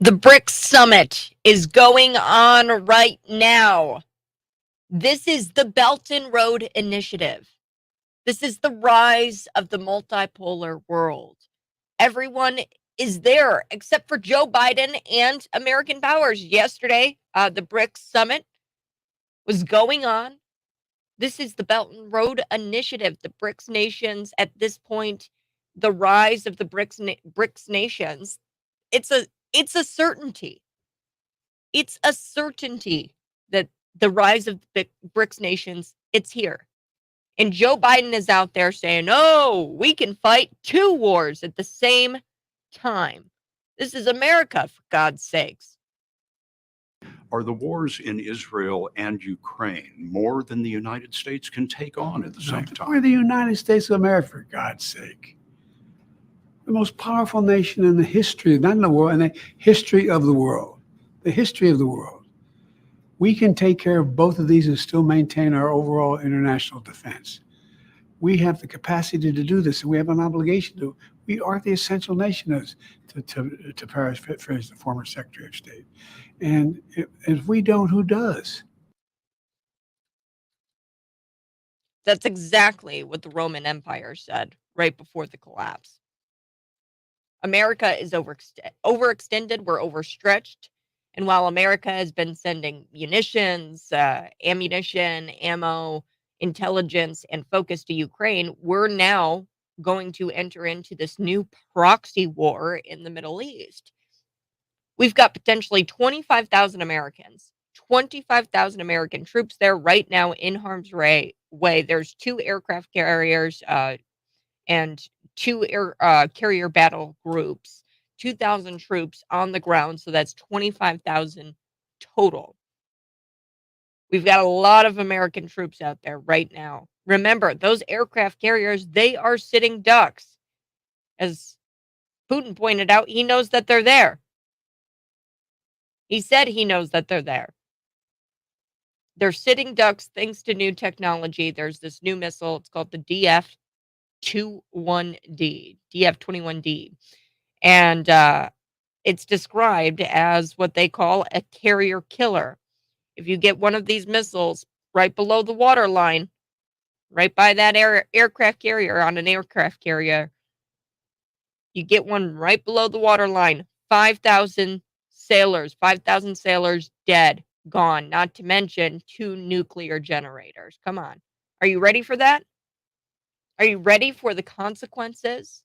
The BRICS summit is going on right now. This is the Belt and Road Initiative. This is the rise of the multipolar world. Everyone is there except for Joe Biden and American powers. Yesterday, the BRICS summit was going on. This is the Belt and Road Initiative. The BRICS nations at this point, the rise of the BRICS nations. It's a certainty. It's a certainty that the rise of the BRICS nations, it's here. And Joe Biden is out there saying, "Oh, we can fight two wars at the same time." This is America, for God's sakes. Are the wars in Israel and Ukraine more than the United States can take on at the same time? We're the United States of America, for God's sake. The most powerful nation in the history, not in the world, in the history of the world. The history of the world. We can take care of both of these and still maintain our overall international defense. We have the capacity to do this, and we have an obligation to. We are the essential nation, as to paraphrase the former Secretary of State. And if we don't, who does? That's exactly what the Roman Empire said right before the collapse. America is overextended, we're overstretched. And while America has been sending munitions, ammunition, ammo, intelligence, and focus to Ukraine, we're now going to enter into this new proxy war in the Middle East. We've got potentially 25,000 Americans, 25,000 American troops there right now in harm's way. There's 2 aircraft carriers and 2 carrier battle groups, 2,000 troops on the ground. So that's 25,000 total. We've got a lot of American troops out there right now. Remember, those aircraft carriers, they are sitting ducks. As Putin pointed out, he knows that they're there. He said he knows that they're there. They're sitting ducks thanks to new technology. There's this new missile. It's called the DF-21D. And it's described as what they call a carrier killer. If you get one of these missiles right below the waterline, right by that aircraft carrier on an aircraft carrier, you get one right below the waterline, 5,000 sailors dead, gone, not to mention 2 nuclear generators. Come on. Are you ready for that? Are you ready for the consequences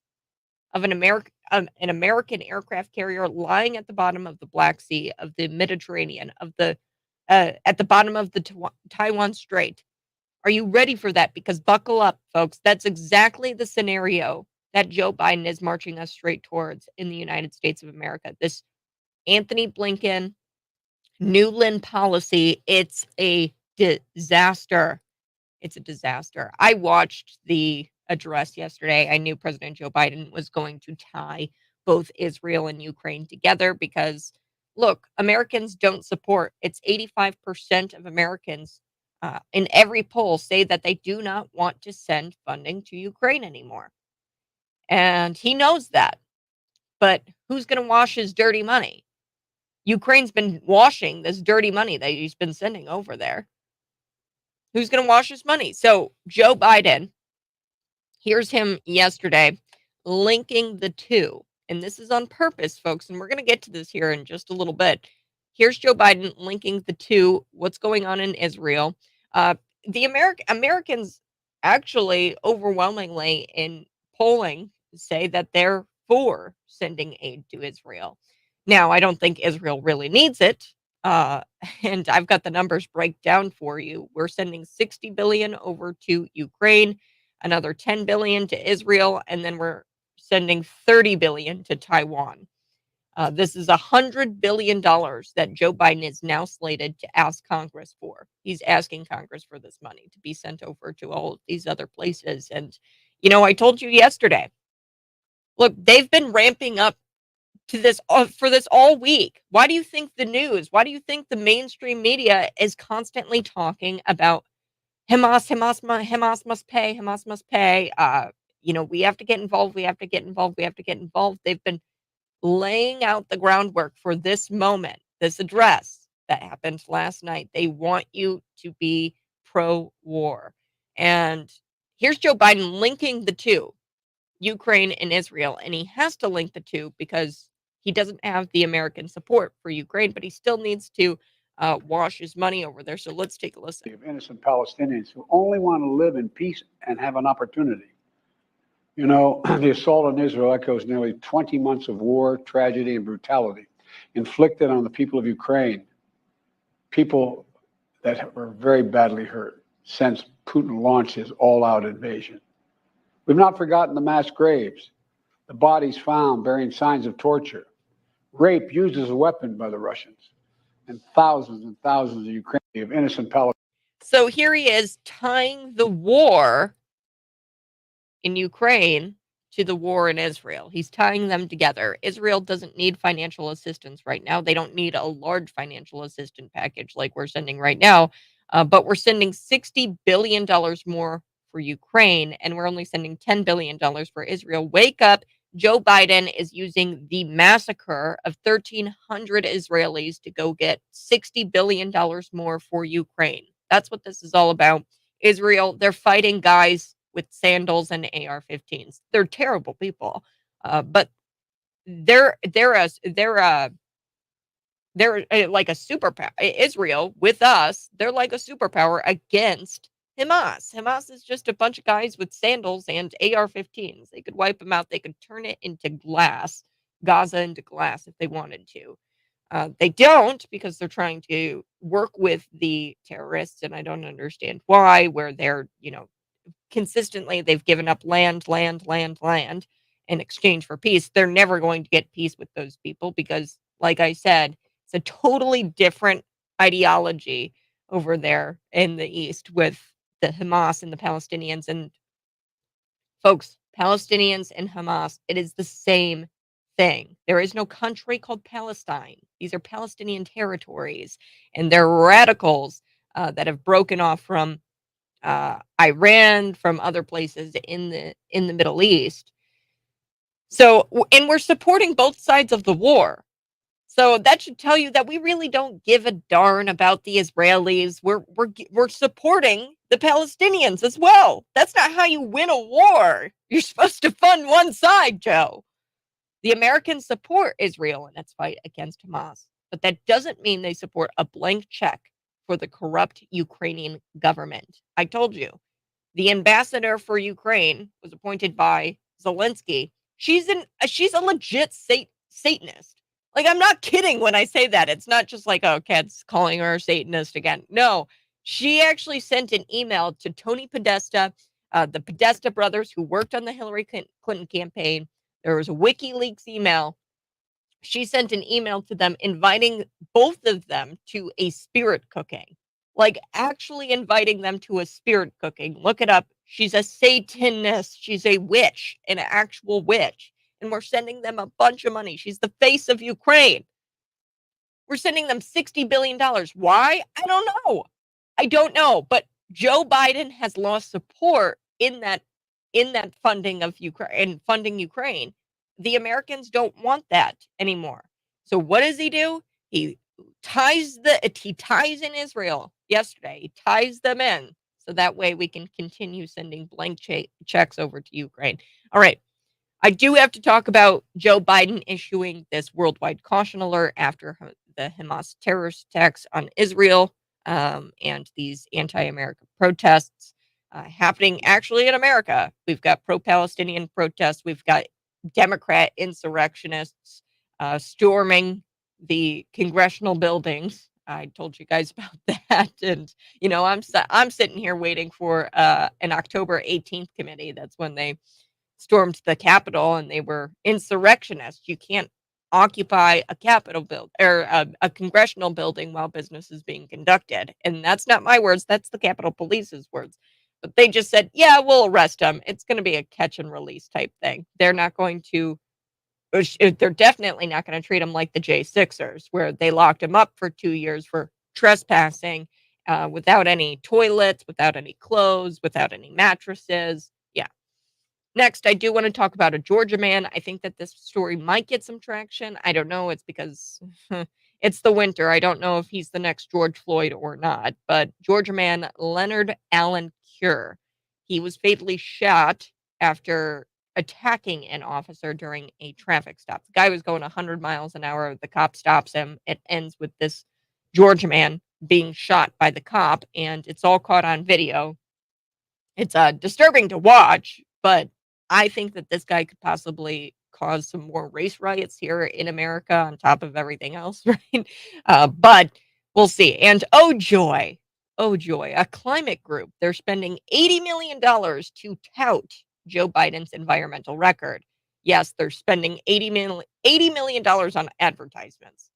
of an American aircraft carrier lying at the bottom of the Black Sea, of the Mediterranean, at the bottom of the Taiwan Strait? Are you ready for that? Because buckle up, folks. That's exactly the scenario that Joe Biden is marching us straight towards in the United States of America. This Anthony Blinken Newland policy, it's a disaster. It's a disaster. I watched the address yesterday. I knew President Joe Biden was going to tie both Israel and Ukraine together because, look, Americans don't support. It's 85% of Americans in every poll say that they do not want to send funding to Ukraine anymore. And he knows that. But who's going to wash his dirty money? Ukraine's been washing this dirty money that he's been sending over there. Who's going to wash his money? So Joe Biden, here's him yesterday linking the two. And this is on purpose, folks. And we're going to get to this here in just a little bit. Here's Joe Biden linking the two, what's going on in Israel. The Americans actually overwhelmingly in polling say that they're for sending aid to Israel. Now, I don't think Israel really needs it. And I've got the numbers break down for you. We're sending 60 billion over to Ukraine, another 10 billion to Israel, and then we're sending 30 billion to Taiwan. This is $100 billion that Joe Biden is now slated to ask Congress for. He's asking Congress for this money to be sent over to all of these other places. And, I told you yesterday, look, they've been ramping up to this for this all week. Why do you think the news, why do you think the mainstream media is constantly talking about Hamas must pay, Hamas must pay. We have to get involved. They've been laying out the groundwork for this moment, this address that happened last night. They want you to be pro-war. And here's Joe Biden linking the two, Ukraine and Israel, and he has to link the two because he doesn't have the American support for Ukraine, but he still needs to wash his money over there. So let's take a listen. Of innocent Palestinians who only want to live in peace and have an opportunity. You know, the assault on Israel echoes nearly 20 months of war, tragedy, and brutality inflicted on the people of Ukraine, people that were very badly hurt since Putin launched his all-out invasion. We've not forgotten the mass graves, the bodies found bearing signs of torture, rape used as a weapon by the Russians, and thousands of Ukrainians of innocent Palestinians. So here he is tying the war in Ukraine to the war in Israel. He's tying them together. Israel doesn't need financial assistance right now. They don't need a large financial assistance package like we're sending right now, but we're sending $60 billion more for Ukraine, and we're only sending $10 billion for Israel. Wake up. Joe Biden is using the massacre of 1,300 Israelis to go get $60 billion more for Ukraine. That's what this is all about. Israel, they're fighting guys with sandals and AR-15s. They're terrible people, but they're like a superpower. Israel with us, they're like a superpower against Hamas. Hamas is just a bunch of guys with sandals and AR-15s. They could wipe them out. They could turn it into glass, Gaza into glass if they wanted to. They don't because they're trying to work with the terrorists, and I don't understand why. Where they're consistently they've given up land in exchange for peace. They're never going to get peace with those people because, like I said, it's a totally different ideology over there in the East with the Hamas and the Palestinians. And folks, Palestinians and Hamas, it is the same thing. There is no country called Palestine. These are Palestinian territories, and they're radicals that have broken off from Iran, from other places in the Middle East. So, and we're supporting both sides of the war. So that should tell you that we really don't give a darn about the Israelis. We're supporting the Palestinians as well. That's not how you win a war. You're supposed to fund one side, Joe. The Americans support Israel in its fight against Hamas, but that doesn't mean they support a blank check for the corrupt Ukrainian government. I told you, the ambassador for Ukraine was appointed by Zelensky. She's a legit Satanist. Like, I'm not kidding when I say that. It's not just like, oh, Kat's calling her a Satanist again. No, she actually sent an email to Tony Podesta, the Podesta brothers who worked on the Hillary Clinton campaign. There was a WikiLeaks email. She sent an email to them inviting both of them to a spirit cooking, like actually inviting them to a spirit cooking. Look it up. She's a Satanist. She's a witch, an actual witch. And we're sending them a bunch of money. She's the face of Ukraine. We're sending them $60 billion. Why? I don't know. But Joe Biden has lost support in that funding of Ukraine and funding Ukraine. The Americans don't want that anymore. So what does he do? He ties in Israel yesterday. He ties them in so that way we can continue sending blank checks over to Ukraine. All right. I do have to talk about Joe Biden issuing this worldwide caution alert after the Hamas terrorist attacks on Israel and these anti-American protests happening actually in America. We've got pro-Palestinian protests. We've got Democrat insurrectionists storming the congressional buildings. I told you guys about that. And, I'm sitting here waiting for an October 18th committee. That's when they stormed the Capitol and they were insurrectionists. You can't occupy a Capitol building or a congressional building while business is being conducted. And that's not my words. That's the Capitol Police's words. But they just said, yeah, we'll arrest them. It's going to be a catch and release type thing. They're definitely not going to treat them like the J6ers, where they locked him up for 2 years for trespassing without any toilets, without any clothes, without any mattresses. Yeah. Next, I do want to talk about a Georgia man. I think that this story might get some traction. I don't know. It's because it's the winter. I don't know if he's the next George Floyd or not. But Georgia man Leonard Allan Cure, he was fatally shot after attacking an officer during a traffic stop. The guy was going 100 miles an hour. The cop stops him. It ends with this Georgia man being shot by the cop, and it's all caught on video. It's disturbing to watch, but I think that this guy could possibly cause some more race riots here in America on top of everything else, right? But we'll see. And oh joy, a climate group. They're spending $80 million to tout Joe Biden's environmental record. Yes, they're spending $80 million on advertisements.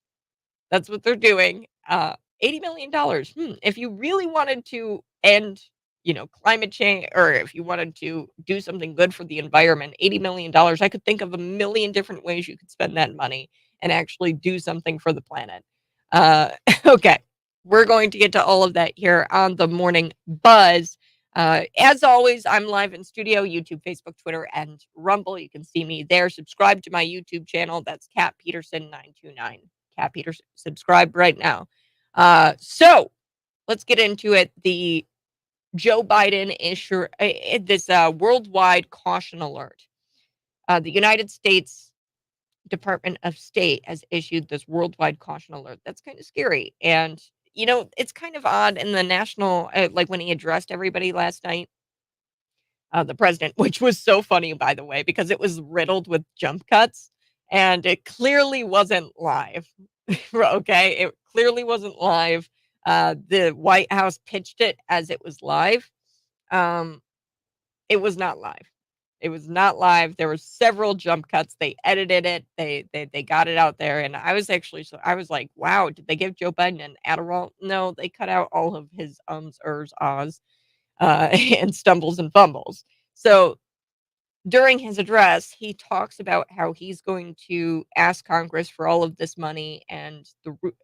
That's what they're doing. $80 million. If you really wanted to end, climate change, or if you wanted to do something good for the environment, $80 million, I could think of a million different ways you could spend that money and actually do something for the planet. Uh, okay. We're going to get to all of that here on the Morning Buzz. As always, I'm live in studio, YouTube, Facebook, Twitter, and Rumble. You can see me there. Subscribe to my YouTube channel. That's Cat Peterson 929. Cat Peterson, subscribe right now. So let's get into it. The Joe Biden issue, this worldwide caution alert. The United States Department of State has issued this worldwide caution alert. That's kind of scary. And, it's kind of odd in the national, like when he addressed everybody last night, the president, which was so funny, by the way, because it was riddled with jump cuts and it clearly wasn't live. Okay. It clearly wasn't live. The White House pitched it as it was live. Um, it was not live. It was not live. There were several jump cuts. They edited it. They got it out there, and I was actually I was like, wow, did they give Joe Biden an Adderall? No, they cut out all of his ums, ers, ahs, and stumbles and fumbles. So during his address, he talks about how he's going to ask Congress for all of this money, and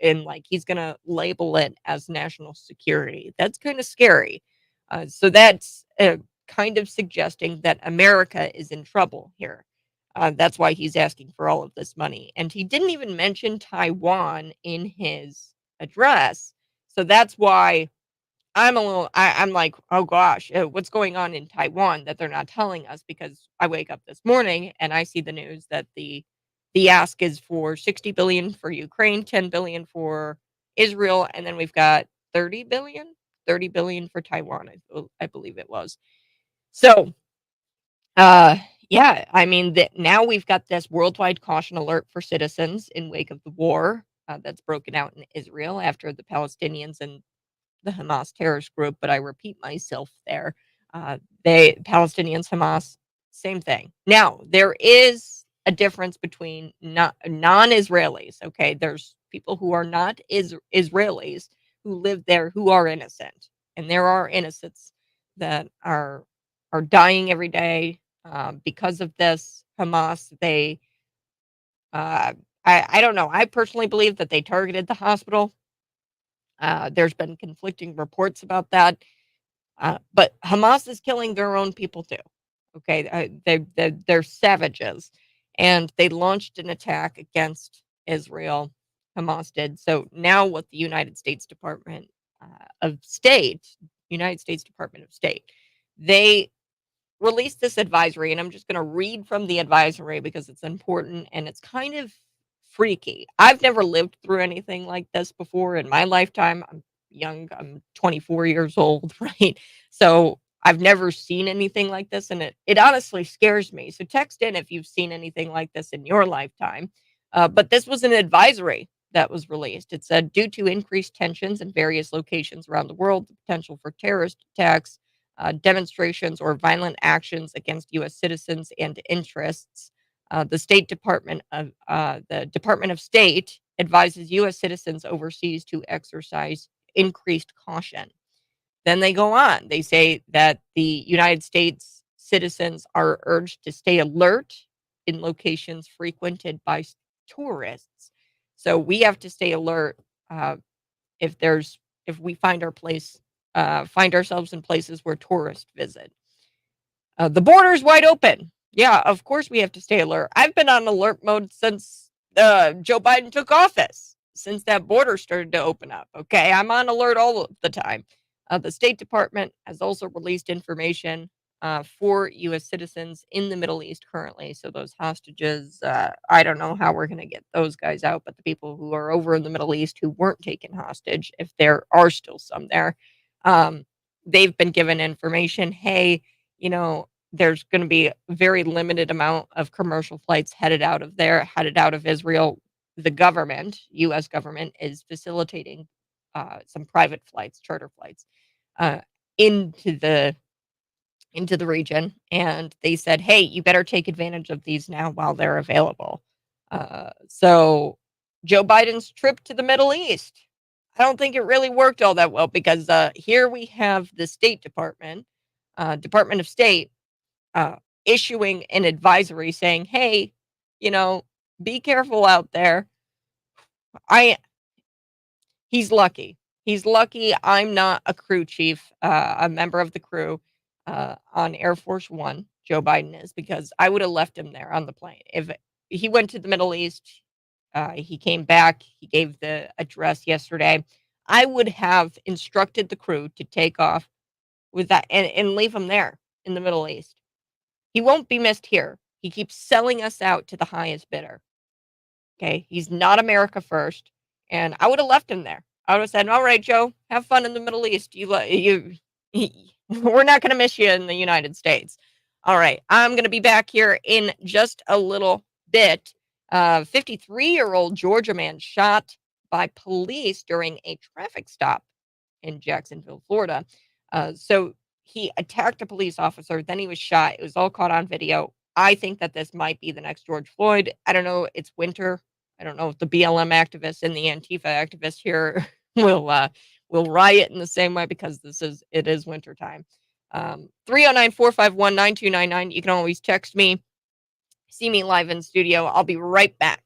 like he's going to label it as national security. That's kind of scary. So that's kind of suggesting that America is in trouble here. That's why he's asking for all of this money, and he didn't even mention Taiwan in his address. So that's why I'm like, "Oh gosh, what's going on in Taiwan that they're not telling us?" Because I wake up this morning and I see the news that the ask is for 60 billion for Ukraine, 10 billion for Israel, and then we've got 30 billion for Taiwan, I believe it was. So, uh, yeah, I mean, that now we've got this worldwide caution alert for citizens in wake of the war that's broken out in Israel after the Palestinians and the Hamas terrorist group, but I repeat myself there. They Palestinians, Hamas, same thing. Now, there is a difference between non-Israelis. Okay, there's people who are not Israelis who live there who are innocent, and there are innocents that are dying every day because of this Hamas. Uh, I don't know. I personally believe that they targeted the hospital. There's been conflicting reports about that. But Hamas is killing their own people too. Okay, they're savages, and they launched an attack against Israel. Hamas did. So now, what the United States Department of State, they released this advisory, and I'm just going to read from the advisory because it's important and it's kind of freaky. I've never lived through anything like this before in my lifetime. I'm young, I'm 24 years old, right? So I've never seen anything like this, and it honestly scares me. So text in if you've seen anything like this in your lifetime. But this was an advisory that was released. It said, due to increased tensions in various locations around the world, the potential for terrorist attacks, demonstrations, or violent actions against U.S. citizens and interests, the Department of State advises U.S. citizens overseas to exercise increased caution. Then they go on. They say that the United States citizens are urged to stay alert in locations frequented by tourists. So we have to stay alert uh, if we find ourselves in places where tourists visit. The border's wide open. Yeah, of course we have to stay alert. I've been on alert mode since Joe Biden took office, since that border started to open up. Okay, I'm on alert all of the time. The State Department has also released information for U.S. citizens in the Middle East currently. So those hostages, I don't know how we're going to get those guys out, but the people who are over in the Middle East who weren't taken hostage, if there are still some there, um, they've been given information. Hey, there's going to be a very limited amount of commercial flights headed out of there, headed out of Israel. The government, U.S. government, is facilitating some private flights, charter flights, uh, into the region, and they said, "Hey, you better take advantage of these now while they're available." So Joe Biden's trip to the Middle East, I don't think it really worked all that well because here we have the State Department, Department of State, uh, issuing an advisory saying, "Hey, you know, be careful out there." I He's lucky. He's lucky I'm not a crew chief, a member of the crew on Air Force One. Joe Biden is, because I would have left him there on the plane. If he went to the Middle East, he came back, he gave the address yesterday. I would have instructed the crew to take off with that and leave him there in the Middle East. He won't be missed here. He keeps selling us out to the highest bidder. Okay, he's not America first, and I would have left him there. I would have said, "All right, Joe, have fun in the Middle East. We're not going to miss you in the United States." All right, I'm going to be back here in just a little bit. 53-year-old Georgia man shot by police during a traffic stop in Jacksonville, Florida. So he attacked a police officer, then he was shot. It was all caught on video. I think that this might be the next George Floyd. I don't know. It's winter. I don't know if the BLM activists and the Antifa activists here will riot in the same way, because it is winter time. 309-451-9299. You can always text me, see me live in studio. I'll be right back.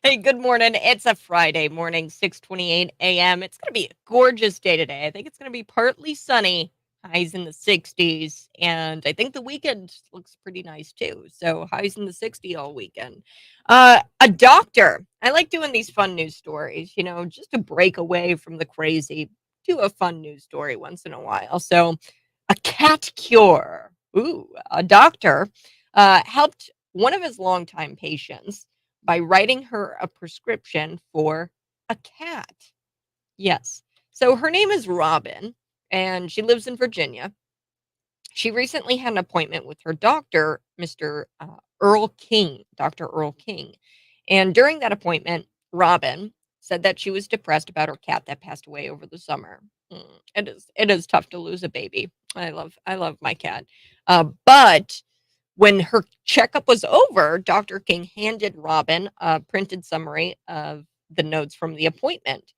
Hey, good morning. It's a Friday morning, 6:28 a.m. It's going to be a gorgeous day today. I think it's going to be partly sunny, highs in the 60s, and I think the weekend looks pretty nice too. So, highs in the 60s all weekend. A doctor. I like doing these fun news stories, just to break away from the crazy. Do a fun news story once in a while. So, a cat cure. Ooh, a doctor helped one of his longtime patients by writing her a prescription for a cat. Yes. So her name is Robin, and she lives in Virginia. She recently had an appointment with her doctor, Mr. Earl King, Dr. Earl King. And during that appointment, Robin said that she was depressed about her cat that passed away over the summer. It is tough to lose a baby. I love my cat. But when her checkup was over, Dr. King handed Robin a printed summary of the notes from the appointment.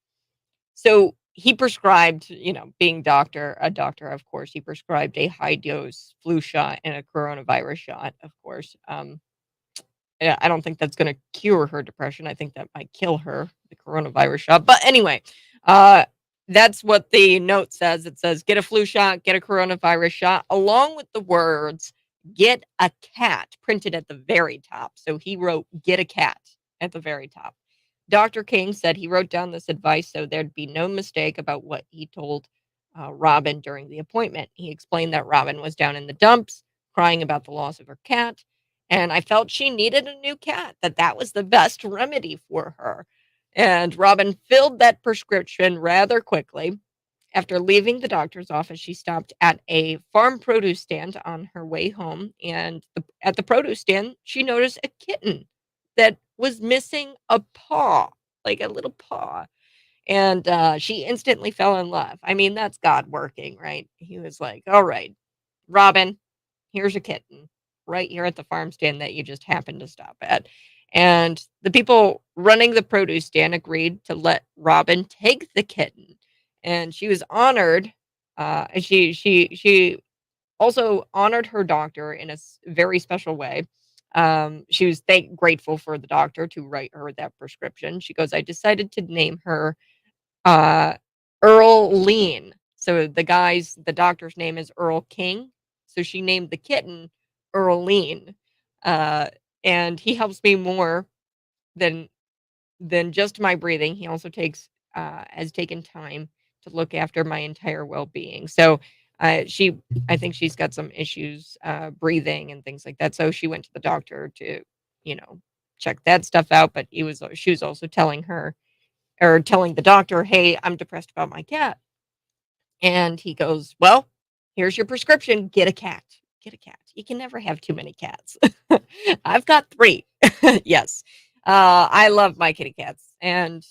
So he prescribed, being a doctor, of course, he prescribed a high dose flu shot and a coronavirus shot, of course. Yeah, I don't think that's going to cure her depression. I think that might kill her, the coronavirus shot. But anyway, uh, that's what the note says. It says, get a flu shot, get a coronavirus shot, along with the words, get a cat printed at the very top. So he wrote, get a cat at the very top. Dr. King said he wrote down this advice so there'd be no mistake about what he told Robin during the appointment. He explained that Robin was down in the dumps, crying about the loss of her cat, and I felt she needed a new cat, that was the best remedy for her. And Robin filled that prescription rather quickly. After leaving the doctor's office, she stopped at a farm produce stand on her way home. And at the produce stand, she noticed a kitten that was missing a paw, like a little paw. And she instantly fell in love. I mean, that's God working, right? He was like, all right, Robin, here's a kitten right here at the farm stand that you just happened to stop at. And the people running the produce stand agreed to let Robin take the kitten. And she was honored. And she also honored her doctor in a very special way. She was grateful for the doctor to write her that prescription. She goes, I decided to name her uh, Earl Lean. So the doctor's name is Earl King. So she named the kitten Earl Lean. Uh, and he helps me more than just my breathing. He also has taken time to look after my entire well-being. So she I think she's got some issues breathing and things like that. So she went to the doctor to, you know, check that stuff out. But she was also telling the doctor, "Hey, I'm depressed about my cat." And he goes, "Well, here's your prescription. Get a cat. Get a cat. You can never have too many cats." I've got 3. Yes. I love my kitty cats, and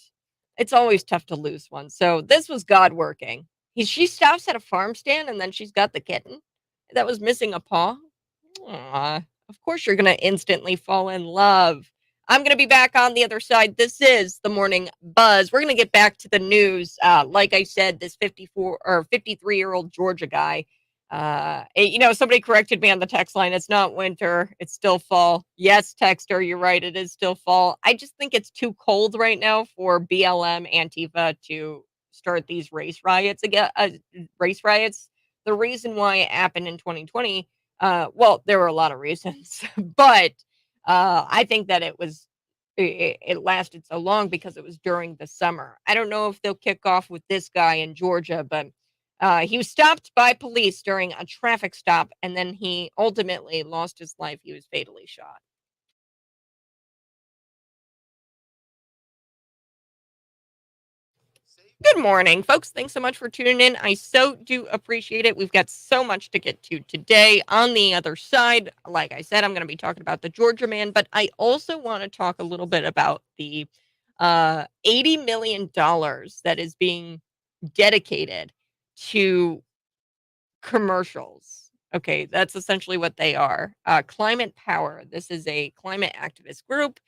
it's always tough to lose one. So this was God working. She stops at a farm stand, and then she's got the kitten that was missing a paw. Aw, of course you're gonna instantly fall in love. I'm gonna be back on the other side. This is the morning buzz. We're gonna get back to the news. Like I said, this 54 or 53-year-old Georgia guy. Somebody corrected me on the text line. It's not winter. It's still fall. Yes, texter, you're right. It is still fall. I just think it's too cold right now for BLM Antifa to start these race riots again. Race riots. The reason why it happened in 2020, well, there were a lot of reasons, but I think that it lasted so long because it was during the summer. I don't know if they'll kick off with this guy in Georgia, but he was stopped by police during a traffic stop, and then he ultimately lost his life. He was fatally shot. Good morning, folks. Thanks so much for tuning in. I so do appreciate it. We've got so much to get to today. On the other side, like I said, I'm going to be talking about the Georgia man, but I also want to talk a little bit about the $80 million that is being dedicated to commercials. Okay, that's essentially what they are. Climate Power. This is a climate activist group,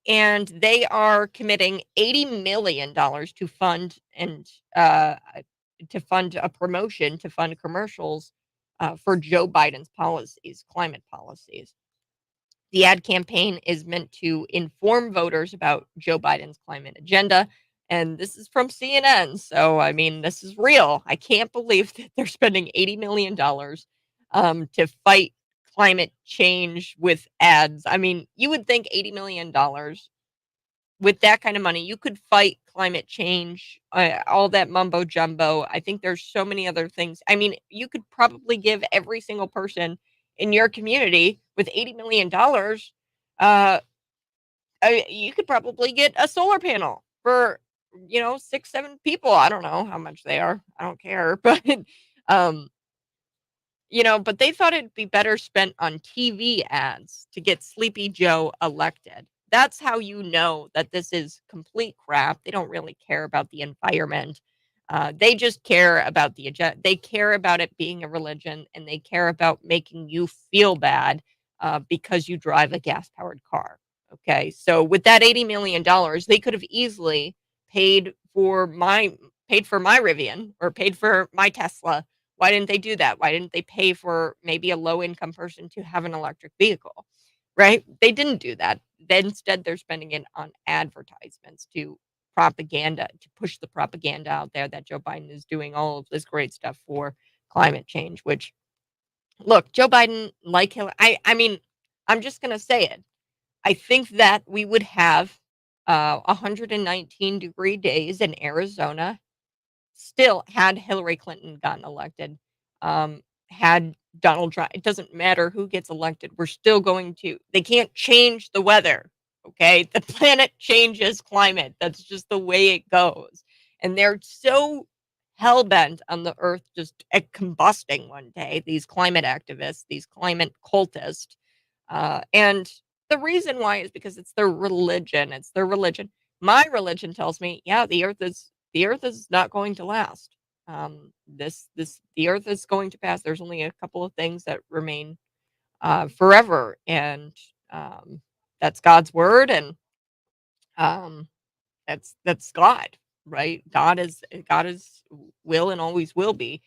and they are committing $80 million uh, to fund a promotion to fund commercials for Joe Biden's policies, climate policies. The ad campaign is meant to inform voters about Joe Biden's climate agenda. And this is from CNN. So, I mean, this is real. I can't believe that they're spending $80 million to fight climate change with ads. I mean, you would think $80 million with that kind of money, you could fight climate change, all that mumbo jumbo. I think there's so many other things. I mean, you could probably give every single person in your community with $80 million. Uh, you could probably get a solar panel for 6, 7 people. I don't know how much they are. I don't care, but um, but they thought it'd be better spent on TV ads to get Sleepy Joe elected. That's how you know that this is complete crap. They don't really care about the environment. They just care about the agenda. They care about it being a religion, and they care about making you feel bad because you drive a gas powered car. Okay, so with that $80 million, they could have easily paid for my Rivian or paid for my Tesla. Why didn't they do that? Why didn't they pay for maybe a low income person to have an electric vehicle? Right? They didn't do that. Then instead, they're spending it on advertisements to propaganda, to push the propaganda out there that Joe Biden is doing all of this great stuff for climate change, which, look, Joe Biden, like Hillary, I mean, I'm just going to say it. I think that we would have 119-degree days in Arizona still had Hillary Clinton gotten elected, had Donald Trump, it doesn't matter who gets elected. We're still going to, they can't change the weather. Okay. The planet changes climate. That's just the way it goes. And they're so hell bent on the earth just combusting one day, these climate activists, these climate cultists. And the reason why is because it's their religion. It's their religion. My religion tells me, yeah, the earth is not going to last. The earth is going to pass. There's only a couple of things that remain forever, and that's God's word, and um, that's God, right? God is will and always will be,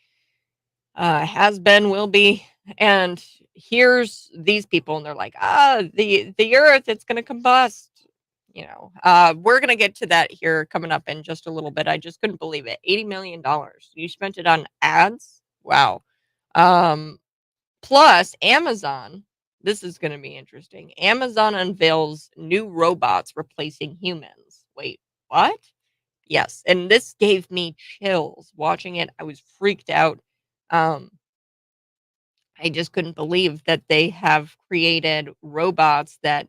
has been, will be, and here's these people, and they're like, the earth, it's going to combust. We're gonna get to that here coming up in just a little bit. I just couldn't believe it. $80 million. You spent it on ads? Wow. Um, Plus Amazon. This is gonna be interesting. Amazon unveils new robots replacing humans. Wait, what? Yes, and this gave me chills watching it. I was freaked out. Um, I just couldn't believe that they have created robots that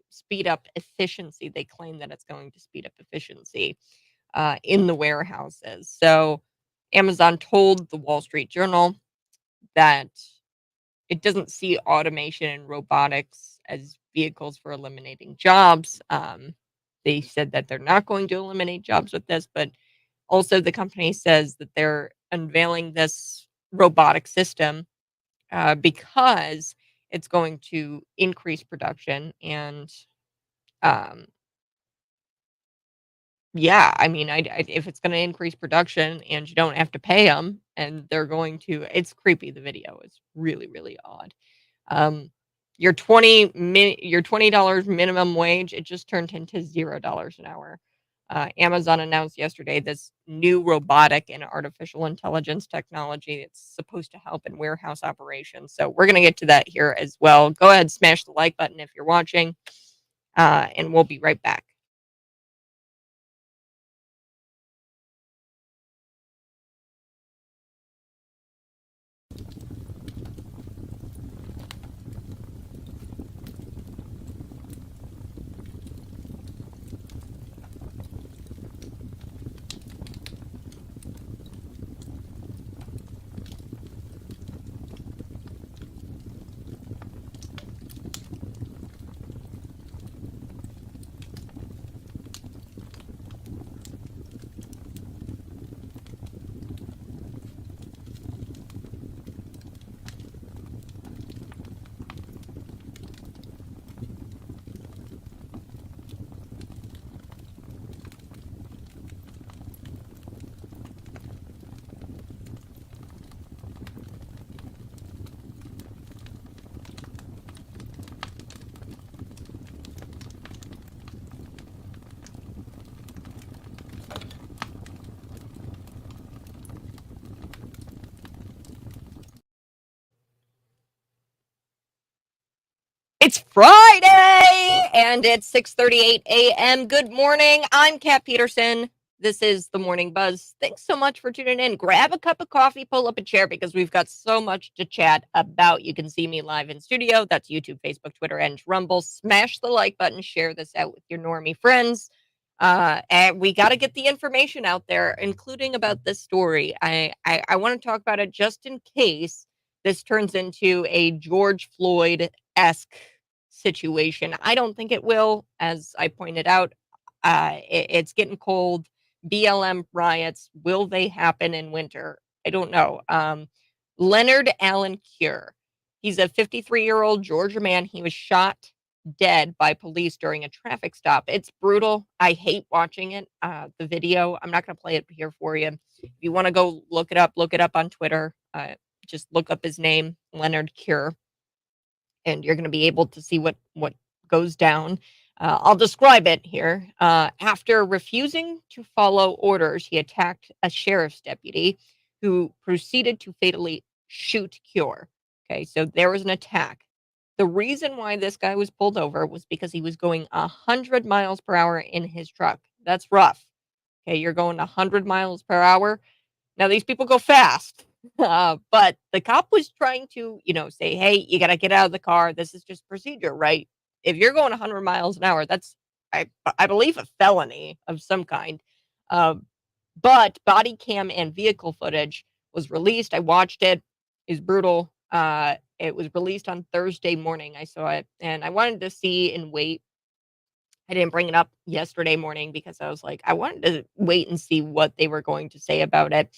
speed up efficiency. They claim that it's going to speed up efficiency in the warehouses. So, Amazon told the Wall Street Journal that it doesn't see automation and robotics as vehicles for eliminating jobs. They said that they're not going to eliminate jobs with this, but also the company says that they're unveiling this robotic system because it's going to increase production and um, yeah, I mean, if it's going to increase production and you don't have to pay them, and they're going to, it's creepy. The video is really, really odd. Um, your $20 minimum wage, it just turned into $0 an hour. Amazon announced yesterday this new robotic and artificial intelligence technology that's supposed to help in warehouse operations. So we're going to get to that here as well. Go ahead, smash the like button if you're watching, and we'll be right back. It's Friday and it's 6:38 a.m. Good morning. I'm Kat Peterson. This is the Morning Buzz. Thanks so much for tuning in. Grab a cup of coffee, pull up a chair because we've got so much to chat about. You can see me live in studio. That's YouTube, Facebook, Twitter, and Rumble. Smash the like button. Share this out with your normie friends. And we got to get the information out there, including about this story. I want to talk about it just in case this turns into a George Floyd-esque situation. I don't think it will. As I pointed out, it's getting cold. BLM riots, will they happen in winter? I don't know. Leonard Allan Cure. He's a 53-year-old Georgia man. He was shot dead by police during a traffic stop. It's brutal. I hate watching it. The video, I'm not going to play it here for you. If you want to go look it up on Twitter. Just look up his name, Leonard Cure, and you're going to be able to see what goes down. I'll describe it here. After refusing to follow orders, he attacked a sheriff's deputy who proceeded to fatally shoot Cure. Okay, so there was an attack. The reason why this guy was pulled over was because he was going 100 miles per hour in his truck. That's rough. Okay, you're going 100 miles per hour. Now, these people go fast, but the cop was trying to, say, hey, you got to get out of the car. This is just procedure, right? If you're going 100 miles an hour, that's, I believe, a felony of some kind. But body cam and vehicle footage was released. I watched it. It's brutal. It was released on Thursday morning. I saw it, and I wanted to see and wait. I didn't bring it up yesterday morning because I was like, I wanted to wait and see what they were going to say about it.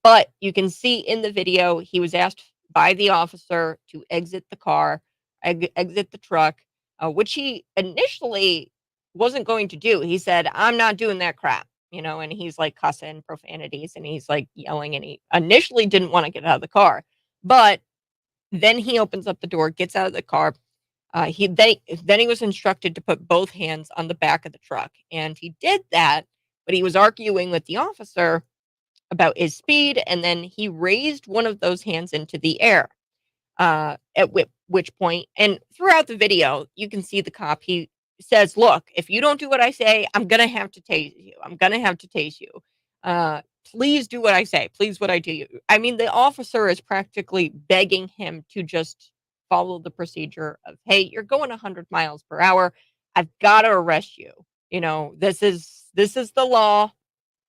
But you can see in the video, he was asked by the officer to exit the car, exit the truck, which he initially wasn't going to do. He said, I'm not doing that crap, and he's like cussing profanities and he's like yelling, and he initially didn't want to get out of the car. But then he opens up the door, gets out of the car. Then he was instructed to put both hands on the back of the truck, and he did that, but he was arguing with the officer about his speed, and then he raised one of those hands into the air. At which point, and throughout the video, you can see the cop. He says, "Look, if you don't do what I say, I'm gonna have to tase you. I'm gonna have to tase you. Please do what I say. Please, what I do." I mean, the officer is practically begging him to just follow the procedure of, hey, you're going 100 miles per hour. I've got to arrest you. This is the law.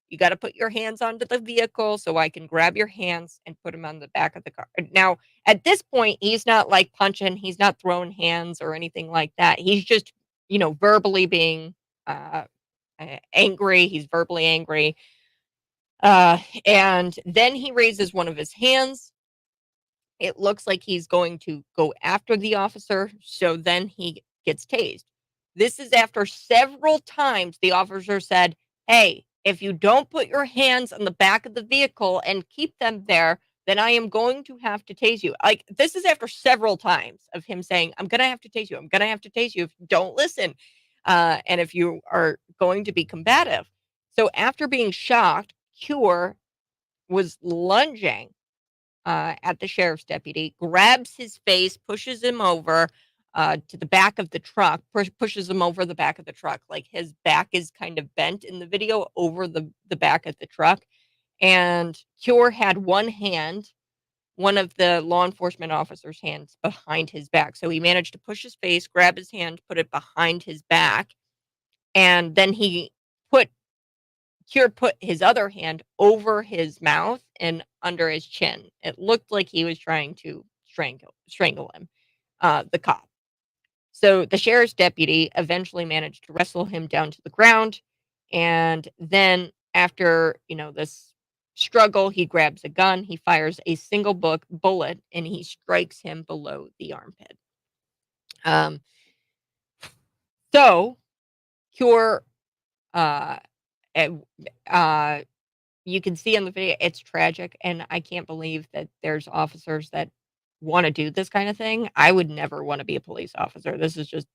You got to put your hands onto the vehicle so I can grab your hands and put them on the back of the car. Now, at this point, he's not like punching. He's not throwing hands or anything like that. He's just, verbally being angry. He's verbally angry. And then he raises one of his hands. It looks like he's going to go after the officer, so then he gets tased. This is after several times the officer said, hey, if you don't put your hands on the back of the vehicle and keep them there, then I am going to have to tase you. Like, this is after several times of him saying, I'm going to have to tase you. I'm going to have to tase you if you don't listen. And if you are going to be combative. So after being shocked, Cure was lunging at the sheriff's deputy, grabs his face, pushes him over to the back of the truck, pushes him over the back of the truck. Like, his back is kind of bent in the video over the back of the truck. And Cure had one of the law enforcement officer's hands behind his back. So he managed to push his face, grab his hand, put it behind his back. And then Cure put his other hand over his mouth and under his chin. It looked like he was trying to strangle him, the cop. So the sheriff's deputy eventually managed to wrestle him down to the ground. And then after, this struggle, he grabs a gun, he fires a single bullet, and he strikes him below the armpit. So Cure, you can see in the video, it's tragic, and I can't believe that there's officers that want to do this kind of thing. I would never want to be a police officer. This is just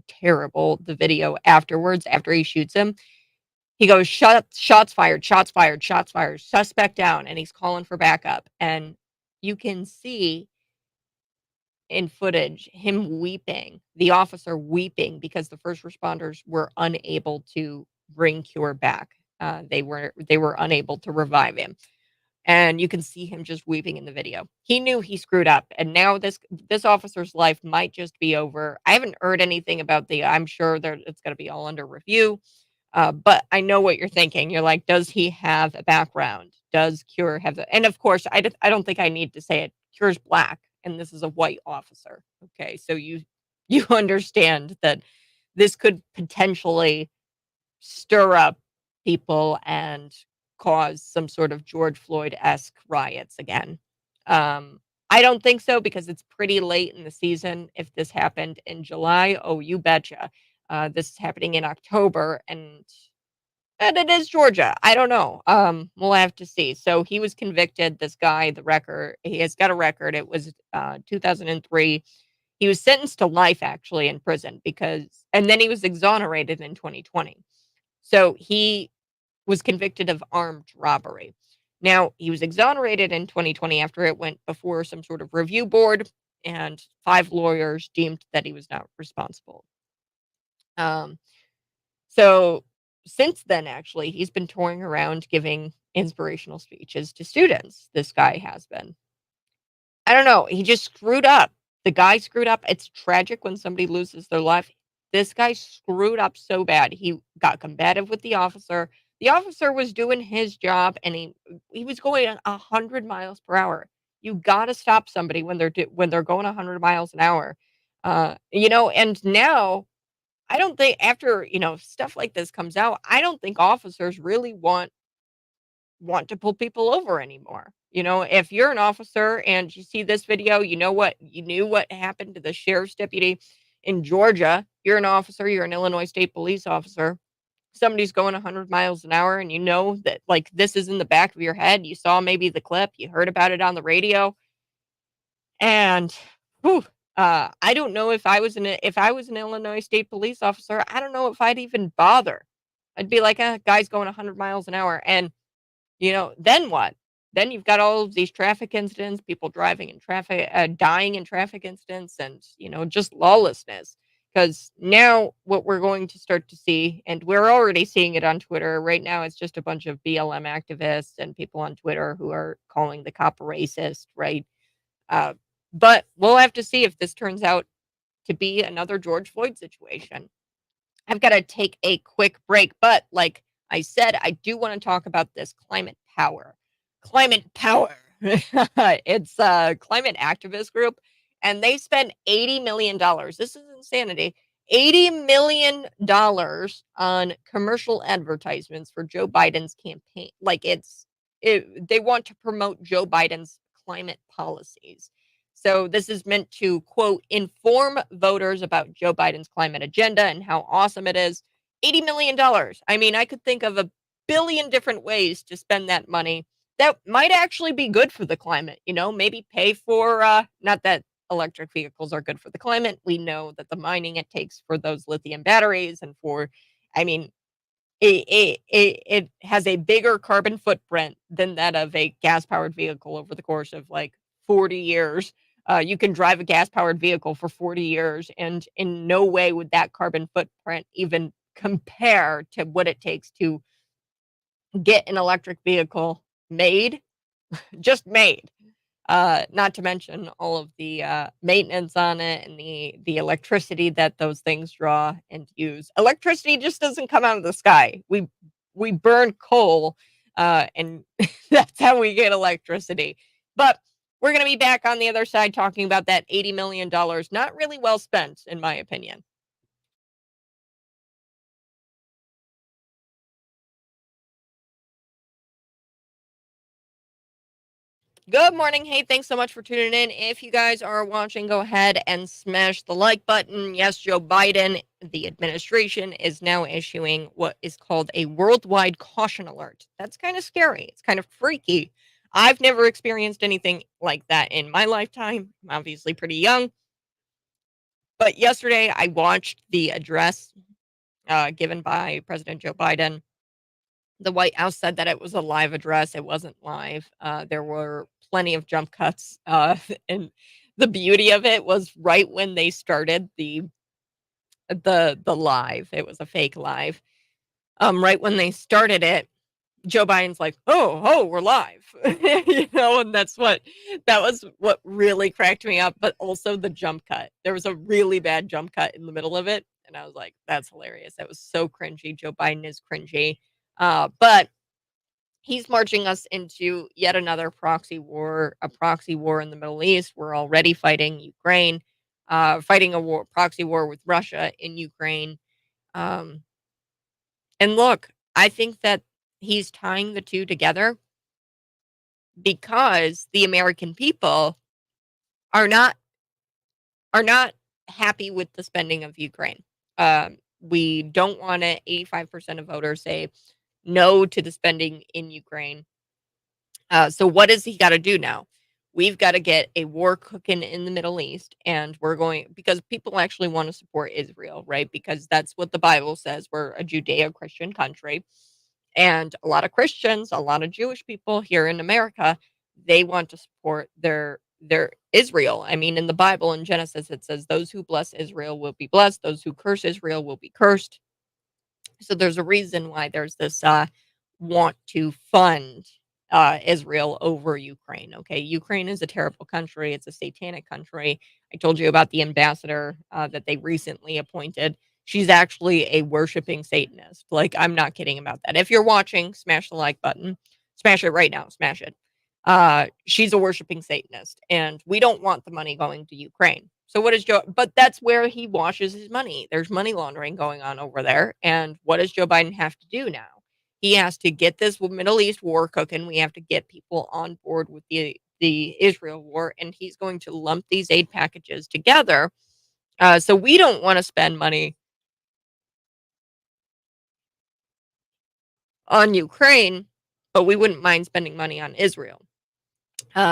terrible. The video afterwards, after he shoots him, he goes, shots fired, shots fired, shots fired, suspect down, and he's calling for backup. And you can see in footage him weeping, the officer weeping because the first responders were unable to bring Cure back. They were unable to revive him. And you can see him just weeping in the video. He knew he screwed up, and now this officer's life might just be over. I haven't heard anything about I'm sure it's going to be all under review. But I know what you're thinking. You're like, does he have a background? Does Cure have the? And of course, I don't think I need to say it. Cure's black, and this is a white officer. Okay, so you understand that this could potentially stir up people and cause some sort of George Floyd-esque riots again. I don't think so because it's pretty late in the season. If this happened in July, oh, you betcha. This is happening in October, and it is Georgia. I don't know. We'll have to see. So he was convicted. This guy, the record, he has got a record. It was 2003. He was sentenced to life actually in prison and then he was exonerated in 2020. So he was convicted of armed robbery. Now, he was exonerated in 2020 after it went before some sort of review board, and 5 lawyers deemed that he was not responsible. Um, so since then, actually, he's been touring around giving inspirational speeches to students. This guy has been. I don't know. He just screwed up. The guy screwed up. It's tragic when somebody loses their life. This guy screwed up so bad. He got combative with the officer. The officer was doing his job, and he was going at 100 miles per hour. You got to stop somebody when they're going 100 miles an hour. And now I don't think after stuff like this comes out, I don't think officers really want to pull people over anymore. If you're an officer and you see this video, you knew what happened to the sheriff's deputy in Georgia. You're an officer, you're an Illinois State Police officer. Somebody's going 100 miles an hour, and you know that like this is in the back of your head. You saw maybe the clip, you heard about it on the radio, and whew, I don't know if I was an Illinois State Police officer, I don't know if I'd even bother. I'd be like, guy's going 100 miles an hour, and then what? Then you've got all of these traffic incidents, people driving in traffic, dying in traffic incidents, and, just lawlessness. Because now what we're going to start to see, and we're already seeing it on Twitter right now, it's just a bunch of BLM activists and people on Twitter who are calling the cop a racist, right? Uh, but we'll have to see if this turns out to be another George Floyd situation. I've got to take a quick break, but like I said, I do want to talk about this climate power. Climate power. It's a climate activist group, and they spent $80 million. This is insanity. $80 million on commercial advertisements for Joe Biden's campaign. They want to promote Joe Biden's climate policies. So this is meant to, quote, inform voters about Joe Biden's climate agenda and how awesome it is. $80 million. I mean, I could think of a billion different ways to spend that money that might actually be good for the climate. Maybe pay for, not that electric vehicles are good for the climate. We know that the mining it takes for those lithium batteries I mean, it has a bigger carbon footprint than that of a gas-powered vehicle over the course of, 40 years. You can drive a gas-powered vehicle for 40 years, and in no way would that carbon footprint even compare to what it takes to get an electric vehicle made, just made. Not to mention all of the maintenance on it and the electricity that those things draw and use. Electricity just doesn't come out of the sky. We burn coal, and that's how we get electricity. But we're going to be back on the other side talking about that $80 million. Not really well spent, in my opinion. Good morning. Hey, thanks so much for tuning in. If you guys are watching, go ahead and smash the like button. Yes, Joe Biden, the administration, is now issuing what is called a worldwide caution alert. That's kind of scary. It's kind of freaky. I've never experienced anything like that in my lifetime. I'm obviously pretty young. But yesterday, I watched the address given by President Joe Biden. The White House said that it was a live address. It wasn't live. There were plenty of jump cuts, and the beauty of it was right when they started the live. It was a fake live. Right when they started it, Joe Biden's like, "Oh, we're live." And that was what really cracked me up, but also the jump cut. There was a really bad jump cut in the middle of it, and I was like, "That's hilarious." That was so cringy. Joe Biden is cringy. But he's marching us into yet another a proxy war in the Middle East. We're already fighting Ukraine, fighting a proxy war with Russia in Ukraine. Um, and look, I think that he's tying the two together because the American people are not are not happy with the spending of Ukraine. We don't want it. 85% of voters say no to the spending in Ukraine. So what does he got to do now? We've got to get a war cooking in the Middle East, and we're going because people actually want to support Israel, right? Because that's what the Bible says. We're a Judeo-Christian country, and a lot of Christians, a lot of Jewish people here in America, they want to support their Israel. I mean, in the Bible, in Genesis, it says, "Those who bless Israel will be blessed; those who curse Israel will be cursed." So there's a reason why there's this want to fund Israel over Ukraine. Okay, Ukraine is a terrible country. It's a satanic country. I told you about the ambassador that they recently appointed. She's actually a worshiping Satanist. Like, I'm not kidding about that. If you're watching, smash the like button. Smash it right now. Smash it. She's a worshiping Satanist, and we don't want the money going to Ukraine. So what is Joe? But that's where he washes his money. There's money laundering going on over there. And what does Joe Biden have to do now? He has to get this Middle East war cooking. We have to get people on board with the Israel war, and he's going to lump these aid packages together. So we don't want to spend money on Ukraine, but we wouldn't mind spending money on Israel.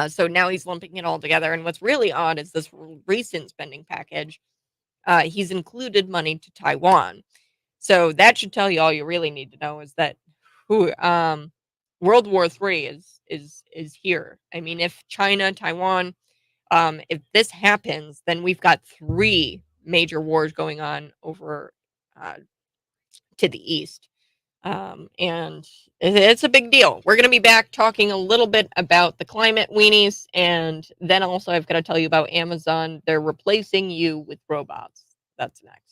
So now he's lumping it all together. And what's really odd is this recent spending package. He's included money to Taiwan. So that should tell you all you really need to know is that World War III is here. I mean, if China, Taiwan, if this happens, then we've got three major wars going on over uh, to the east. And it's a big deal. We're going to be back talking a little bit about the climate weenies. And then also, I've got to tell you about Amazon. They're replacing you with robots. That's next.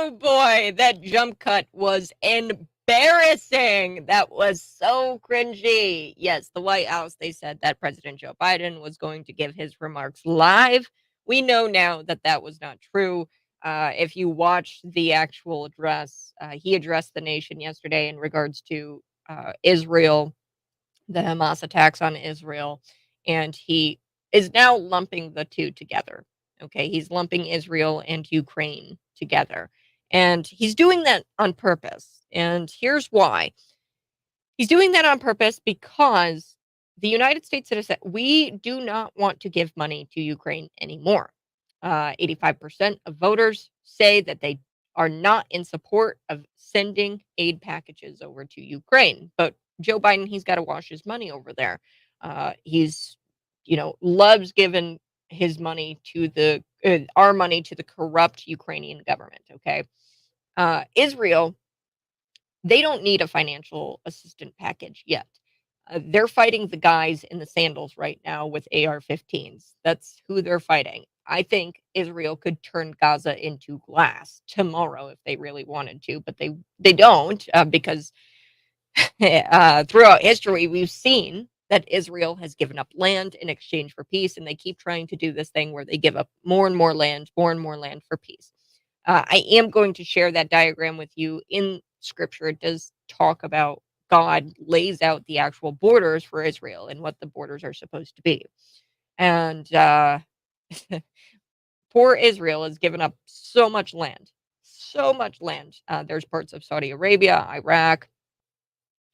Oh boy, that jump cut was embarrassing. That was so cringy. Yes, the White House, they said that President Joe Biden was going to give his remarks live. We know now that that was not true. If you watch the actual address, he addressed the nation yesterday in regards to Israel, the Hamas attacks on Israel, and he is now lumping the two together. Okay, he's lumping Israel and Ukraine together. And he's doing that on purpose. And here's why. He's doing that on purpose because the United States citizen, we do not want to give money to Ukraine anymore. 85% of voters say that they are not in support of sending aid packages over to Ukraine. But Joe Biden, he's got to wash his money over there. He's, loves giving his money to our money to the corrupt Ukrainian government. Okay. Israel, they don't need a financial assistance package yet. They're fighting the guys in the sandals right now with AR-15s. That's who they're fighting. I think Israel could turn Gaza into glass tomorrow if they really wanted to, but they don't because throughout history we've seen that Israel has given up land in exchange for peace, and they keep trying to do this thing where they give up more and more land for peace. I am going to share that diagram with you in scripture. It does talk about God lays out the actual borders for Israel and what the borders are supposed to be. And poor Israel has given up so much land, so much land. There's parts of Saudi Arabia, Iraq.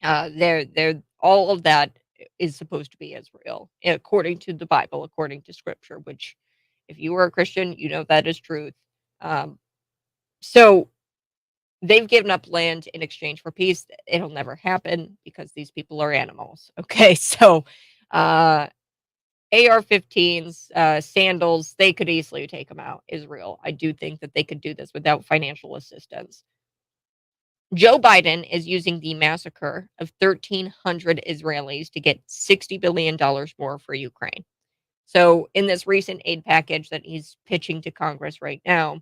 They're all of that is supposed to be Israel, according to the Bible, according to scripture, which if you are a Christian, you know that is truth. So they've given up land in exchange for peace. It'll never happen because these people are animals. Okay. So, AR-15s, sandals, they could easily take them out, Israel. I do think that they could do this without financial assistance. Joe Biden is using the massacre of 1,300 Israelis to get $60 billion more for Ukraine. So, in this recent aid package that he's pitching to Congress right now,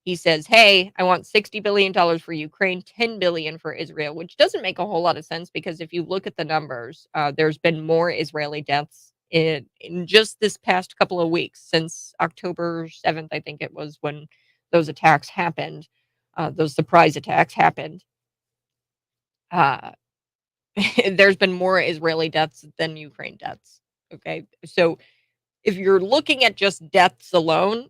he says, "Hey, I want $60 billion for Ukraine, 10 billion for Israel," which doesn't make a whole lot of sense because if you look at the numbers, there's been more Israeli deaths in just this past couple of weeks since October 7th, I think it was when those attacks happened, those surprise attacks happened. Uh, there's been more Israeli deaths than Ukraine deaths. Okay, so if you're looking at just deaths alone,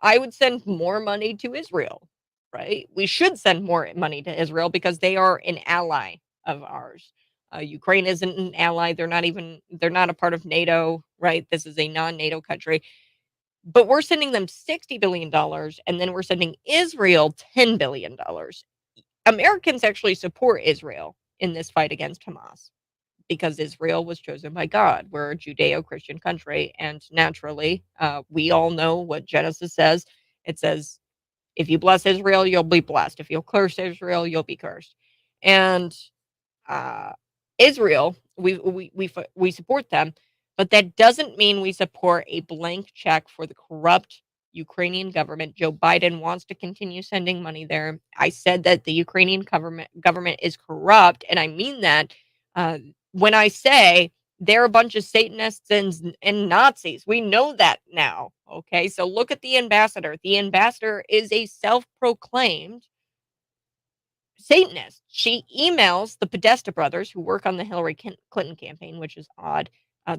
I would send more money to Israel, right? We should send more money to Israel because they are an ally of ours. Ukraine isn't an ally. They're not a part of NATO, right? This is a non-NATO country. But we're sending them $60 billion and then we're sending Israel $10 billion. Americans actually support Israel in this fight against Hamas because Israel was chosen by God. We're a Judeo-Christian country, and naturally, we all know what Genesis says. It says, "If you bless Israel, you'll be blessed. If you'll curse Israel, you'll be cursed." And uh, Israel, we support them, but that doesn't mean we support a blank check for the corrupt Ukrainian government. Joe Biden wants to continue sending money there. I said that the Ukrainian government is corrupt, and I mean that uh, when I say they're a bunch of Satanists and Nazis. We know that now. Okay, so look at the ambassador. The ambassador is a self-proclaimed Satanist. She emails the Podesta brothers who work on the Hillary Clinton campaign, which is odd.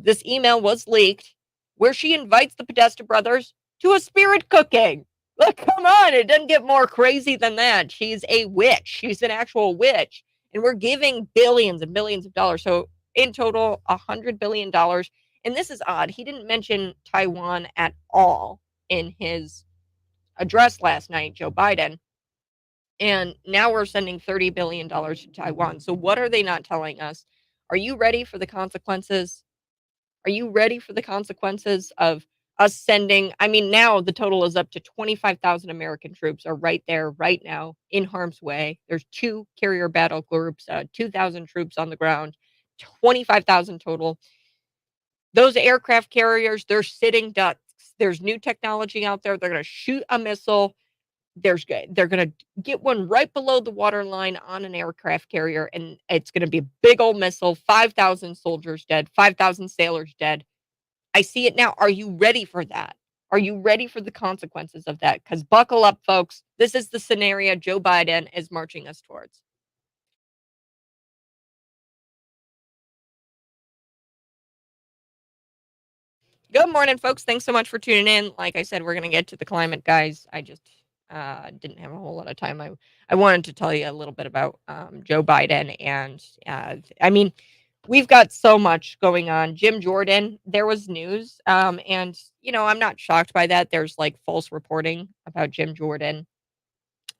This email was leaked where she invites the Podesta brothers to a spirit cooking. Look, come on, it doesn't get more crazy than that. She's a witch. She's an actual witch. And we're giving billions and billions of dollars. So in total, $100 billion. And this is odd. He didn't mention Taiwan at all in his address last night, Joe Biden. And now we're sending $30 billion to Taiwan. So what are they not telling us? Are you ready for the consequences? Are you ready for the consequences of us sending? I mean, now the total is up to 25,000 American troops are right there right now in harm's way. There's 2 carrier battle groups, 2,000 troops on the ground, 25,000 total. Those aircraft carriers, they're sitting ducks. There's new technology out there. They're going to shoot a missile. they're gonna get one right below the waterline on an aircraft carrier, and it's gonna be a big old missile, 5,000 soldiers dead, 5,000 sailors dead. I see it now. Are you ready for that? Are you ready for the consequences of that? Because buckle up, folks. This is the scenario Joe Biden is marching us towards. Good morning, folks. Thanks so much for tuning in. Like I said, we're going to get to the climate, guys. I just didn't have a whole lot of time. I wanted to tell you a little bit about Joe Biden. And I mean, we've got so much going on. Jim Jordan, there was news. And, I'm not shocked by that. There's like false reporting about Jim Jordan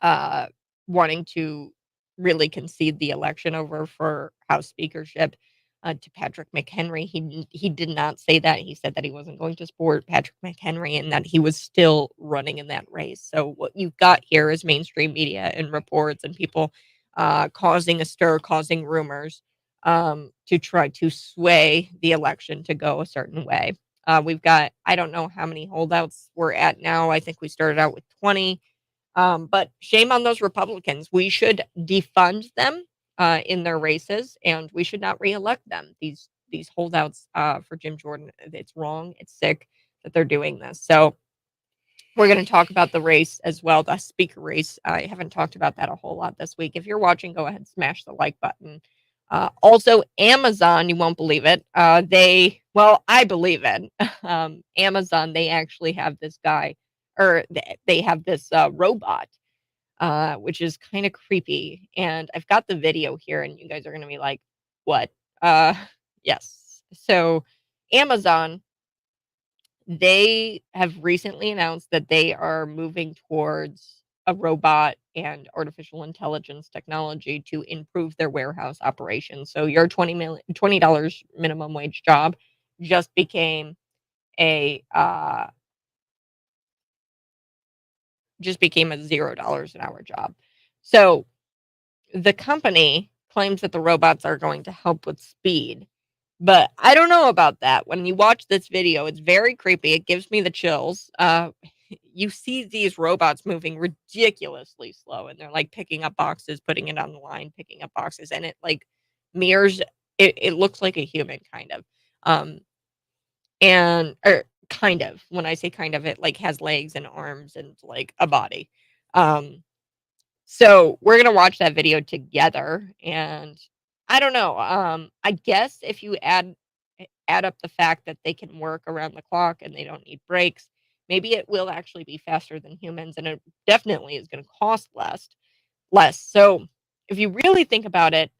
uh, wanting to really concede the election over for House speakership to Patrick McHenry. He did not say that. He said that he wasn't going to support Patrick McHenry and that he was still running in that race. So what you've got here is mainstream media and reports and people causing a stir, causing rumors to try to sway the election to go a certain way. We've got, I don't know how many holdouts we're at now. I think we started out with 20. But shame on those Republicans. We should defund them in their races, and we should not reelect them. These holdouts for Jim Jordan, it's wrong. It's sick that they're doing this. So we're going to talk about the race as well, the speaker race. I haven't talked about that a whole lot this week. If you're watching, go ahead and smash the like button. Also, Amazon, you won't believe it. I believe it. Amazon, they actually have this guy, or they have this robot, which is kind of creepy. And I've got the video here, and you guys are going to be like, what? Uh, yes. So, Amazon, they have recently announced that they are moving towards a robot and artificial intelligence technology to improve their warehouse operations. So your $20 minimum wage job just became a $0 an hour job. So the company claims that the robots are going to help with speed, but I don't know about that. When you watch this video, it's very creepy. It gives me the chills. You see these robots moving ridiculously slow, and they're like picking up boxes, putting it on the line, picking up boxes, and it like mirrors. It looks like a human, kind of. And or kind of. When I say kind of, it like has legs and arms and like a body. So we're gonna watch that video together, and I don't know. I guess if you add up the fact that they can work around the clock and they don't need breaks, maybe it will actually be faster than humans, and it definitely is going to cost less. Less. So if you really think about it,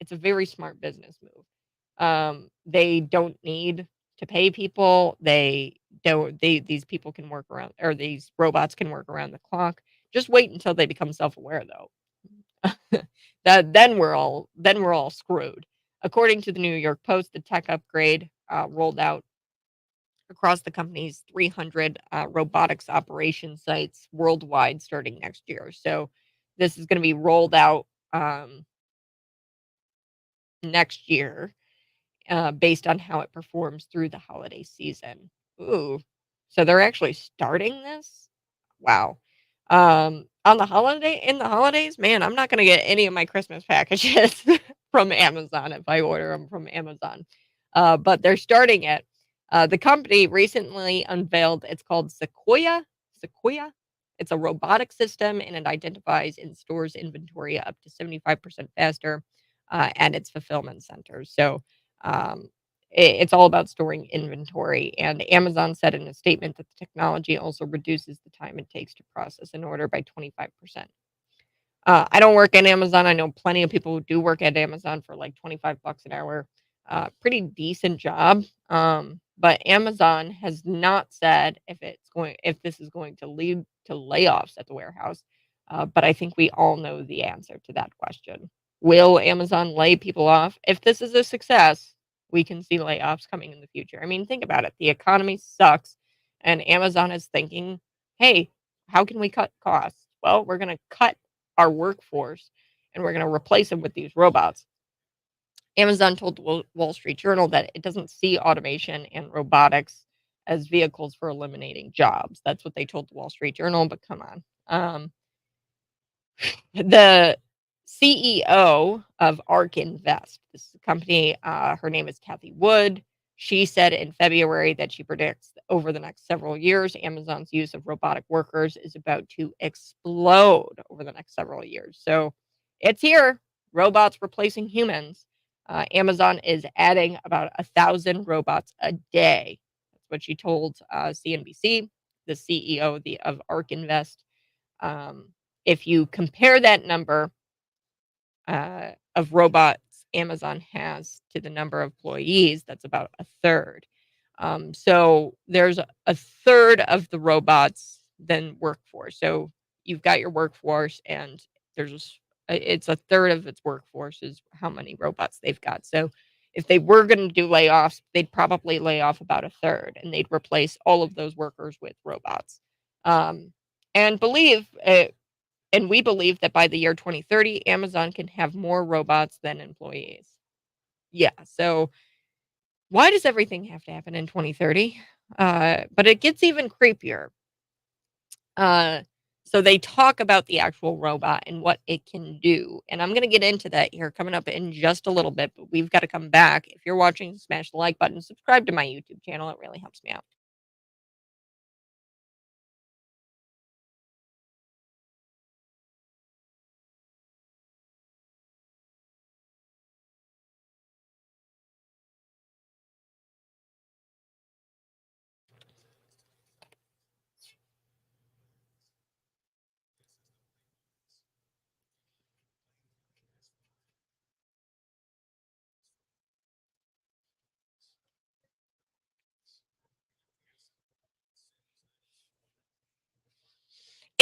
it's a very smart business move. They don't need to pay people. They don't. These people can work around, or these robots can work around the clock. Just wait until they become self-aware, though. Then we're all screwed. According to the New York Post, the tech upgrade rolled out across the company's 300 robotics operation sites worldwide starting next year. So this is going to be rolled out next year based on how it performs through the holiday season. Ooh, so they're actually starting this? Wow. On the holidays, man, I'm not gonna get any of my Christmas packages from Amazon if I order them from Amazon. But they're starting it. The company recently unveiled, it's called Sequoia. Sequoia. It's a robotic system, and it identifies and stores inventory up to 75% faster at its fulfillment centers. So um, it's all about storing inventory. And Amazon said in a statement that the technology also reduces the time it takes to process an order by 25%. I don't work at Amazon. I know plenty of people who do work at Amazon for like 25 bucks an hour. Pretty decent job. But Amazon has not said if this is going to lead to layoffs at the warehouse. But I think we all know the answer to that question. Will Amazon lay people off? If this is a success, we can see layoffs coming in the future. I mean, think about it. The economy sucks, and Amazon is thinking, hey, how can we cut costs? Well, we're going to cut our workforce and we're going to replace them with these robots. Amazon told the Wall Street Journal that it doesn't see automation and robotics as vehicles for eliminating jobs. That's what they told the Wall Street Journal, but come on. The CEO of ARK Invest, this is a company, her name is Kathy Wood. She said in February that she predicts that over the next several years, Amazon's use of robotic workers is about to explode over the next several years. So it's here, robots replacing humans. Amazon is adding about 1,000 robots a day. That's what she told CNBC, the CEO of ARK Invest. Um, if you compare that number of robots Amazon has to the number of employees, that's about a third. So there's a third of the robots than workforce. So you've got your workforce, and it's a third of its workforce is how many robots they've got. So if they were going to do layoffs, they'd probably lay off about a third, and they'd replace all of those workers with robots. Um, and believe and we believe that by the year 2030, Amazon can have more robots than employees. Yeah. So why does everything have to happen in 2030? But it gets even creepier. Uh, so they talk about the actual robot and what it can do. And I'm going to get into that here coming up in just a little bit, but we've got to come back. If you're watching, smash the like button, subscribe to my YouTube channel. It really helps me out.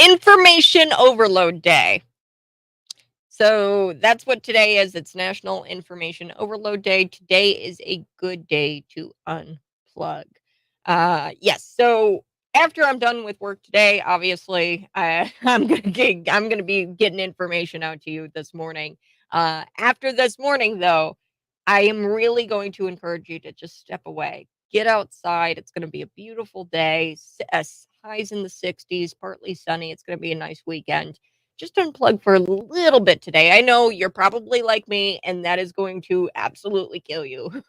Information Overload Day. So that's what today is. It's National Information Overload Day. Today is a good day to unplug. Yes. So after I'm done with work today, obviously, I'm gonna be getting information out to you this morning. After this morning, though, I am really going to encourage you to just step away, get outside. It's going to be a beautiful day. Highs in the 60s, partly sunny. It's going to be a nice weekend. Just unplug for a little bit today. I know you're probably like me, and that is going to absolutely kill you.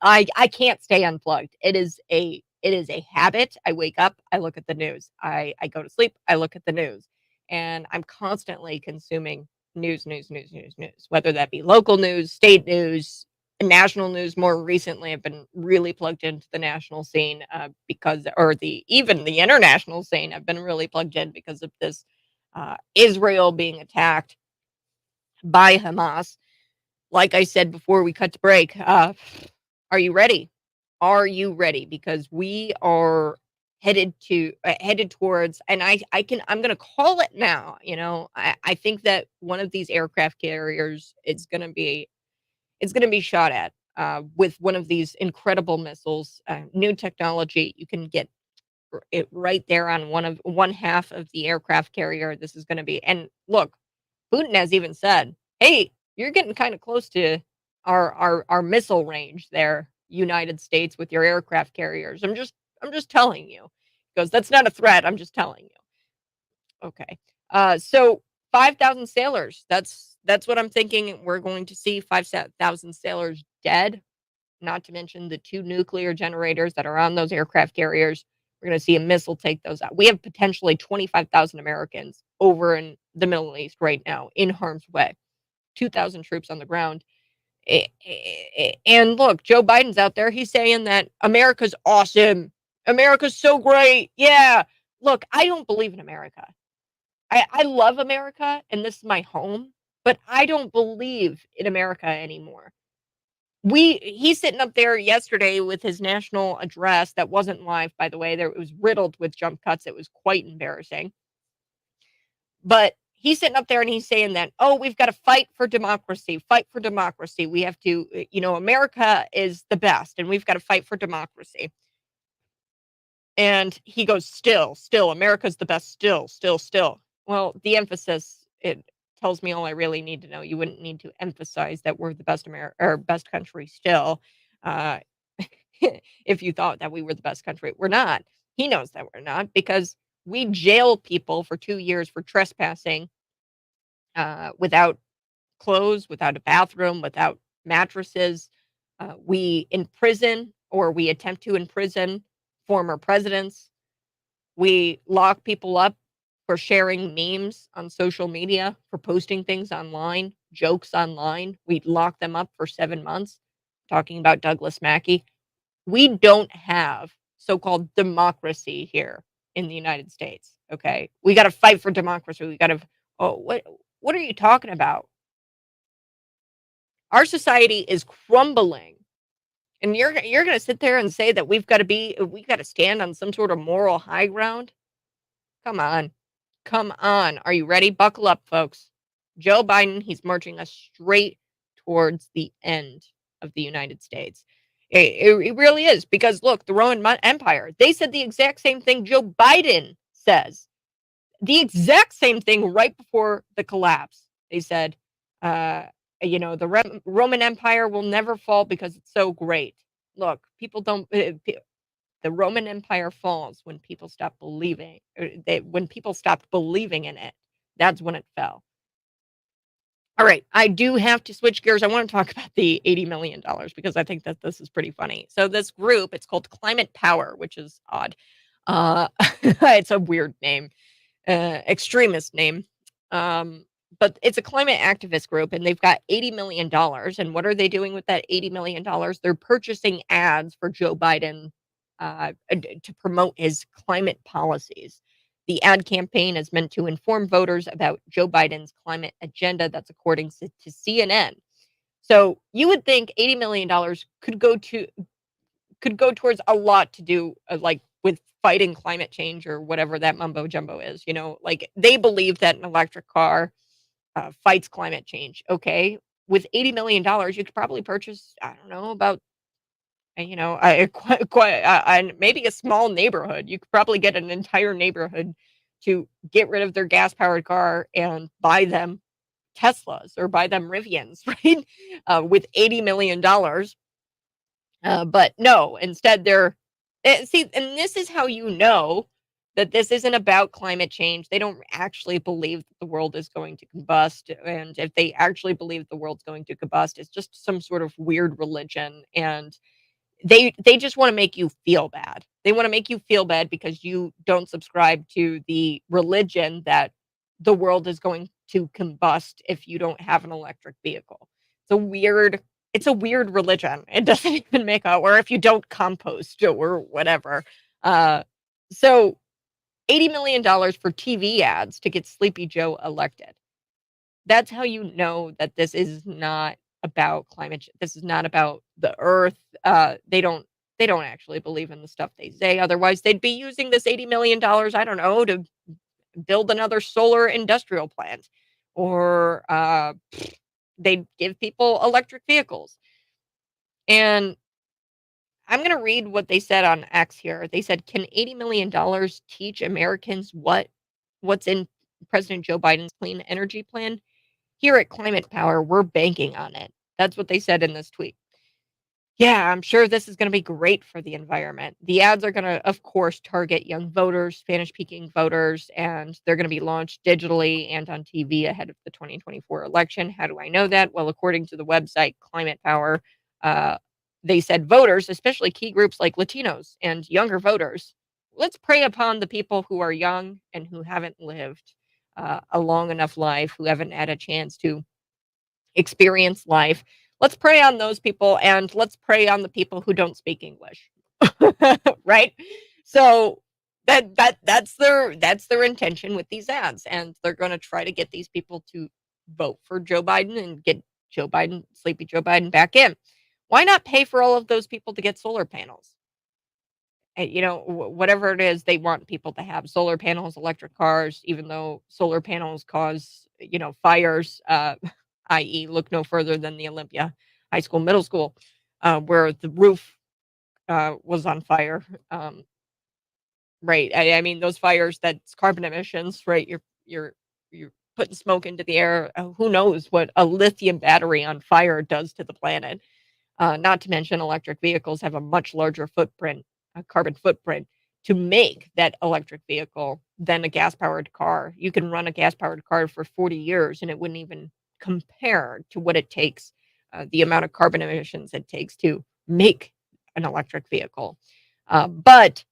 I can't stay unplugged. It is a habit. I wake up, I look at the news. I go to sleep, I look at the news, and I'm constantly consuming news, news, news, news, news. Whether that be local news, state news, national news. More recently, I've been really plugged into the national scene because, or the even the international scene. I've been really plugged in because of this Israel being attacked by Hamas. Like I said before we cut to break, are you ready? Are you ready? Because we are headed towards, and I'm gonna call it now. I think that one of these aircraft carriers it's gonna be shot at with one of these incredible missiles, new technology. You can get it right there on one half of the aircraft carrier. This is gonna be, and look, Putin has even said, "Hey, you're getting kind of close to our missile range there, United States, with your aircraft carriers. I'm just telling you." He goes, "That's not a threat. I'm just telling you." Okay. So 5,000 sailors. That's what I'm thinking. We're going to see 5,000 sailors dead. Not to mention the two nuclear generators that are on those aircraft carriers. We're going to see a missile take those out. We have potentially 25,000 Americans over in the Middle East right now in harm's way. 2,000 troops on the ground. And look, Joe Biden's out there. He's saying that America's awesome. America's so great. Yeah. Look, I don't believe in America. I love America, and this is my home, but I don't believe in America anymore. He's sitting up there yesterday with his national address that wasn't live, by the way. There, it was riddled with jump cuts. It was quite embarrassing. But he's sitting up there and he's saying that, oh, we've got to fight for democracy, fight for democracy. We have to, America is the best, and we've got to fight for democracy. And he goes, still, America's the best, still, still, still. Well, the emphasis, it tells me all I really need to know. You wouldn't need to emphasize that we're the best or best country still. Uh, if you thought that we were the best country, we're not. He knows that we're not, because we jail people for 2 years for trespassing without clothes, without a bathroom, without mattresses. We imprison, or we attempt to imprison, former presidents. We lock people up for sharing memes on social media, for posting things online, jokes online. We lock them up for 7 months. Talking about Douglas Mackey. We don't have so-called democracy here in the United States. Okay. We got to fight for democracy. We got to, oh, what are you talking about? Our society is crumbling. And you're going to sit there and say that we got to stand on some sort of moral high ground? Come on. Come on. Are you ready? Buckle up, folks. Joe Biden, he's marching us straight towards the end of the United States. It really is, because look, the Roman Empire, they said the exact same thing Joe Biden says. The exact same thing right before the collapse. They said, uh, the Roman Empire will never fall because it's so great. Look, people don't. The Roman Empire falls when people stop believing. When people stopped believing in it, that's when it fell. All right, I do have to switch gears. I want to talk about the $80 million, because I think that this is pretty funny. So this group, it's called Climate Power, which is odd. It's a weird name, extremist name. But it's a climate activist group, and they've got $80 million. And what are they doing with that $80 million? They're purchasing ads for Joe Biden to promote his climate policies. The ad campaign is meant to inform voters about Joe Biden's climate agenda. That's according to CNN. So you would think $80 million could go towards a lot to do, like, with fighting climate change or whatever that mumbo jumbo is. Like, they believe that an electric car fights climate change. Okay, with $80 million, you could probably purchase, I don't know, about and maybe a small neighborhood. You could probably get an entire neighborhood to get rid of their gas powered car and buy them Teslas or buy them Rivians, right? With $80 million. But no, instead see, and this is how you know that this isn't about climate change. They don't actually believe that the world is going to combust. And if they actually believe the world's going to combust, it's just some sort of weird religion. And they just want to make you feel bad. They want to make you feel bad because you don't subscribe to the religion that the world is going to combust if you don't have an electric vehicle. It's a weird religion. It doesn't even make out, or if you don't compost or whatever. So $80 million for TV ads to get Sleepy Joe elected. That's how you know that this is not about climate this is not about the earth. They don't actually believe in the stuff they say. Otherwise, they'd be using this $80 million, I don't know, to build another solar industrial plant, or they'd give people electric vehicles. And I'm going to read what they said on X here. They said, "Can $80 million teach Americans what's in President Joe Biden's clean energy plan? Here at Climate Power, we're banking on it." That's what they said in this tweet. Yeah, I'm sure this is going to be great for the environment. The ads are going to, of course, target young voters, Spanish-speaking voters, and they're going to be launched digitally and on TV ahead of the 2024 election. How do I know that? Well, according to the website Climate Power, uh, they said voters, especially key groups like Latinos and younger voters, let's prey upon the people who are young and who haven't lived a long enough life, who haven't had a chance to experience life. Let's prey on those people, and let's prey on the people who don't speak English. Right? So that's their intention with these ads, and they're going to try to get these people to vote for Joe Biden and get Sleepy Joe Biden back in. Why not pay for all of those people to get solar panels? Whatever it is they want people to have: solar panels, electric cars, even though solar panels cause, fires, i.e., look no further than the Olympia High School, Middle School, where the roof was on fire. Right. I mean, those fires, that's carbon emissions, right? You're putting smoke into the air. Who knows what a lithium battery on fire does to the planet? Not to mention, electric vehicles have a much larger footprint, a carbon footprint, to make that electric vehicle than a gas-powered car. You can run a gas-powered car for 40 years, and it wouldn't even compare to what it takes, the amount of carbon emissions it takes to make an electric vehicle. But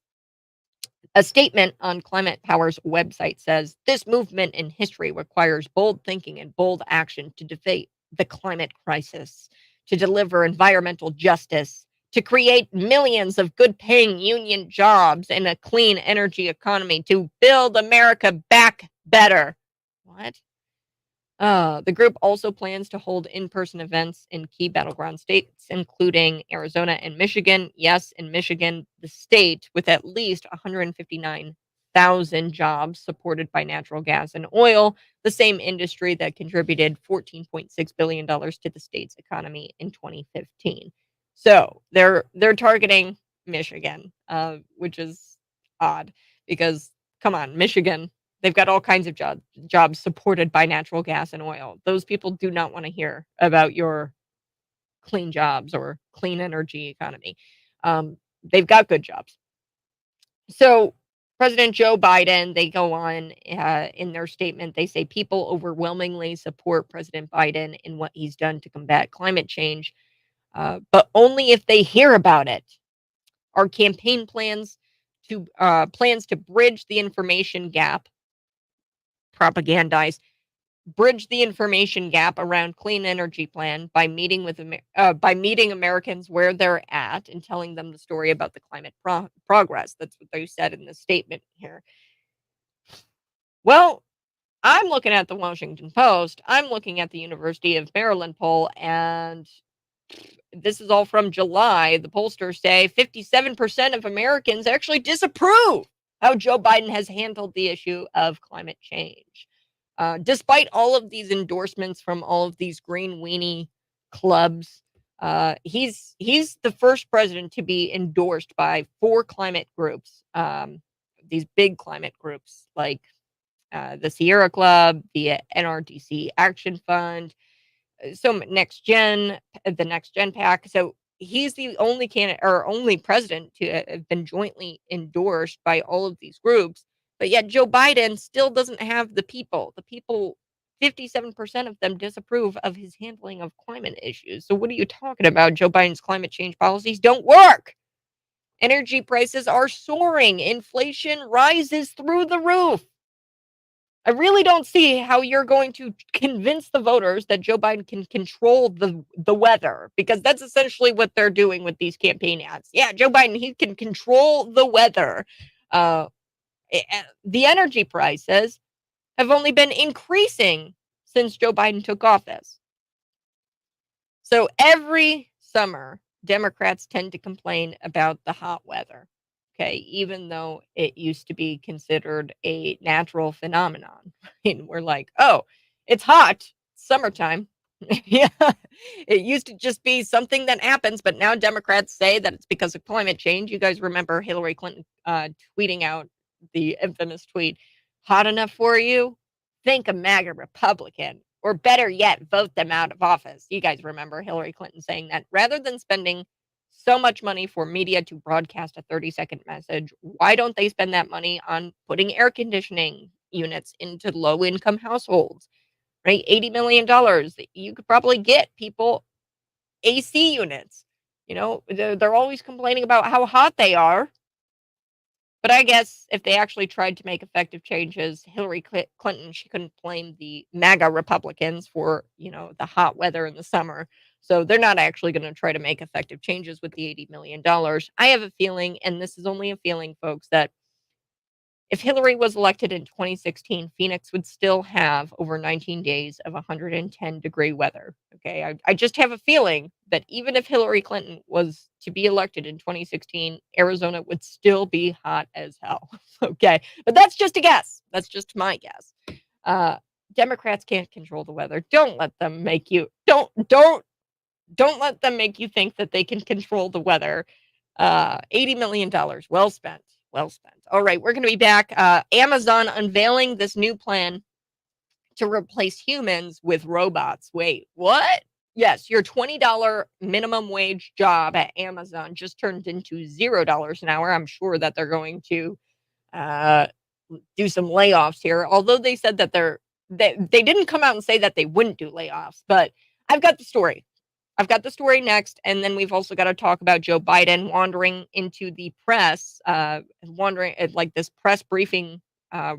a statement on Climate Power's website says this movement in history requires bold thinking and bold action to defeat the climate crisis, to deliver environmental justice, to create millions of good paying union jobs and a clean energy economy, to build America back better. What? The group also plans to hold in-person events in key battleground states, including Arizona and Michigan. Yes, in Michigan, the state with at least 159,000 jobs supported by natural gas and oil, the same industry that contributed $14.6 billion to the state's economy in 2015. So they're targeting Michigan, which is odd because come on, Michigan. They've got all kinds of jobs supported by natural gas and oil. Those people do not want to hear about your clean jobs or clean energy economy. They've got good jobs. So President Joe Biden, they go on in their statement, they say people overwhelmingly support President Biden in what he's done to combat climate change, but only if they hear about it. Our campaign plans to bridge the information gap, bridge the information gap around clean energy plan by meeting Americans where they're at and telling them the story about the climate progress. That's what they said in the statement here. Well, I'm looking at the Washington Post. I'm looking at the University of Maryland poll, and this is all from July. The pollsters say 57% of Americans actually disapprove how Joe Biden has handled the issue of climate change. Despite all of these endorsements from all of these green weenie clubs, he's the first president to be endorsed by 4 climate groups. These big climate groups like the Sierra Club, the NRDC Action Fund, so the Next Gen PAC. So he's the only candidate or only president to have been jointly endorsed by all of these groups. But yet Joe Biden still doesn't have the people. The people, 57% of them disapprove of his handling of climate issues. So what are you talking about? Joe Biden's climate change policies don't work. Energy prices are soaring. Inflation rises through the roof. I really don't see how you're going to convince the voters that Joe Biden can control the weather, because that's essentially what they're doing with these campaign ads. Yeah, Joe Biden, he can control the weather. The energy prices have only been increasing since Joe Biden took office. So every summer, Democrats tend to complain about the hot weather. Okay, even though it used to be considered a natural phenomenon. And we're like, oh, it's hot, summertime. Yeah, it used to just be something that happens, but now Democrats say that it's because of climate change. You guys remember Hillary Clinton tweeting out the infamous tweet, hot enough for you? Think a MAGA Republican, or better yet, vote them out of office. You guys remember Hillary Clinton saying that rather than spending so much money for media to broadcast a 30-second message, why don't they spend that money on putting air conditioning units into low-income households, right? $80 million. You could probably get people AC units. You know, they're always complaining about how hot they are. But I guess if they actually tried to make effective changes, Hillary Clinton, she couldn't blame the MAGA Republicans for, the hot weather in the summer. So they're not actually going to try to make effective changes with the $80 million. I have a feeling, and this is only a feeling, folks, that if Hillary was elected in 2016, Phoenix would still have over 19 days of 110-degree weather. Okay, I just have a feeling that even if Hillary Clinton was to be elected in 2016, Arizona would still be hot as hell. Okay, but that's just a guess. That's just my guess. Democrats can't control the weather. Don't let them make you let them make you think that they can control the weather. $80 million, well spent. Well spent. All right, we're going to be back. Amazon unveiling this new plan to replace humans with robots. Wait, what? Yes, your $20 minimum wage job at Amazon just turned into $0 an hour. I'm sure that they're going to do some layoffs here. Although they said that they didn't come out and say that they wouldn't do layoffs, but I've got the story. I've got the story next, and then we've also got to talk about Joe Biden wandering into the press, wandering at like this press briefing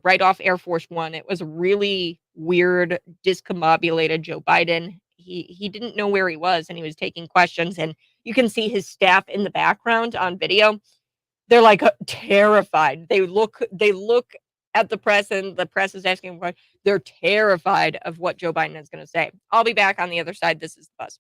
right off Air Force One. It was really weird, discombobulated Joe Biden. He didn't know where he was, and he was taking questions, and you can see his staff in the background on video. They're like terrified. They look at the press, and the press is asking what they're terrified of what Joe Biden is going to say. I'll be back on the other side. This is the Buzz.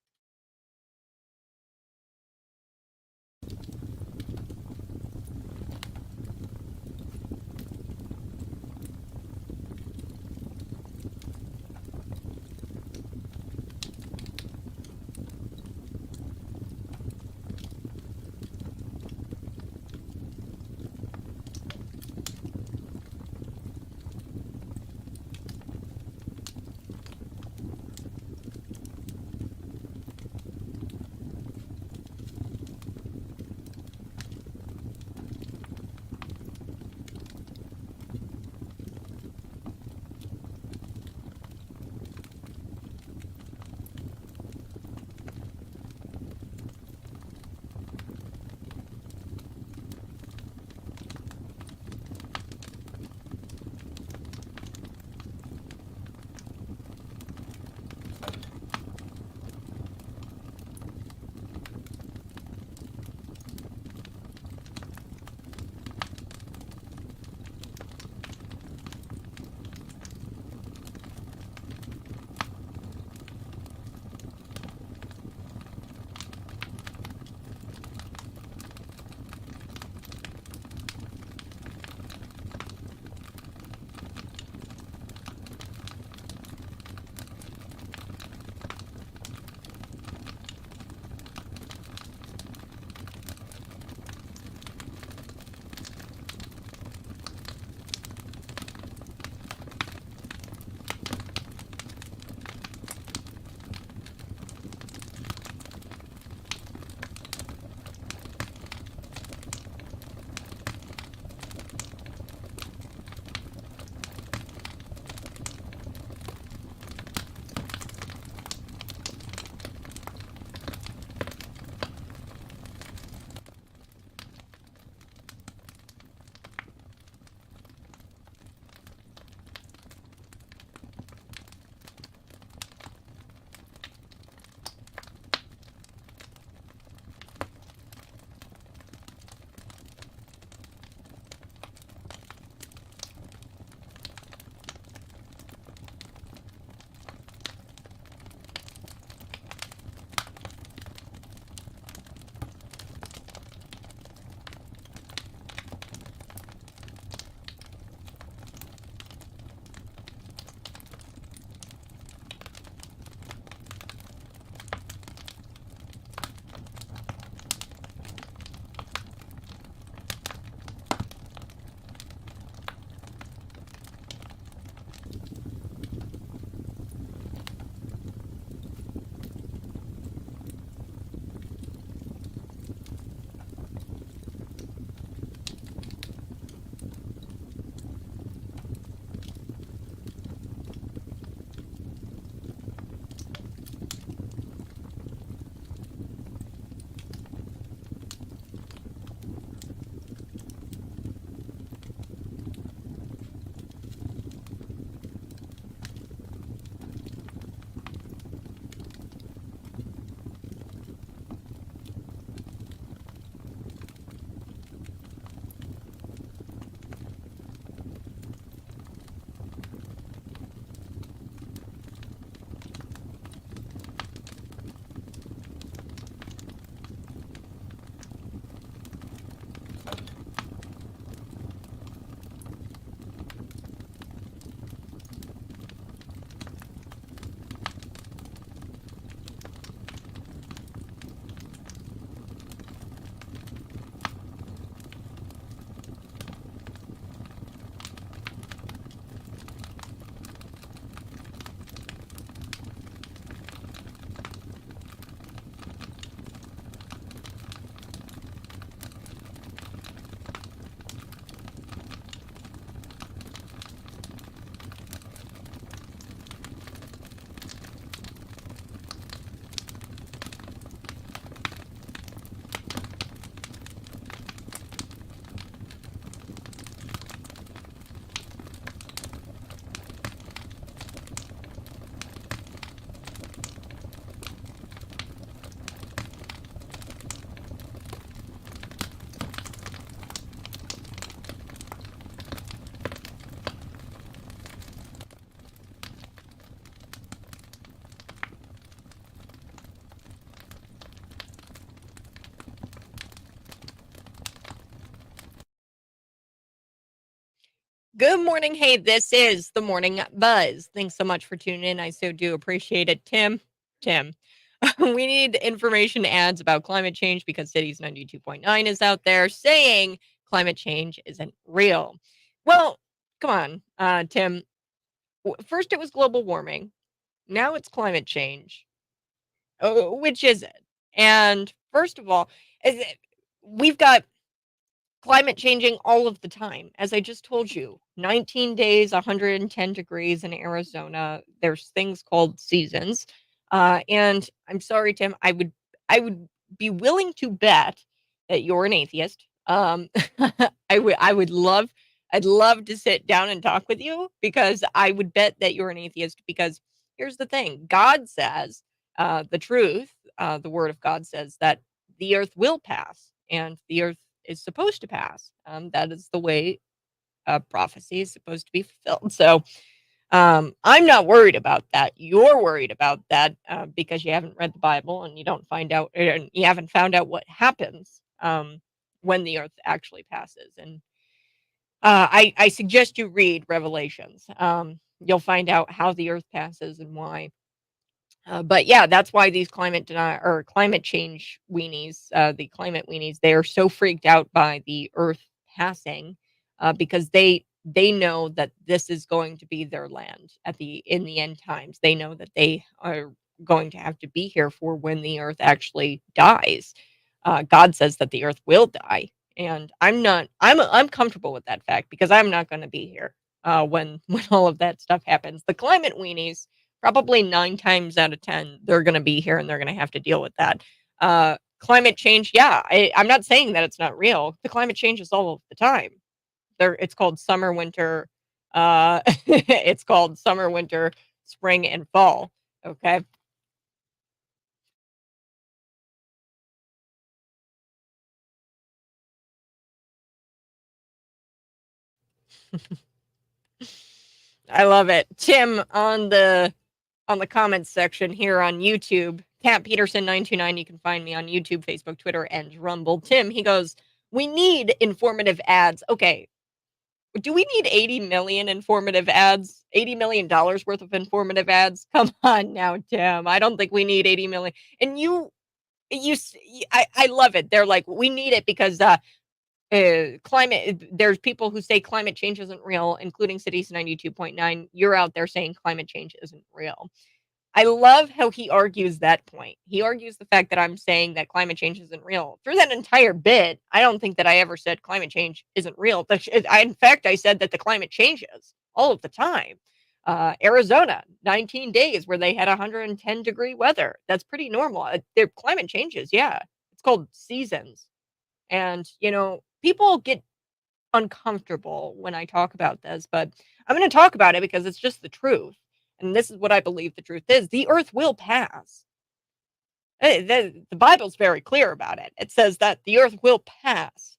Good morning. Hey, this is the Morning Buzz. Thanks so much for tuning in. I so do appreciate it. Tim, we need information ads about climate change because Cities 92.9 is out there saying climate change isn't real. Well, come on, Tim. First it was global warming. Now it's climate change. Which is it? And first of all, we've got climate changing all of the time. As I just told you, 19 days, 110 degrees in Arizona. There's things called seasons. And I'm sorry, Tim, I would be willing to bet that you're an atheist. I'd love to sit down and talk with you because I would bet that you're an atheist because here's the thing. God says the truth, the word of God says that the earth will pass and the earth is supposed to pass. That is the way prophecy is supposed to be fulfilled. So I'm not worried about that. You're worried about that because you haven't read the Bible and you don't find out, you haven't found out what happens when the earth actually passes. And I suggest you read Revelations. You'll find out how the earth passes and why. But yeah, that's why these climate change weenies, the climate weenies, they are so freaked out by the Earth passing, because they know that this is going to be their land in the end times. They know that they are going to have to be here for when the Earth actually dies. God says that the Earth will die, and I'm not. I'm comfortable with that fact because I'm not going to be here when when all of that stuff happens. The climate weenies probably 9 times out of 10, they're gonna be here and they're gonna have to deal with that. Climate change, yeah, I'm not saying that it's not real. The climate changes all of the time. It's called summer, winter, it's called summer, winter, spring, and fall, okay? I love it. Tim, on the comments section here on YouTube. Cat Peterson 929. You can find me on YouTube, Facebook, Twitter, and Rumble. Tim, he goes, "We need informative ads." Okay, do we need 80 million informative ads? $80 million worth of informative ads? Come on now, Tim. I don't think we need 80 million. And I love it. They're like, we need it because there's people who say climate change isn't real, including Cities 92.9. You're out there saying climate change isn't real. I love how he argues that point. He argues the fact that I'm saying that climate change isn't real. Through that entire bit, I don't think that I ever said climate change isn't real. In fact, I said that the climate changes all of the time. Arizona, 19 days where they had 110-degree weather. That's pretty normal. Their climate changes, yeah. It's called seasons. And, people get uncomfortable when I talk about this, but I'm going to talk about it because it's just the truth. And this is what I believe the truth is. The earth will pass. The Bible's very clear about it. It says that the earth will pass.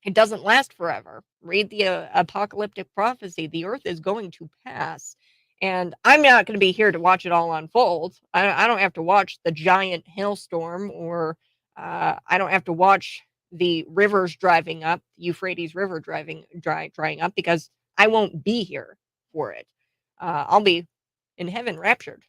It doesn't last forever. Read the apocalyptic prophecy. The earth is going to pass. And I'm not going to be here to watch it all unfold. I don't have to watch the giant hailstorm or I don't have to watch the rivers driving up, Euphrates River drying up because I won't be here for it. I'll be in heaven raptured.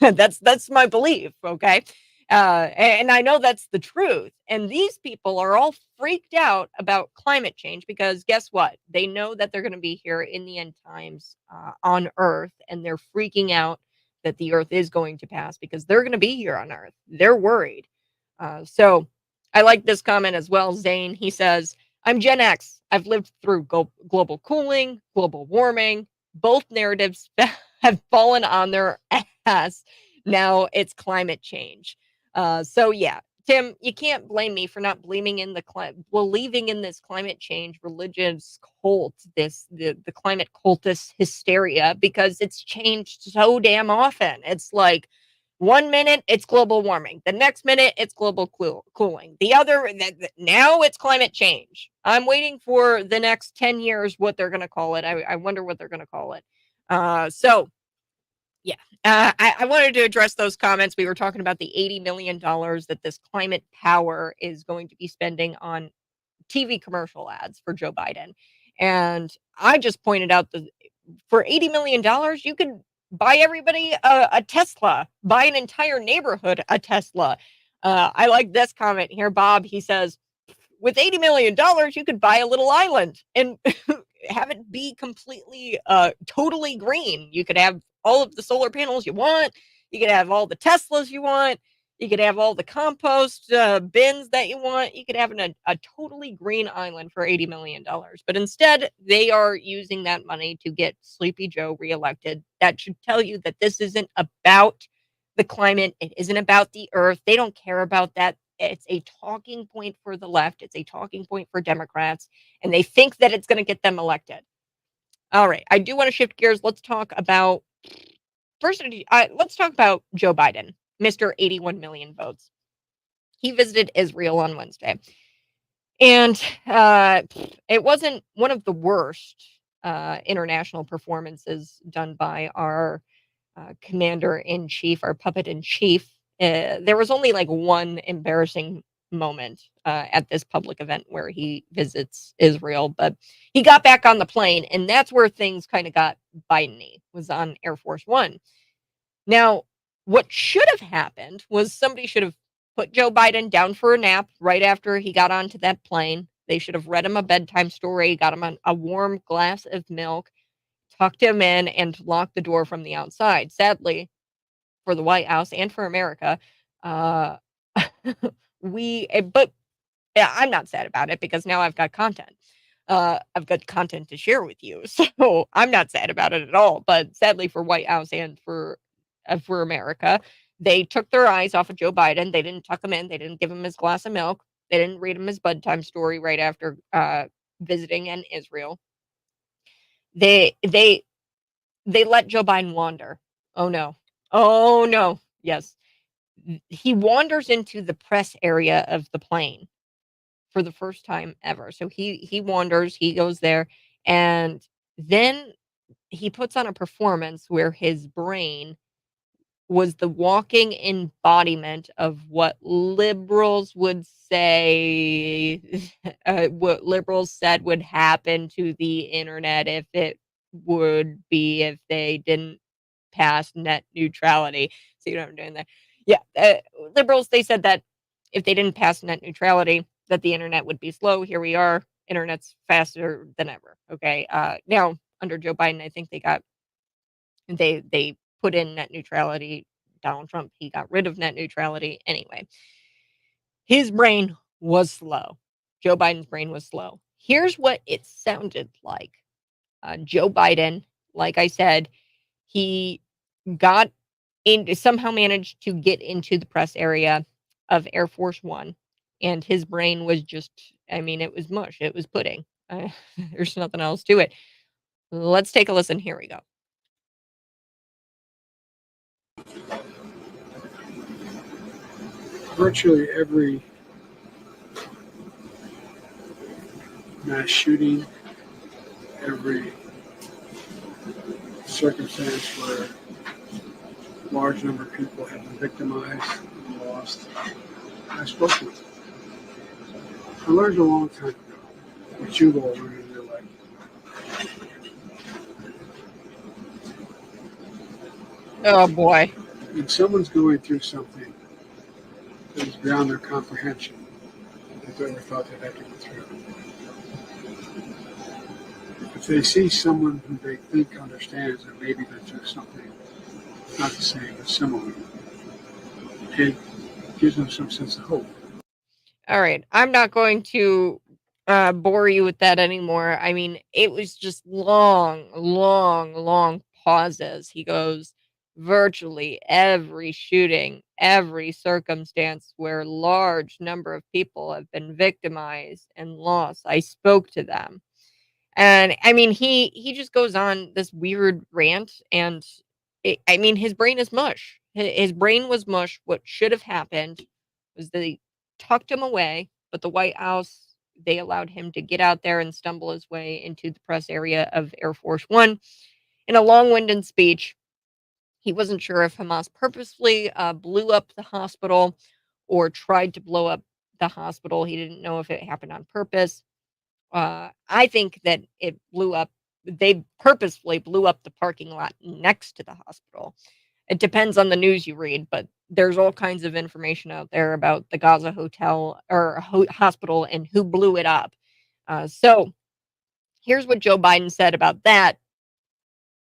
That's my belief, okay? And I know that's the truth. And these people are all freaked out about climate change because guess what? They know that they're going to be here in the end times on Earth, and they're freaking out that the Earth is going to pass because they're going to be here on Earth. They're worried. So I like this comment as well. Zane, he says, "I'm Gen X. I've lived through global cooling, global warming. Both narratives have fallen on their ass. Now it's climate change." So yeah, Tim, you can't blame me for not believing in believing in this climate change religious cult, the climate cultist hysteria, because it's changed so damn often. It's like 1 minute it's global warming, the next minute it's global cooling, the other now it's climate change. I'm waiting for the next 10 years what they're going to call it. I wonder what they're going to call it. So yeah, I wanted to address those comments. We were talking about the $80 million that this climate power is going to be spending on TV commercial ads for Joe Biden. And I just pointed out that for $80 million, you could buy everybody a Tesla, buy an entire neighborhood a Tesla. I like this comment here, Bob. He says, with $80 million, you could buy a little island and have it be completely, totally green. You could have all of the solar panels you want. You could have all the Teslas you want. You could have all the compost bins that you want. You could have a totally green island for $80 million. But instead, they are using that money to get Sleepy Joe reelected. That should tell you that this isn't about the climate. It isn't about the earth. They don't care about that. It's a talking point for the left. It's a talking point for Democrats. And they think that it's going to get them elected. All right. I do want to shift gears. Let's talk about first. Let's talk about Joe Biden, Mr. 81 million votes. He visited Israel on Wednesday, and it wasn't one of the worst international performances done by our commander in chief, our puppet in chief. There was only like one embarrassing moment at this public event where he visits Israel, but he got back on the plane, and that's where things kind of got Biden-y, was on Air Force One. Now, what should have happened was somebody should have put Joe Biden down for a nap right after he got onto that plane. They should have read him a bedtime story, got him a warm glass of milk, tucked him in, and locked the door from the outside. Sadly, for the White House and for America, uh, but yeah, I'm not sad about it because now I've got content. I've got content to share with you, so I'm not sad about it at all. But sadly, for White House and for America, they took their eyes off of Joe Biden. They didn't tuck him in. They didn't give him his glass of milk. They didn't read him his bedtime story right after visiting in Israel. They they they let Joe Biden wander. Oh no. Oh no. Yes. He wanders into the press area of the plane for the first time ever. So he wanders, he goes there, and then he puts on a performance where his brain was the walking embodiment of what liberals would say, what liberals said would happen to the internet if it would be if they didn't pass net neutrality. See what I'm doing there? Yeah, liberals, they said that if they didn't pass net neutrality, that the internet would be slow. Here we are. Internet's faster than ever. Okay. Now under Joe Biden, I think they put in net neutrality. Donald Trump, he got rid of net neutrality. Anyway, his brain was slow. Joe Biden's brain was slow. Here's what it sounded like. Joe Biden, like I said, he got in, somehow managed to get into the press area of Air Force One, and his brain was just, I mean, it was mush. It was pudding. There's nothing else to it. Let's take a listen. Here we go. Virtually every mass shooting, every circumstance where a large number of people have been victimized and lost, I've spoken with them. I learned a long time ago, what you've all learned in your life. Oh boy. When someone's going through something that is beyond their comprehension, that they ever thought they'd have to go through. If they see someone who they think understands that maybe they're through something not the same but similar, it gives them some sense of hope. All right. I'm not going to bore you with that anymore. I mean, it was just long pauses. He goes, virtually every shooting, every circumstance where large number of people have been victimized and lost, I spoke to them. And I mean, he just goes on this weird rant, and I mean, his brain is mush. His brain was mush. What should have happened was they tucked him away, but the White House, they allowed him to get out there and stumble his way into the press area of Air Force One in a long-winded speech. He wasn't sure if Hamas purposefully blew up the hospital or tried to blow up the hospital. He didn't know if it happened on purpose. I think that it blew up. They purposefully blew up the parking lot next to the hospital. It depends on the news you read, but there's all kinds of information out there about the Gaza hotel or hospital and who blew it up. So here's what Joe Biden said about that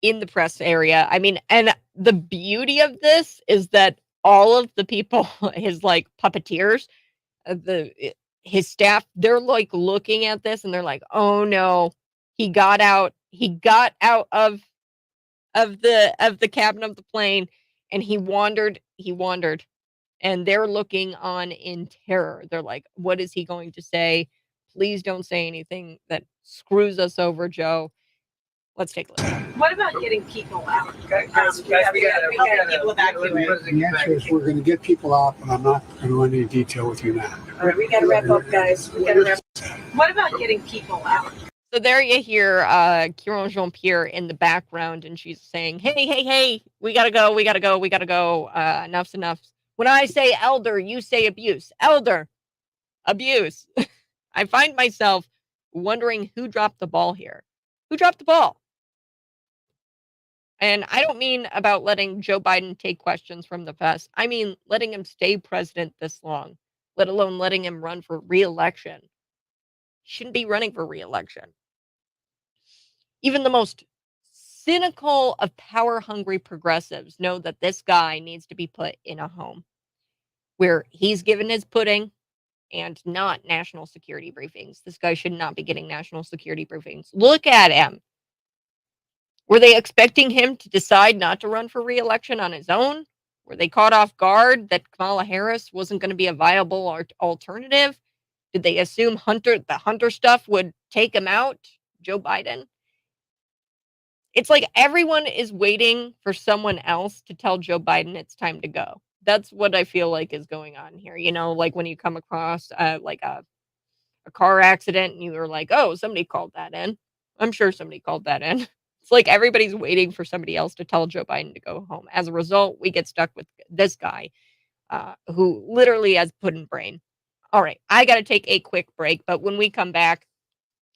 in the press area. I mean, and the beauty of this is that all of the people, his like puppeteers, his staff, they're like looking at this and they're like, "Oh no, he got out. He got out of the cabin of the plane and he wandered. He wandered." And they're looking on in terror. They're like, "What is he going to say? Please don't say anything that screws us over, Joe." Let's take a listen. What about getting people out? Guys, we got people evacuate. The answer is we're going to get people out, but I'm not going to go into any detail with you now. All right, we got to wrap up, guys. We got to wrap up. What about getting people out? So there you hear Kieran Jean-Pierre in the background, and she's saying, hey, we gotta go, we gotta go, we gotta go. Enough's enough. When I say elder, you say abuse. Elder, abuse. I find myself wondering who dropped the ball here. Who dropped the ball? And I don't mean about letting Joe Biden take questions from the press. I mean letting him stay president this long, let alone letting him run for re-election. He shouldn't be running for re-election. Even the most cynical of power-hungry progressives know that this guy needs to be put in a home where he's given his pudding and not national security briefings. This guy should not be getting national security briefings. Look at him. Were they expecting him to decide not to run for re-election on his own? Were they caught off guard that Kamala Harris wasn't going to be a viable alternative? Did they assume the Hunter stuff would take him out, Joe Biden? It's like everyone is waiting for someone else to tell Joe Biden it's time to go. That's what I feel like is going on here. You know, like when you come across like a car accident and you're like, oh, somebody called that in. I'm sure somebody called that in. It's like everybody's waiting for somebody else to tell Joe Biden to go home. As a result, we get stuck with this guy who literally has pudding brain. All right, I got to take a quick break, but when we come back,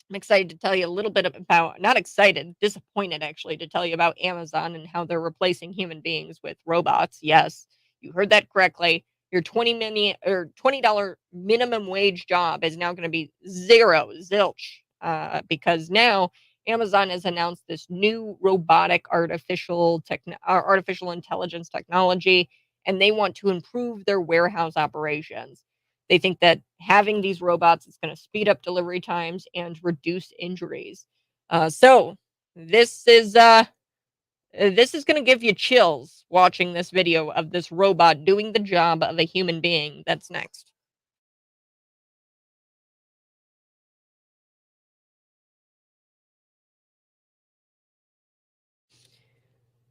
I'm excited to tell you a little bit about, not excited, disappointed actually, to tell you about Amazon and how they're replacing human beings with robots. Yes, you heard that correctly. Your $20 minimum wage job is now going to be zilch, because now Amazon has announced this new robotic artificial intelligence technology, and they want to improve their warehouse operations. They think that having these robots is going to speed up delivery times and reduce injuries. So this is going to give you chills watching this video of this robot doing the job of a human being. That's next.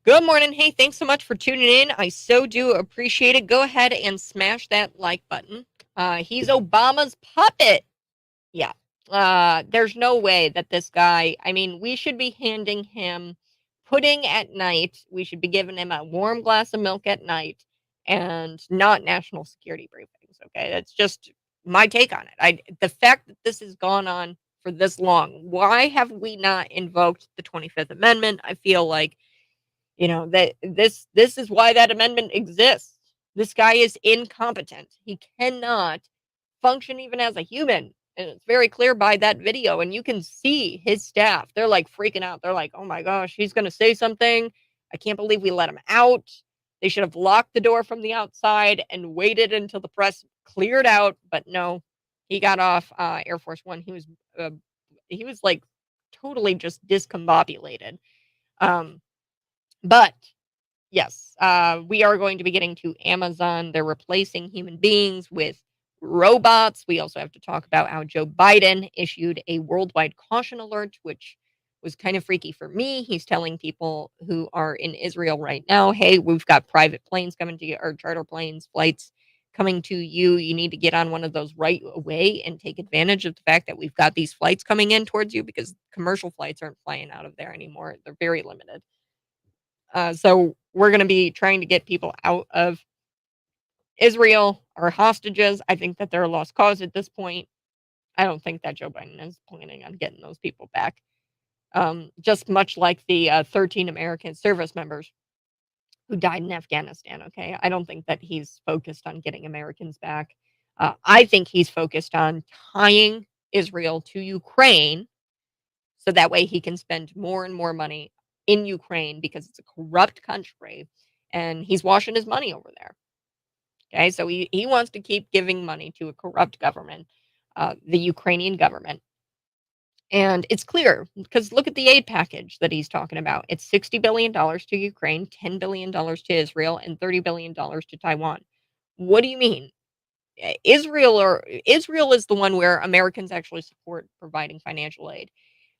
Good morning. Hey, thanks so much for tuning in. I so do appreciate it. Go ahead and smash that like button. He's Obama's puppet. Yeah. There's no way that this guy, I mean, we should be handing him pudding at night. We should be giving him a warm glass of milk at night and not national security briefings. Okay. That's just my take on it. The fact that this has gone on for this long, why have we not invoked the 25th Amendment? I feel like, that this is why that amendment exists. This guy is incompetent. He cannot function even as a human. And it's very clear by that video. And you can see his staff. They're like freaking out. They're like, oh my gosh, he's going to say something. I can't believe we let him out. They should have locked the door from the outside and waited until the press cleared out. But no, he got off Air Force One. He was like totally just discombobulated. But yes, we are going to be getting to Amazon. They're replacing human beings with robots. We also have to talk about how Joe Biden issued a worldwide caution alert, which was kind of freaky for me. He's telling people who are in Israel right now, hey, we've got private planes coming to you, or charter planes, flights coming to you. You need to get on one of those right away and take advantage of the fact that we've got these flights coming in towards you, because commercial flights aren't flying out of there anymore. They're very limited. So we're going to be trying to get people out of Israel, our hostages. I think that they're a lost cause at this point. I don't think that Joe Biden is planning on getting those people back. Just much like the 13 American service members who died in Afghanistan. Okay, I don't think that he's focused on getting Americans back. I think he's focused on tying Israel to Ukraine, so that way he can spend more and more money in Ukraine because it's a corrupt country, and he's washing his money over there. Okay, so he wants to keep giving money to a corrupt government, the Ukrainian government. And it's clear because look at the aid package that he's talking about. It's $60 billion to Ukraine, $10 billion to Israel, and $30 billion to Taiwan. What do you mean? Israel is the one where Americans actually support providing financial aid.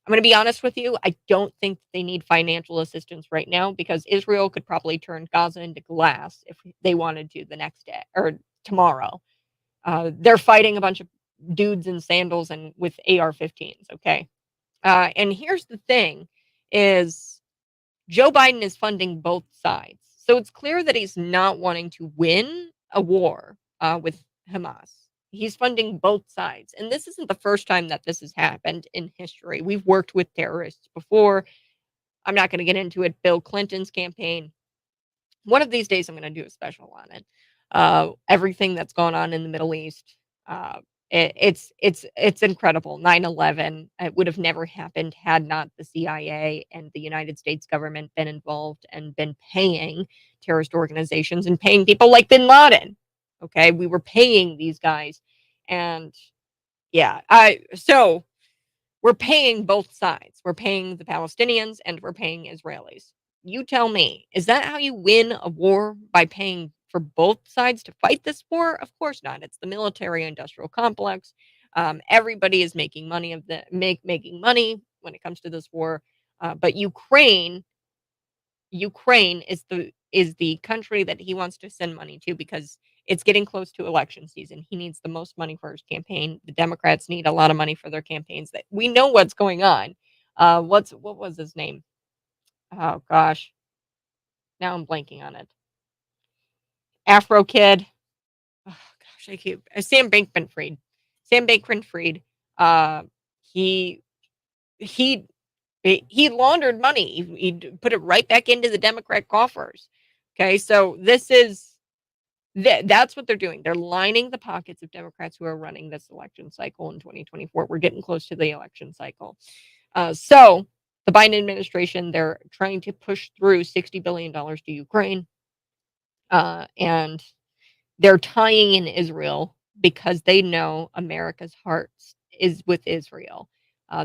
I'm going to be honest with you. I don't think they need financial assistance right now because Israel could probably turn Gaza into glass if they wanted to the next day or tomorrow. They're fighting a bunch of dudes in sandals and with AR-15s. Okay. And here's the thing is Joe Biden is funding both sides. So it's clear that he's not wanting to win a war with Hamas. He's funding both sides. And this isn't the first time that this has happened in history. We've worked with terrorists before. I'm not going to get into it. Bill Clinton's campaign. One of these days, I'm going to do a special on it. Everything that's gone on in the Middle East. It's incredible. 9/11. It would have never happened had not the CIA and the United States government been involved and been paying terrorist organizations and paying people like Bin Laden. Okay, we were paying these guys, and yeah, so we're paying both sides. We're paying the Palestinians and we're paying Israelis. You tell me, is that how you win a war by paying for both sides to fight this war? Of course not. It's the military industrial complex. Everybody is making money making money when it comes to this war. But Ukraine is the country that he wants to send money to because it's getting close to election season. He needs the most money for his campaign. The Democrats need a lot of money for their campaigns. That we know what's going on. What was his name? Oh gosh, now I'm blanking on it. Afro kid. Oh gosh, I keep Sam Bankman-Fried. Sam Bankman-Fried. Uh, he he he laundered money. He put it right back into the Democrat coffers. Okay, so that's what they're doing. They're lining the pockets of Democrats who are running this election cycle in 2024. We're getting close to the election cycle. So the Biden administration, they're trying to push through $60 billion to Ukraine. And they're tying in Israel because they know America's heart is with Israel.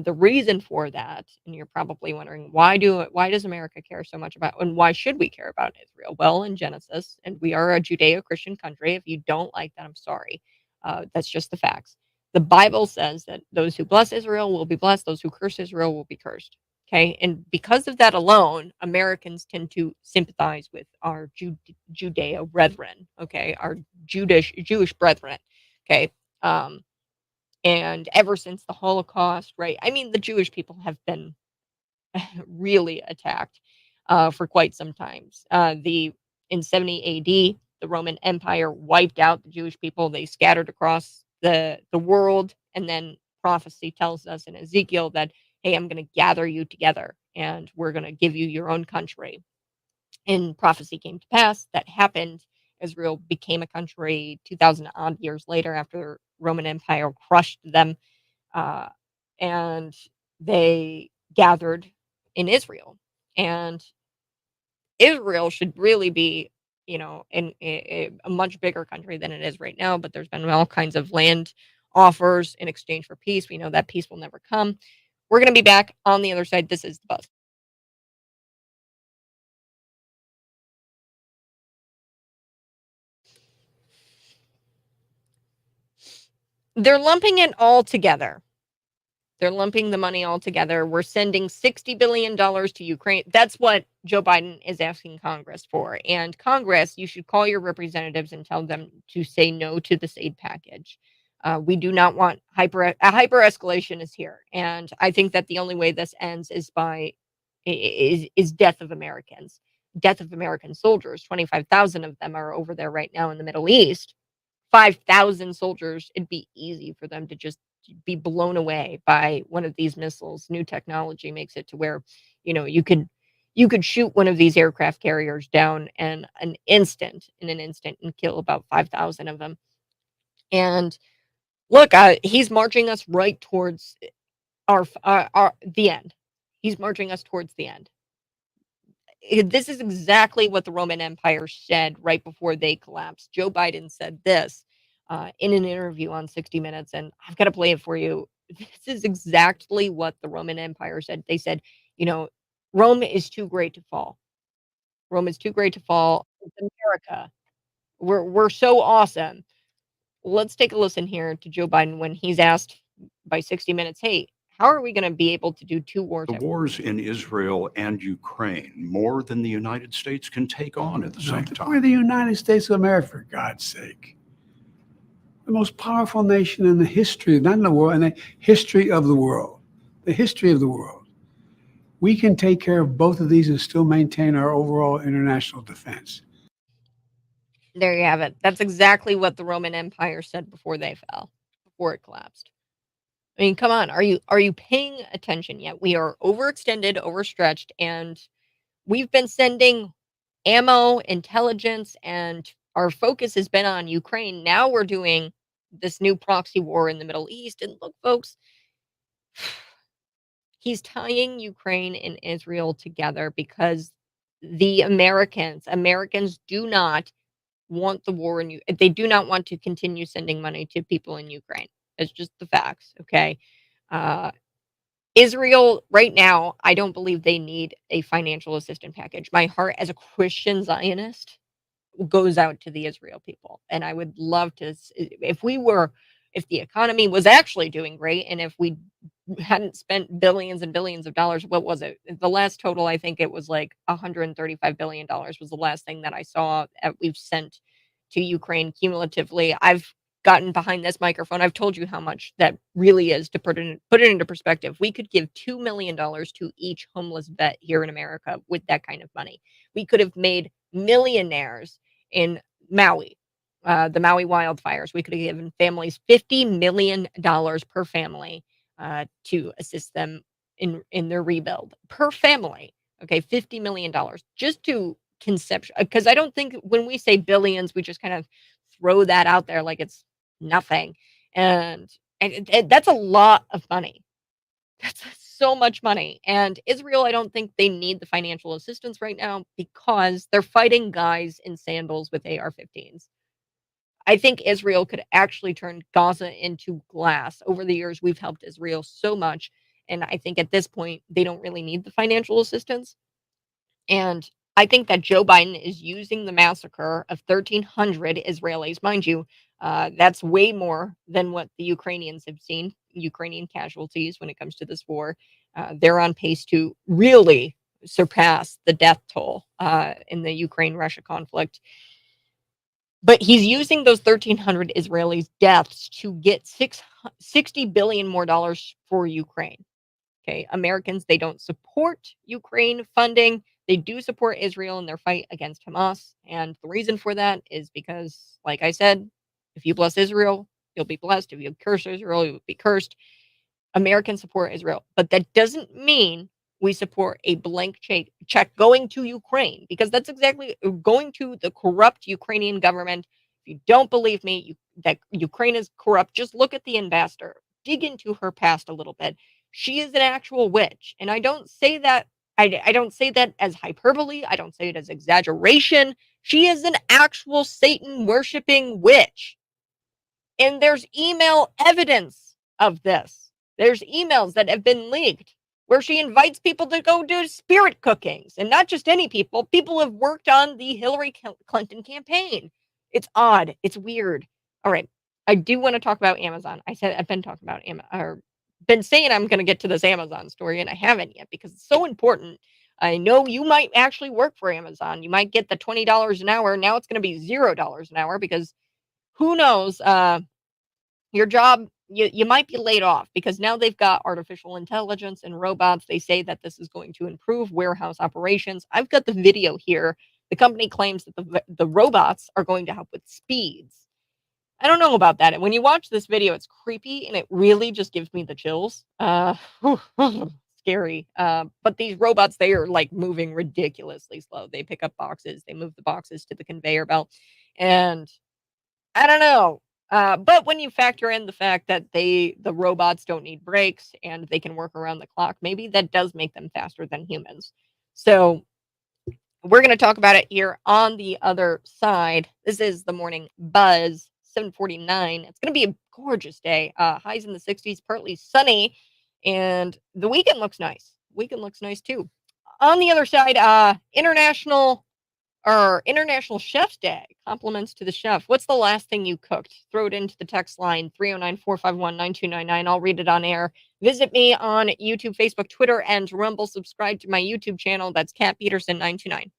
The reason for that, and you're probably wondering why does America care so much about, and why should we care about Israel? Well, in Genesis, and we are a Judeo-Christian country. If you don't like that, I'm sorry. That's just the facts. The Bible says that those who bless Israel will be blessed; those who curse Israel will be cursed. Okay, and because of that alone, Americans tend to sympathize with our Judeo brethren. Okay, our Jewish brethren. Okay, and ever since the Holocaust, right? I mean, the Jewish people have been really attacked for quite some times. In 70 A.D., the Roman Empire wiped out the Jewish people. They scattered across the world, and then prophecy tells us in Ezekiel that, hey, I'm going to gather you together, and we're going to give you your own country. And prophecy came to pass. That happened. Israel became a country 2,000 odd years later after Roman Empire crushed them, and they gathered in Israel. And Israel should really be, in a much bigger country than it is right now. But there's been all kinds of land offers in exchange for peace. We know that peace will never come. We're going to be back on the other side. This is the Buzz. They're lumping it all together. They're lumping the money all together. We're sending $60 billion to Ukraine. That's what Joe Biden is asking Congress for. And Congress, you should call your representatives and tell them to say no to this aid package. We do not want hyper escalation is here. And I think that the only way this ends is death of Americans, death of American soldiers. 25,000 of them are over there right now in the Middle East. 5,000 soldiers, it'd be easy for them to just be blown away by one of these missiles. New technology makes it to where, you could shoot one of these aircraft carriers down in an instant and kill about 5,000 of them. And look, he's marching us right towards the end. He's marching us towards the end. This is exactly what the Roman Empire said right before they collapsed. Joe Biden said this in an interview on 60 Minutes, and I've got to play it for you. This is exactly what the Roman Empire said. They said, Rome is too great to fall. Rome is too great to fall. It's America. We're so awesome. Let's take a listen here to Joe Biden when he's asked by 60 Minutes, hey, how are we going to be able to do two wars The at once? wars in Israel and Ukraine, more than the United States can take on at the same We're time. the United States of America, for God's sake. The most powerful nation in the history, not in the world, in the history of the world. The history of the world. We can take care of both of these and still maintain our overall international defense. There you have it. That's exactly what the Roman Empire said before they fell, before it collapsed. I mean, come on, are you paying attention yet? We are overextended, overstretched, and we've been sending ammo, intelligence, and our focus has been on Ukraine. Now we're doing this new proxy war in the Middle East. And look, folks, he's tying Ukraine and Israel together because the Americans do not want the war in they do not want to continue sending money to people in Ukraine. It's just the facts, okay? Uh, Israel right now, I don't believe they need a financial assistance package. My heart as a Christian Zionist goes out to the Israel people, and I would love to if the economy was actually doing great and if we hadn't spent billions and billions of dollars. What was it? The last total, I think it was like $135 billion was the last thing that I saw that we've sent to Ukraine cumulatively. I've gotten behind this microphone. I've told you how much that really is. To put it into perspective, we could give $2 million to each homeless vet here in America with that kind of money. We could have made millionaires in Maui, the Maui wildfires. We could have given families $50 million per family to assist them in their rebuild per family. Okay, $50 million just to conception. Because I don't think when we say billions, we just kind of throw that out there like it's nothing, and that's a lot of money. That's so much money. And Israel, I don't think they need the financial assistance right now because they're fighting guys in sandals with AR-15s. I think Israel could actually turn Gaza into glass. Over the years, we've helped Israel so much. And I think at this point, they don't really need the financial assistance. And I think that Joe Biden is using the massacre of 1,300 Israelis. Mind you, that's way more than what the Ukrainians have seen, Ukrainian casualties when it comes to this war. They're on pace to really surpass the death toll in the Ukraine-Russia conflict. But he's using those 1,300 Israelis' deaths to get $60 billion more dollars for Ukraine. Okay, Americans, they don't support Ukraine funding. They do support Israel in their fight against Hamas. And the reason for that is because, like I said, if you bless Israel, you'll be blessed. If you curse Israel, you'll be cursed. Americans support Israel. But that doesn't mean we support a blank check going to Ukraine, because that's exactly going to the corrupt Ukrainian government. If you don't believe me, that Ukraine is corrupt, just look at the ambassador. Dig into her past a little bit. She is an actual witch. And I don't say that I don't say that as hyperbole. I don't say it as exaggeration. She is an actual Satan worshiping witch. And there's email evidence of this. There's emails that have been leaked where she invites people to go do spirit cookings, and not just any people. People have worked on the Hillary Clinton campaign. It's odd. It's weird. All right. I do want to talk about Amazon. I said I've been talking about been saying I'm going to get to this Amazon story, and I haven't yet because it's so important. I know you might actually work for Amazon. You might get the $20 an hour. Now it's going to be $0 an hour because who knows? Your job, you might be laid off because now they've got artificial intelligence and robots. They say that this is going to improve warehouse operations. I've got the video here. The company claims that the robots are going to help with speeds. I don't know about that. When you watch this video, it's creepy and it really just gives me the chills. Scary. But these robots, they are like moving ridiculously slow. They pick up boxes, they move the boxes to the conveyor belt. And I don't know. But when you factor in the fact that the robots don't need brakes and they can work around the clock, maybe that does make them faster than humans. So we're going to talk about it here on the other side. This is the morning buzz, 7:49. It's going to be a gorgeous day. Highs in the 60s, partly sunny, and the weekend looks nice. Weekend looks nice too. On the other side, International Chef's Day. Compliments to the chef. What's the last thing you cooked? Throw it into the text line 309-451-9299. I'll read it on air. Visit me on YouTube, Facebook, Twitter, and Rumble. Subscribe to my YouTube channel. That's Kat Peterson 929.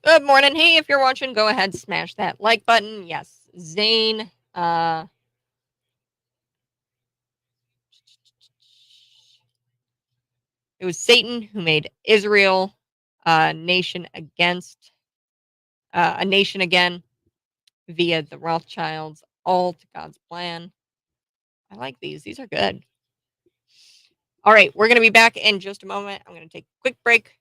Good morning. Hey, if you're watching, go ahead, smash that like button. Yes, Zane. It was Satan who made Israel a nation again via the Rothschilds, all to God's plan. I like these. These are good. All right, we're going to be back in just a moment. I'm going to take a quick break.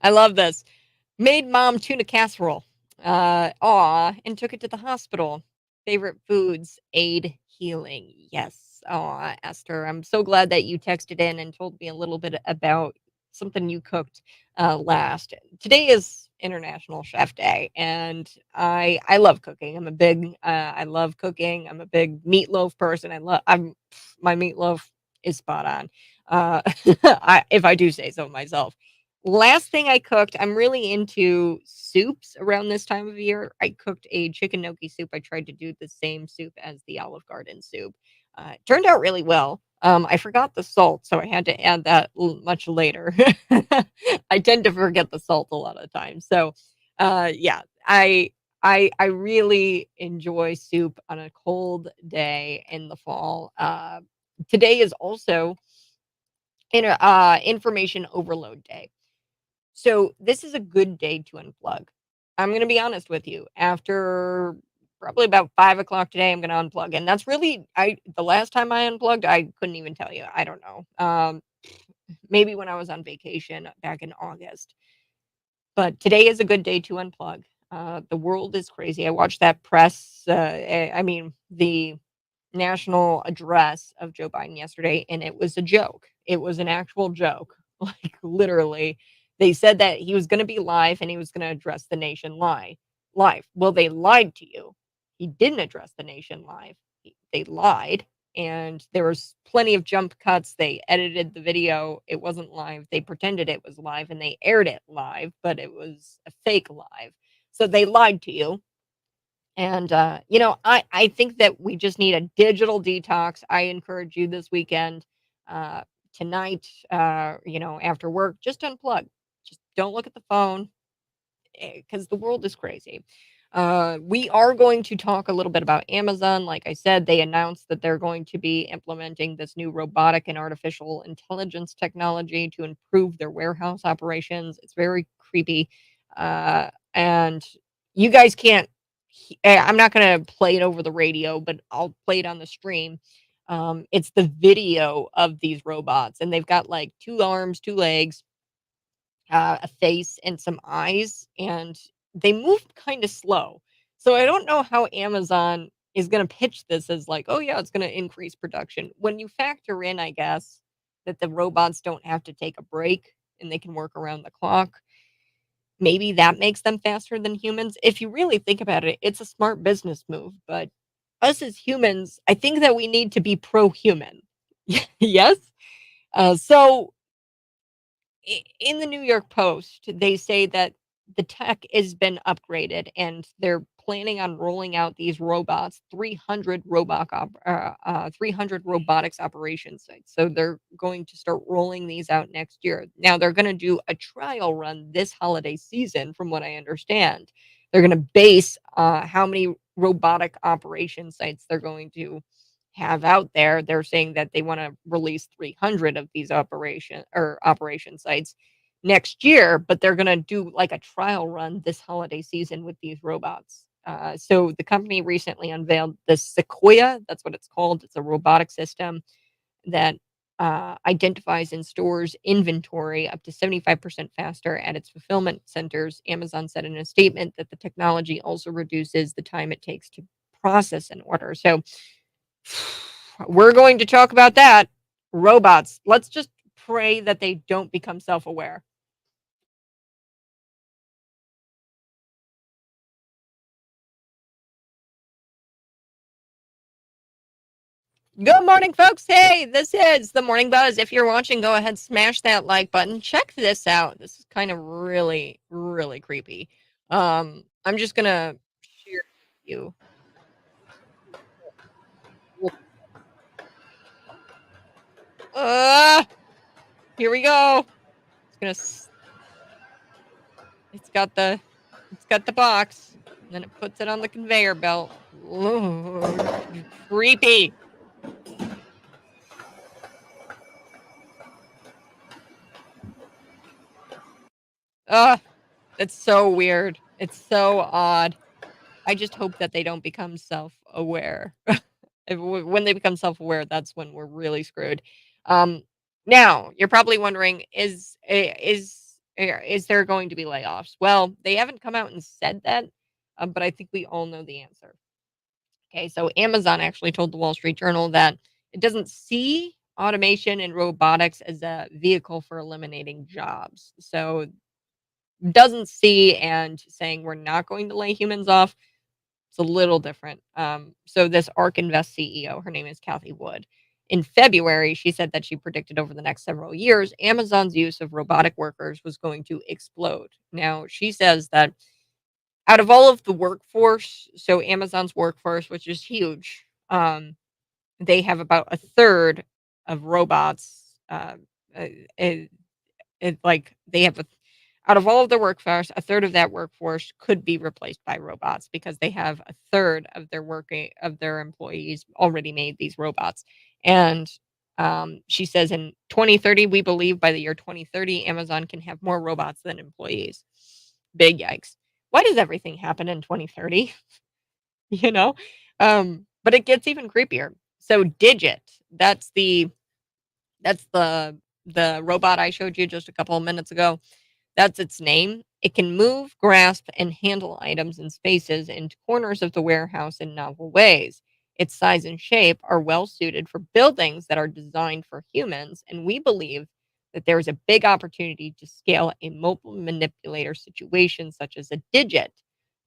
I love this. Made mom tuna casserole. Aw, and took it to the hospital. Favorite foods, aid healing. Yes. Aw, Esther, I'm so glad that you texted in and told me a little bit about something you cooked last. Today is International Chef Day, and I love cooking. I love cooking. I'm a big meatloaf person. My meatloaf is spot on. If I do say so myself. Last thing I cooked, I'm really into soups around this time of year. I cooked a chicken gnocchi soup. I tried to do the same soup as the Olive Garden soup. It turned out really well. I forgot the salt, so I had to add that much later. I tend to forget the salt a lot of times. So, yeah, I really enjoy soup on a cold day in the fall. Today is also information overload day. So this is a good day to unplug. I'm gonna be honest with you. After probably about 5 o'clock today, I'm gonna unplug. And that's really I the last time I unplugged, I couldn't even tell you. I don't know. Maybe when I was on vacation back in August. But today is a good day to unplug. The world is crazy. I watched that I mean, the national address of Joe Biden yesterday, and it was a joke. It was an actual joke. Like, literally, they said that he was gonna be live and he was gonna address the nation live. Well, they lied to you. He didn't address the nation live. They lied, and there was plenty of jump cuts. They edited the video. It wasn't live. They pretended it was live, and they aired it live, but it was a fake live. So they lied to you. And, I think that we just need a digital detox. I encourage you this weekend, uh, tonight, after work, just unplug. Just don't look at the phone because the world is crazy. We are going to talk a little bit about Amazon. Like I said, they announced that they're going to be implementing this new robotic and artificial intelligence technology to improve their warehouse operations. It's very creepy. And you guys can't, I'm not going to play it over the radio, but I'll play it on the stream. It's the video of these robots, and they've got like two arms, two legs, a face and some eyes, and they move kind of slow. So I don't know how Amazon is going to pitch this as like, oh yeah, it's going to increase production. When you factor in, I guess, that the robots don't have to take a break and they can work around the clock, maybe that makes them faster than humans. If you really think about it, it's a smart business move. But us as humans, I think that we need to be pro-human. Yes. So in the New York Post, they say that the tech has been upgraded and they're planning on rolling out these robots, 300 robotics operation sites. So they're going to start rolling these out next year. Now they're going to do a trial run this holiday season, from what I understand. They're going to base how many robotic operation sites they're going to have out there. They're saying that they want to release 300 of these operation sites next year, but they're going to do like a trial run this holiday season with these robots. So the company recently unveiled the Sequoia. That's what it's called. It's a robotic system that identifies and stores inventory up to 75% faster at its fulfillment centers. Amazon said in a statement that the technology also reduces the time it takes to process an order. So we're going to talk about that. Robots. Let's just pray that they don't become self aware. Good morning, folks. Hey, this is the Morning Buzz. If you're watching, go ahead, smash that like button. Check this out. This is kind of really, really creepy. I'm just gonna share with you. Uh, Here we go. It's gonna. It's got the. It's got the box. And then it puts it on the conveyor belt. Ooh, creepy. Ugh, it's so weird. It's so odd. I just hope that they don't become self-aware. When they become self-aware, that's when we're really screwed. Um, Now you're probably wondering, is there going to be layoffs? Well, they haven't come out and said that, but I think we all know the answer. Okay, so Amazon actually told the Wall Street Journal that it doesn't see automation and robotics as a vehicle for eliminating jobs. So doesn't see and saying we're not going to lay humans off. It's a little different. So this ARK Invest CEO, her name is Kathy Wood. In February, she said that she predicted over the next several years, Amazon's use of robotic workers was going to explode. Now, she says that out of all of the workforce, so Amazon's workforce, which is huge, they have about a third of robots. Uh, it, like they have out of all of their workforce, a third of that workforce could be replaced by robots because they have a third of their employees already made these robots. And she says in 2030, we believe by the year 2030, Amazon can have more robots than employees. Big yikes. Why does everything happen in 2030? you know? But it gets even creepier. So Digit, that's the robot I showed you just a couple of minutes ago. That's its name. It can move, grasp, and handle items in spaces and corners of the warehouse in novel ways. Its size and shape are well suited for buildings that are designed for humans, and we believe that there is a big opportunity to scale a mobile manipulator situation such as a Digit,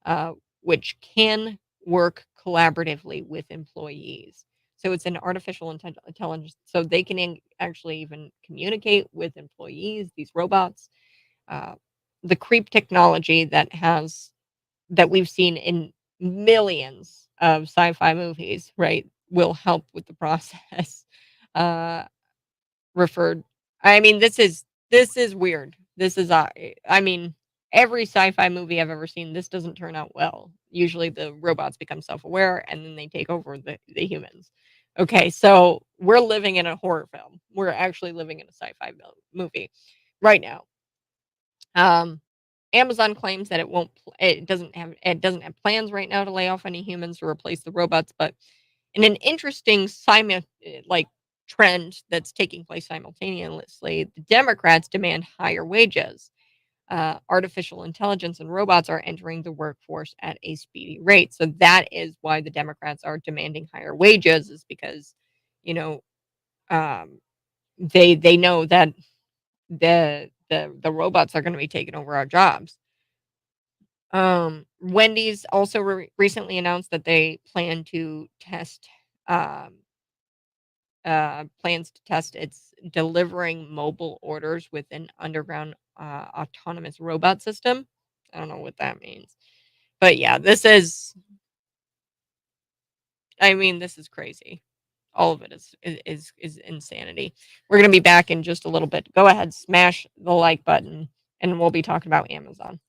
uh, which can work collaboratively with employees. So it's an artificial intelligence, so they can actually even communicate with employees, these robots. uh, the creep technology that we've seen in millions of sci-fi movies, right, will help with the process. Uh, referred. I mean, this is weird. This is I mean, every sci-fi movie I've ever seen, this doesn't turn out well. Usually, the robots become self-aware and then they take over the humans. Okay, so we're living in a horror film. We're actually living in a sci-fi movie right now. Um, Amazon claims that it doesn't have plans right now to lay off any humans to replace the robots, but in an interesting trend that's taking place simultaneously, the Democrats demand higher wages. Artificial intelligence and robots are entering the workforce at a speedy rate. So that is why the Democrats are demanding higher wages, is because, you know, um, they know that the robots are going to be taking over our jobs. Wendy's also recently announced that they plan to test um, plans to test its delivering mobile orders with an underground autonomous robot system. I don't know what that means, but yeah, this is crazy. All of it is insanity. We're gonna be back in just a little bit. Go ahead, smash the like button, and we'll be talking about Amazon.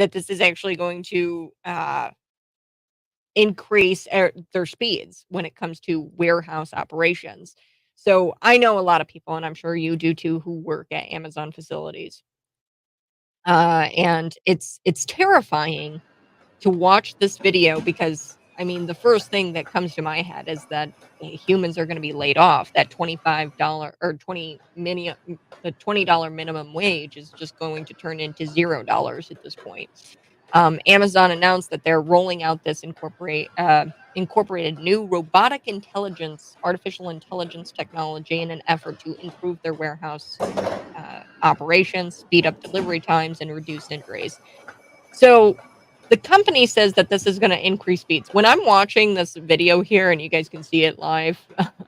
that this is actually going to increase their speeds when it comes to warehouse operations. So I know a lot of people, and I'm sure you do too, who work at Amazon facilities. And it's terrifying to watch this video because I mean the first thing that comes to my head is that humans are going to be laid off. That $25 or 20 mini the $20 minimum wage is just going to turn into $0 at this point. Amazon announced that they're rolling out this incorporated new robotic intelligence, artificial intelligence technology in an effort to improve their warehouse operations, speed up delivery times, and reduce injuries. So the company says that this is going to increase speeds. When I'm watching this video here, and you guys can see it live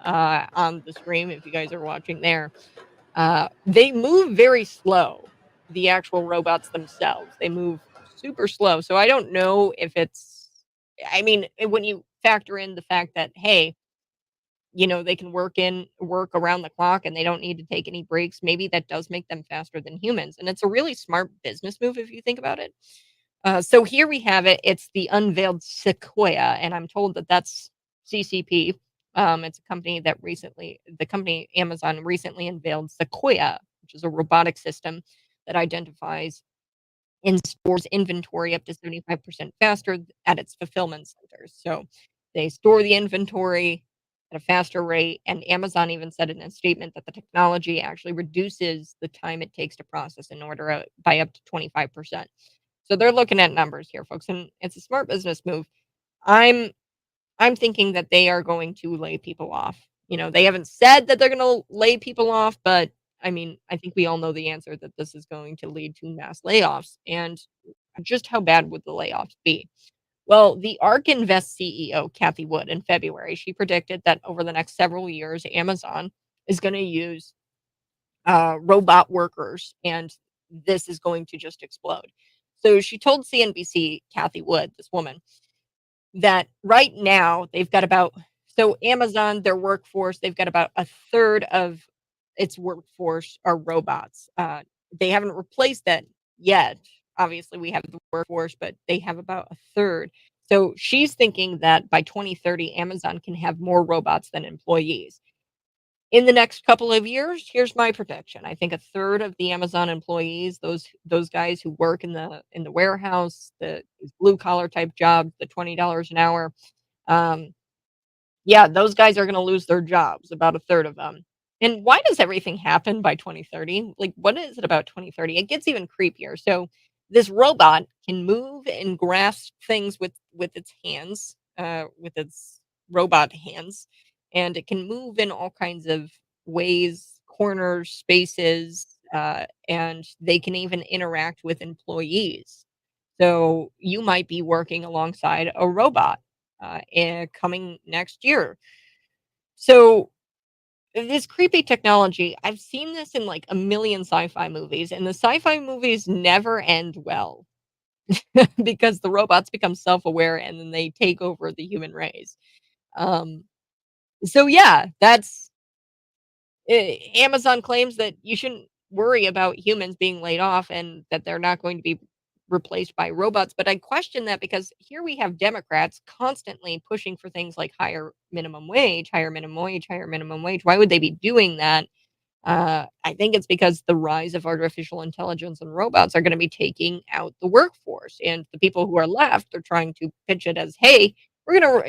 on the stream if you guys are watching there, they move very slow. The actual robots themselves, they move super slow. So I don't know if it's. I mean, when you factor in the fact that hey, they can work around the clock and they don't need to take any breaks, maybe that does make them faster than humans. And it's a really smart business move if you think about it. So here we have it. It's the unveiled Sequoia, and I'm told that that's CCP. It's a company that the company Amazon recently unveiled Sequoia, which is a robotic system that identifies and stores inventory up to 75% faster at its fulfillment centers. So they store the inventory at a faster rate. And Amazon even said in a statement that the technology actually reduces the time it takes to process an order by up to 25%. So they're looking at numbers here, folks, and it's a smart business move. I'm I'm thinking that they are going to lay people off. They haven't said that they're going to lay people off, but I mean, I think we all know the answer that this is going to lead to mass layoffs. And just how bad would the layoffs be? Well, the ARK Invest CEO, Kathy Wood, in February, she predicted that over the next several years, Amazon is going to use robot workers, and this is going to just explode. So she told CNBC, Kathy Wood, this woman, that right now they've got about so Amazon, their workforce, they've got about a third of its workforce are robots. They haven't replaced that yet. Obviously, we have the workforce, but they have about a third. So she's thinking that by 2030, Amazon can have more robots than employees. In the next couple of years, here's my prediction. I think a third of the Amazon employees, those guys who work in the warehouse, the blue collar type jobs, the $20 an hour, um, yeah, those guys are going to lose their jobs. About a third of them. And why does everything happen by 2030? Like, what is it about 2030? It gets even creepier. So this robot can move and grasp things with its hands, with its robot hands, and it can move in all kinds of ways, corners, spaces, and they can even interact with employees. So you might be working alongside a robot coming next year. So this creepy technology, I've seen this in like a million sci-fi movies, and the sci-fi movies never end well because the robots become self-aware and then they take over the human race. Um, so yeah, that's Amazon claims that you shouldn't worry about humans being laid off and that they're not going to be replaced by robots. But I question that because here we have Democrats constantly pushing for things like higher minimum wage, higher minimum wage, higher minimum wage. Why would they be doing that? I think it's because the rise of artificial intelligence and robots are going to be taking out the workforce, and the people who are left are trying to pitch it as, "Hey, we're going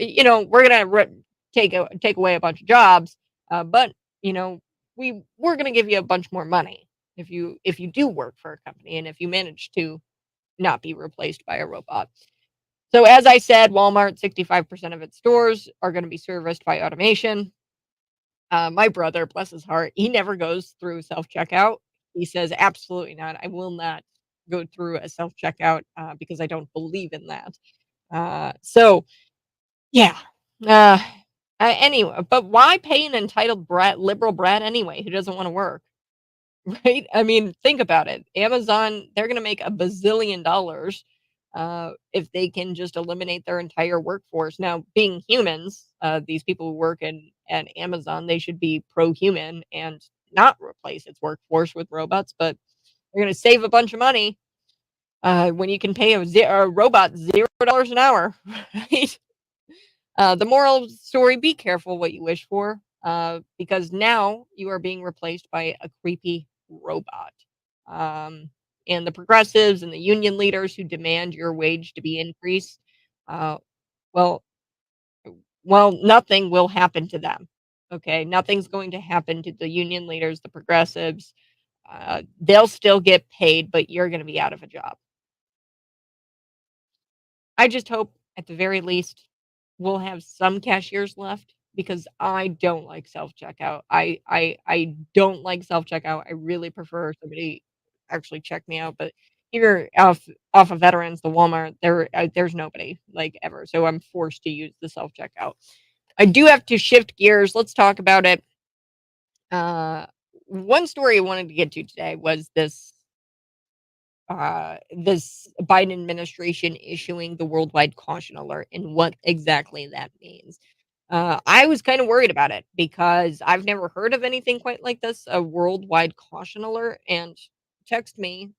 to take away a bunch of jobs, but you know, we're going to give you a bunch more money if you do work for a company and if you manage to not be replaced by a robot." So, as I said, Walmart, 65% of its stores are going to be serviced by automation. My brother, bless his heart, he never goes through self-checkout. He says, "Absolutely not. I will not go through a self-checkout, because I don't believe in that." So yeah. Uh, anyway, but why pay an entitled liberal brat anyway, who doesn't wanna work? Right? I mean, think about it. Amazon, they're gonna make a bazillion dollars, if they can just eliminate their entire workforce. Now, being humans, these people who work in at Amazon, they should be pro-human and not replace its workforce with robots, but they're gonna save a bunch of money. when you can pay a robot $0 an hour, right? The moral story: be careful what you wish for, because now you are being replaced by a creepy robot. Um, and the progressives and the union leaders who demand your wage to be increased, uh, well, nothing will happen to them. Okay, nothing's going to happen to the union leaders, the progressives. They'll still get paid, but you're going to be out of a job. I just hope at the very least we'll have some cashiers left because I don't like self-checkout. I don't like self-checkout. I really prefer somebody actually check me out, but here off of Veterans, the Walmart, there's nobody like ever. So I'm forced to use the self-checkout. I do have to shift gears. Let's talk about it. Uh One story I wanted to get to today was this Biden administration issuing the worldwide caution alert and what exactly that means. I was kind of worried about it because I've never heard of anything quite like this, a worldwide caution alert. And text me,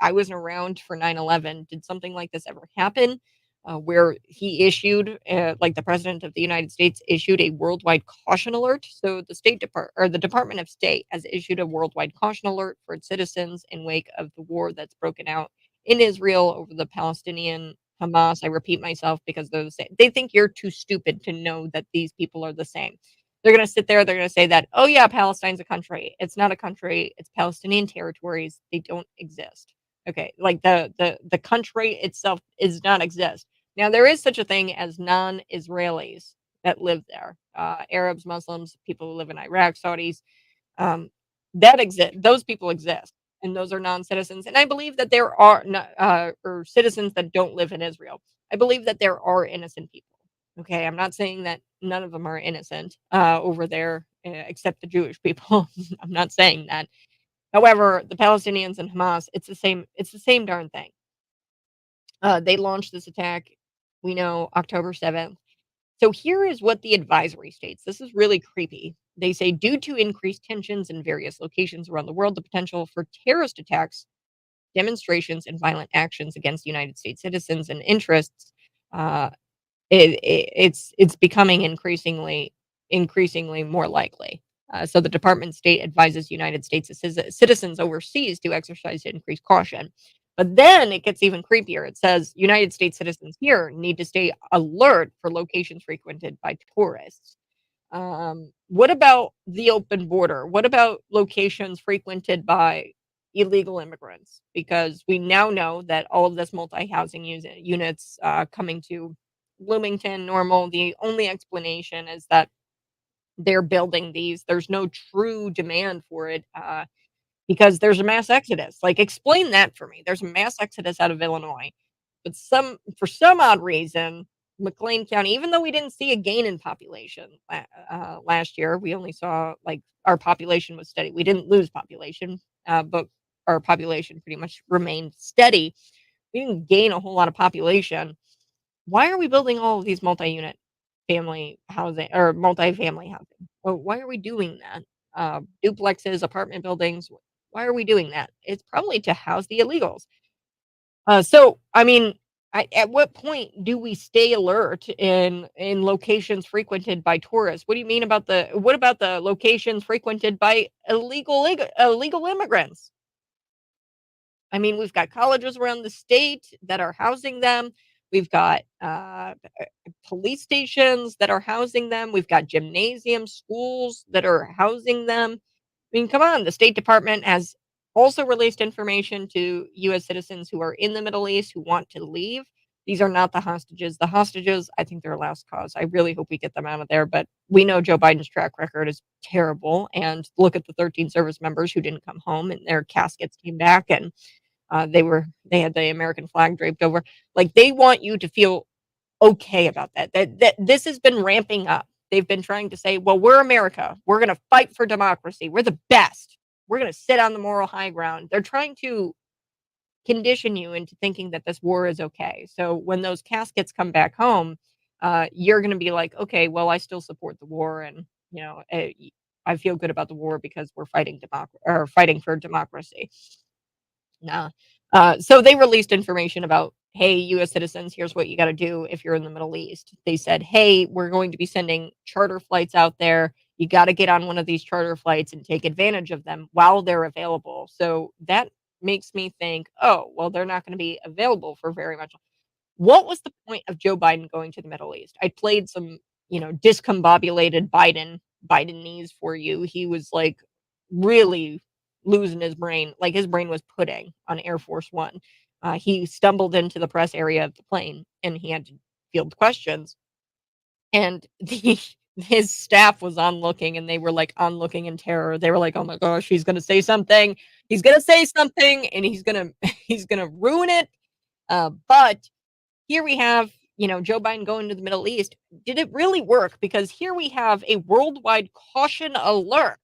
I wasn't around for 9/11. Did something like this ever happen? Where he issued, like the president of the United States issued a worldwide caution alert. So the State Department or the Department of State has issued a worldwide caution alert for its citizens in wake of the war that's broken out in Israel over the Palestinian Hamas. I repeat myself because they're the same. They think you're too stupid to know that these people are the same. They're going to sit there, they're going to say that, oh, yeah, Palestine's a country. It's not a country, it's Palestinian territories. They don't exist. Okay, like the country itself does not exist. Now there is such a thing as non-Israelis that live there. Arabs, Muslims, people who live in Iraq, Saudis, um, that exist. Those people exist, and those are non-citizens. And I believe that there are or citizens that don't live in Israel. I believe that there are innocent people. Okay, I'm not saying that none of them are innocent over there, except the Jewish people. I'm not saying that. However, the Palestinians and Hamas, it's the same. It's the same darn thing. They launched this attack. We know October 7th. So here is what the advisory states. This is really creepy. They say, due to increased tensions in various locations around the world, the potential for terrorist attacks, demonstrations, and violent actions against United States citizens and interests, uh, it's becoming increasingly more likely. So the Department of State advises United States citizens overseas to exercise increased caution. But then it gets even creepier. It says United States citizens here need to stay alert for locations frequented by tourists. What about the open border? What about locations frequented by illegal immigrants? Because we now know that all of this multi-housing units coming to Bloomington, Normal, the only explanation is that they're building these. There's no true demand for it because there's a mass exodus. Like, explain that for me. There's a mass exodus out of Illinois, but for some odd reason, McLean County, even though we didn't see a gain in population last year, we only saw like our population was steady. We didn't lose population, but our population pretty much remained steady. We didn't gain a whole lot of population. Why are we building all of these multi-unit family housing or multi-family housing? Well, why are we doing that? Duplexes, apartment buildings. Why are we doing that? It's probably to house the illegals. So I mean, at what point do we stay alert in locations frequented by tourists? What do you mean about what about the locations frequented by illegal immigrants? I mean, we've got colleges around the state that are housing them. We've got police stations that are housing them. We've got gymnasiums, schools that are housing them. I mean, come on. The State Department has also released information to U.S. citizens who are in the Middle East who want to leave. These are not the hostages. The hostages, I think they're a last cause. I really hope we get them out of there. But we know Joe Biden's track record is terrible. And look at the 13 service members who didn't come home and their caskets came back and they had the American flag draped over. Like, they want you to feel okay about that. That this has been ramping up. They've been trying to say, well, we're America. We're going to fight for democracy. We're the best. We're going to sit on the moral high ground. They're trying to condition you into thinking that this war is okay. So when those caskets come back home, you're going to be like, okay, well, I still support the war, and I feel good about the war because we're fighting for democracy. Nah. So they released information about, hey, U.S. citizens, here's what you got to do if you're in the Middle East. They said, hey, we're going to be sending charter flights out there. You got to get on one of these charter flights and take advantage of them while they're available. So that makes me think, oh, well, they're not going to be available for very much. What was the point of Joe Biden going to the Middle East? I played some, discombobulated Bidenese for you. He was like really losing his brain. Like his brain was pudding on Air Force One. He stumbled into the press area of the plane and he had to field questions. And his staff was onlooking and they were like onlooking in terror. They were like, oh my gosh, he's gonna say something. He's gonna say something and he's gonna he's gonna ruin it. But here we have, Joe Biden going to the Middle East. Did it really work? Because here we have a worldwide caution alert.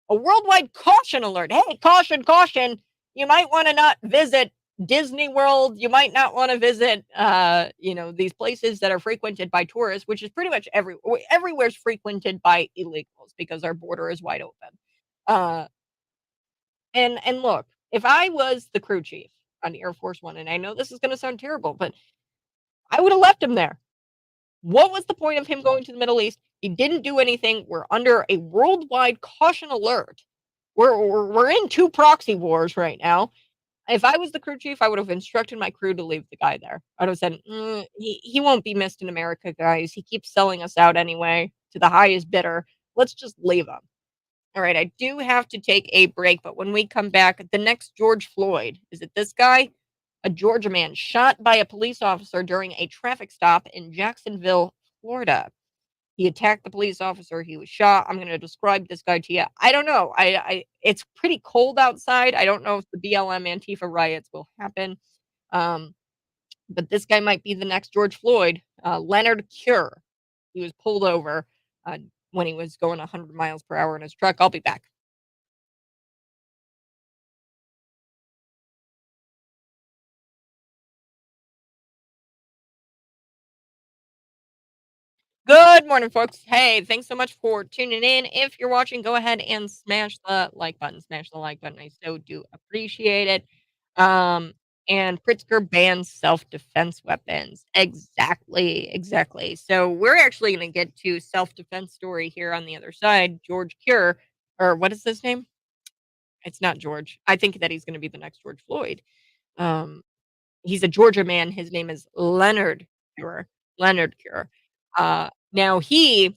A worldwide caution alert. Hey, caution, caution. You might want to not visit Disney World. You might not want to visit, these places that are frequented by tourists, which is pretty much everywhere's frequented by illegals because our border is wide open. Uh, and look, if I was the crew chief on Air Force One, and I know this is going to sound terrible, but I would have left him there. What was the point of him going to the Middle East? He didn't do anything. We're under a worldwide caution alert. We're in two proxy wars right now. If I was the crew chief, I would have instructed my crew to leave the guy there. I would have said, he won't be missed in America, guys. He keeps selling us out anyway to the highest bidder. Let's just leave him. All right, I do have to take a break, but when we come back, the next George Floyd, is it this guy? A Georgia man shot by a police officer during a traffic stop in Jacksonville, Florida. He attacked the police officer. He was shot. I'm going to describe this guy to you. I don't know. It's pretty cold outside. I don't know if the BLM Antifa riots will happen. But this guy might be the next George Floyd. Leonard Cure. He was pulled over when he was going 100 miles per hour in his truck. I'll be back. Good morning, folks. Hey, thanks so much for tuning in. If you're watching, go ahead and smash the like button. Smash the like button. I so do appreciate it. Um, and Pritzker bans self-defense weapons. Exactly, exactly. So we're actually going to get to self-defense story here on the other side. George Cure, or what is his name? It's not George. I think that he's going to be the next George Floyd. Um, he's a Georgia man. His name is Leonard Cure. Leonard Cure. Now he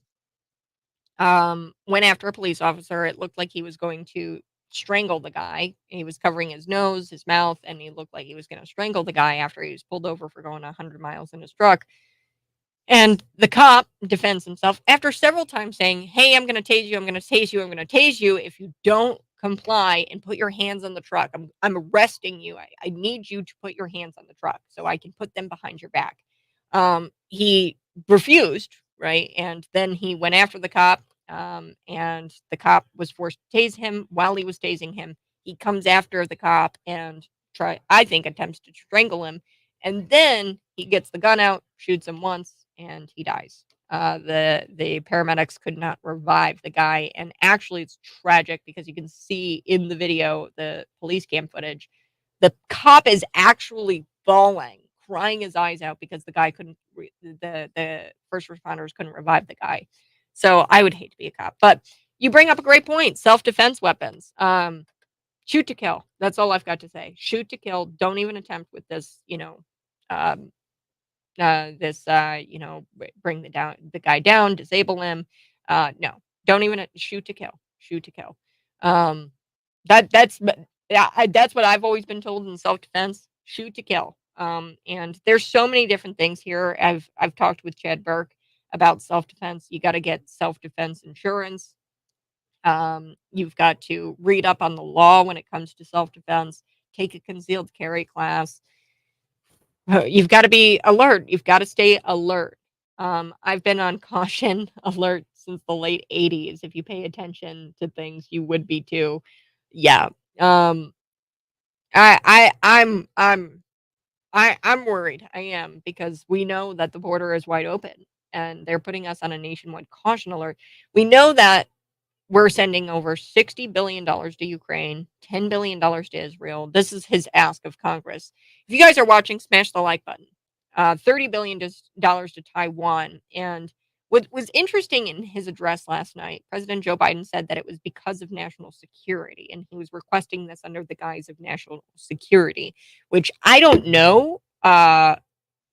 went after a police officer. It looked like he was going to strangle the guy. He was covering his nose, his mouth, and he looked like he was going to strangle the guy after he was pulled over for going 100 miles in his truck. And the cop defends himself after several times saying, hey, I'm going to tase you. I'm going to tase you. I'm going to tase you if you don't comply and put your hands on the truck. I'm arresting you. I need you to put your hands on the truck so I can put them behind your back. He refused, right? And then he went after the cop, and the cop was forced to tase him. While he was tasing him, he comes after the cop and attempts to strangle him. And then he gets the gun out, shoots him once, and he dies. The paramedics could not revive the guy, and actually, it's tragic because you can see in the video, the police cam footage, the cop is actually bawling, crying his eyes out because the guy couldn't. The first responders couldn't revive the guy. So I would hate to be a cop, but you bring up a great point: self-defense weapons. Shoot to kill. That's all I've got to say. Shoot to kill. Don't even attempt with this. Um, bring the guy down, disable him. No, don't even shoot to kill. Shoot to kill. Um, that's what I've always been told in self-defense. Shoot to kill. And there's so many different things here. I've talked with Chad Burke about self-defense. You got to get self-defense insurance. You've got to read up on the law when it comes to self-defense. Take a concealed carry class. You've got to be alert. You've got to stay alert. I've been on caution alert since the late 80s. If you pay attention to things, you would be too. Yeah. I'm worried. I am, because we know that the border is wide open and they're putting us on a nationwide caution alert. We know that we're sending over $60 billion to Ukraine, $10 billion to Israel. This is his ask of Congress. If you guys are watching, smash the like button. $30 billion to Taiwan. And what was interesting in his address last night, President Joe Biden said that it was because of national security, and he was requesting this under the guise of national security, which I don't know.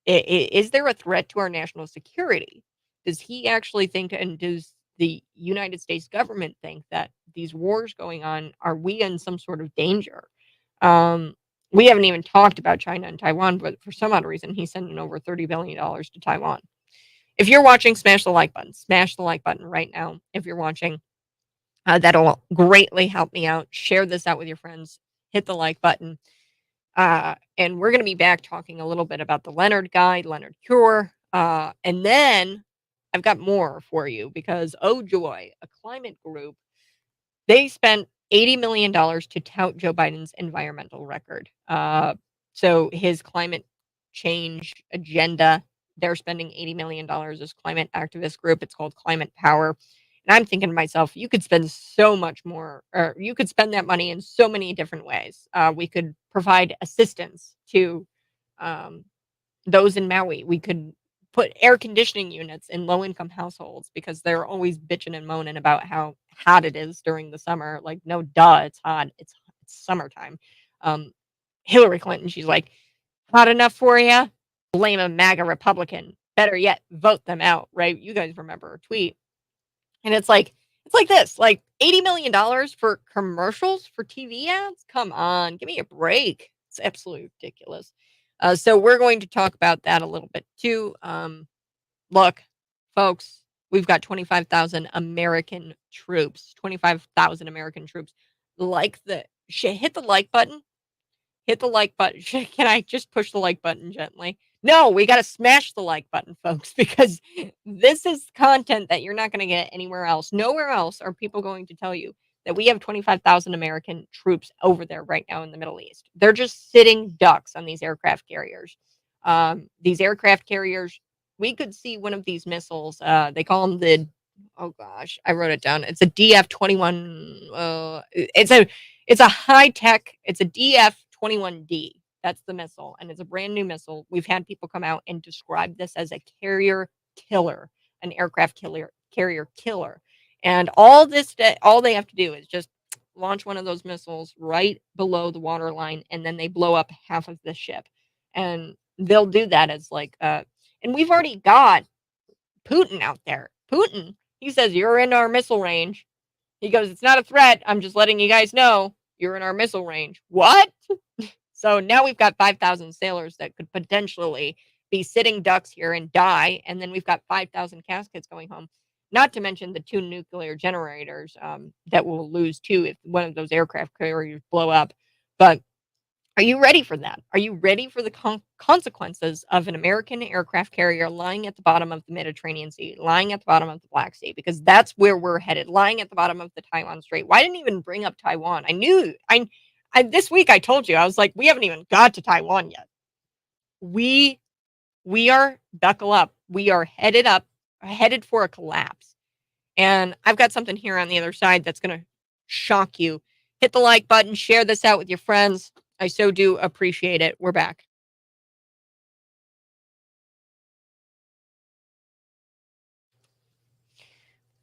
Is there a threat to our national security? Does he actually think, and does the United States government think that these wars going on, are we in some sort of danger? We haven't even talked about China and Taiwan, but for some odd reason, he's sending over $30 billion to Taiwan. If you're watching, smash the like button. Smash the like button right now. If you're watching, that'll greatly help me out. Share this out with your friends. Hit the like button. And we're going to be back talking a little bit about the Leonard guy, Leonard Cure. And then I've got more for you because, oh joy, a climate group, they spent $80 million to tout Joe Biden's environmental record. So his climate change agenda, they're spending $80 million. This climate activist group, it's called Climate Power. And I'm thinking to myself, you could spend so much more, or you could spend that money in so many different ways. We could provide assistance to those in Maui. We could put air conditioning units in low income households because they're always bitching and moaning about how hot it is during the summer. Like, no, duh, it's hot. It's summertime. Hillary Clinton, she's like, hot enough for you? Blame a MAGA Republican. Better yet, vote them out, right? You guys remember her tweet. And it's like this, like $80 million for commercials for TV ads? Come on, give me a break. It's absolutely ridiculous. So we're going to talk about that a little bit too. Look, folks, we've got 25,000 American troops. 25,000 American troops. Hit the like button. Hit the like button. Can I just push the like button gently? No, we got to smash the like button, folks, because this is content that you're not going to get anywhere else. Nowhere else are people going to tell you that we have 25,000 American troops over there right now in the Middle East. They're just sitting ducks on these aircraft carriers. These aircraft carriers, we could see one of these missiles. They call them oh gosh, I wrote it down. It's a DF-21. It's a high tech. It's a DF-21D. That's the missile, and it's a brand new missile. We've had people come out and describe this as a carrier killer, an aircraft carrier killer. And all they have to do is just launch one of those missiles right below the waterline, and then they blow up half of the ship. And they'll do that as and we've already got Putin out there. Putin, he says, you're in our missile range. He goes, it's not a threat. I'm just letting you guys know you're in our missile range. What? So now we've got 5,000 sailors that could potentially be sitting ducks here and die. And then we've got 5,000 caskets going home. Not to mention the 2 nuclear generators that we'll lose too if one of those aircraft carriers blow up. But are you ready for that? Are you ready for the consequences of an American aircraft carrier lying at the bottom of the Mediterranean Sea, lying at the bottom of the Black Sea? Because that's where we're headed, lying at the bottom of the Taiwan Strait. Why didn't even bring up Taiwan? This week I told you, I was like, we haven't even got to Taiwan yet. We are, buckle up. We are headed for a collapse. And I've got something here on the other side that's going to shock you. Hit the like button, share this out with your friends. I so do appreciate it. We're back.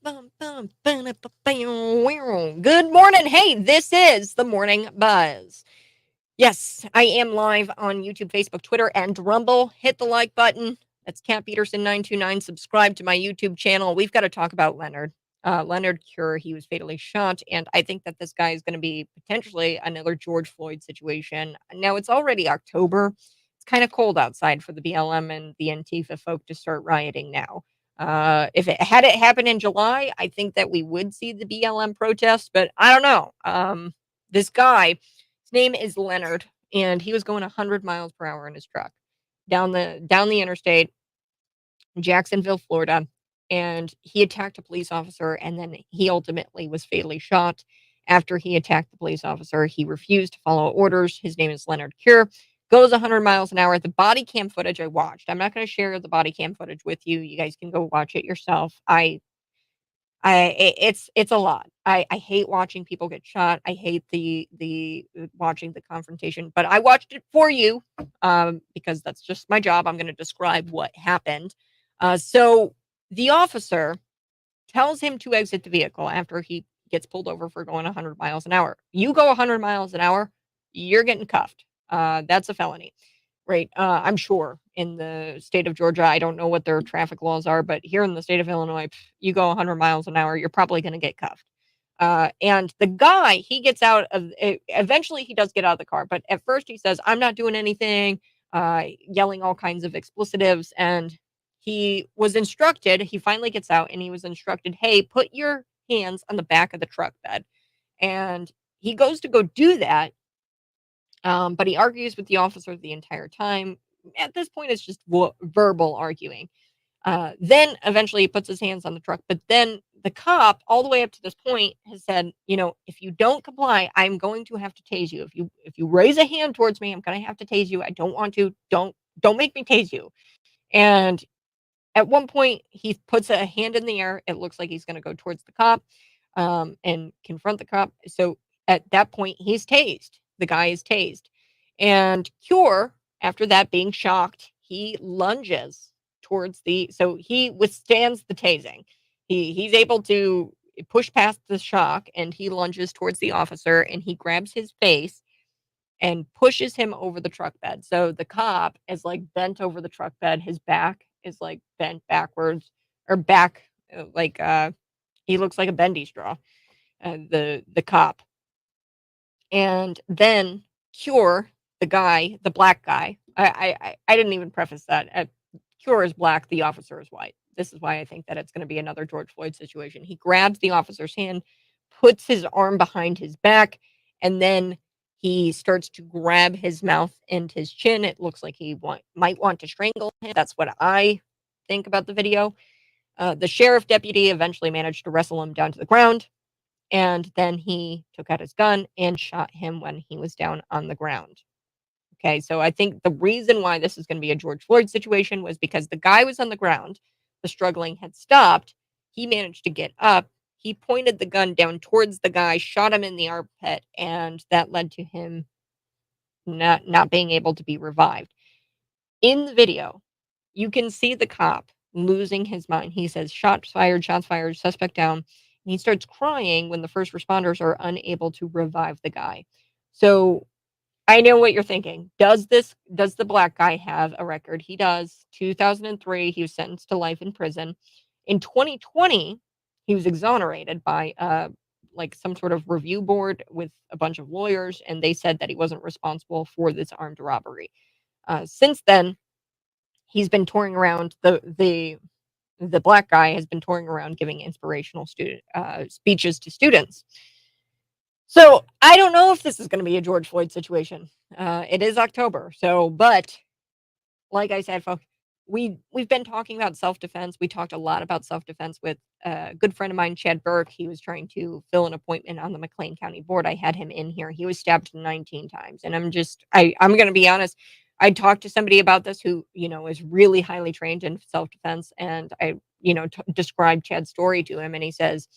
Good morning. Hey, this is the Morning Buzz. Yes, I am live on YouTube, Facebook, Twitter, and Rumble. Hit the like button. That's Cat Peterson 929. Subscribe to my YouTube channel. We've got to talk about Leonard Cure. He was fatally shot, and I think that this guy is going to be potentially another George Floyd situation. Now, it's already October. It's kind of cold outside for the BLM and the Antifa folk to start rioting now. If it happened in July, I think that we would see the BLM protest, but I don't know. This guy, his name is Leonard, and he was going 100 miles per hour in his truck down the interstate, Jacksonville, Florida, and he attacked a police officer, and then he ultimately was fatally shot. After he attacked the police officer, he refused to follow orders. His name is Leonard Cure. Goes 100 miles an hour. The body cam footage I watched. I'm not going to share the body cam footage with you. You guys can go watch it yourself. I It's a lot. I hate watching people get shot. I hate watching the confrontation, but I watched it for you, because that's just my job. I'm going to describe what happened. So the officer tells him to exit the vehicle after he gets pulled over for going 100 miles an hour. You go 100 miles an hour, you're getting cuffed. That's a felony, right? I'm sure in the state of Georgia, I don't know what their traffic laws are, but here in the state of Illinois, you go 100 miles an hour, you're probably going to get cuffed. And the guy, he gets out of it. Eventually, he does get out of the car, but at first he says, "I'm not doing anything," yelling all kinds of explicitives. And he was instructed, he finally gets out and he was instructed, "Hey, put your hands on the back of the truck bed." And he goes to go do that, but he argues with the officer the entire time. At this point, it's just verbal arguing. Then eventually he puts his hands on the truck, but then the cop, all the way up to this point, has said, if you don't comply, I'm going to have to tase you. If you raise a hand towards me, I'm going to have to tase you. I don't want to. Don't make me tase you. And at one point, he puts a hand in the air. It looks like he's going to go towards the cop, and confront the cop. So at that point, he's tased. The guy is tased. And Cure, after that, being shocked, he lunges towards so he withstands the tasing. He's able to push past the shock, and he lunges towards the officer, and he grabs his face and pushes him over the truck bed. So the cop is like bent over the truck bed. His back is like bent backwards, or back, like he looks like a bendy straw. The cop. And then Cure, the guy, the black guy. I didn't even preface that. Cure is black. The officer is white. This is why I think that it's going to be another George Floyd situation. He grabs the officer's hand, puts his arm behind his back, and then he starts to grab his mouth and his chin. It looks like he might want to strangle him. That's what I think about the video. The sheriff deputy eventually managed to wrestle him down to the ground, and then he took out his gun and shot him when he was down on the ground. Okay, so I think the reason why this is going to be a George Floyd situation was because the guy was on the ground, the struggling had stopped, he managed to get up, he pointed the gun down towards the guy, shot him in the armpit, and that led to him not being able to be revived. In the video, you can see the cop losing his mind. He says, shots fired, suspect down. And he starts crying when the first responders are unable to revive the guy. So I know what you're thinking. Does the black guy have a record? He does. 2003, he was sentenced to life in prison. In 2020, he was exonerated by like some sort of review board with a bunch of lawyers, and they said that he wasn't responsible for this armed robbery. Since then, he's been touring around. The black guy has been touring around giving inspirational speeches to students. So I don't know if this is going to be a George Floyd situation. It is October, but like I said, folks, we've been talking about self-defense. We talked a lot about self-defense with a good friend of mine, Chad Burke. He was trying to fill an appointment on the McLean County board. I had him in here. He was stabbed 19 times, and I'm going to be honest. I talked to somebody about this who is really highly trained in self-defense, and I described Chad's story to him, and he says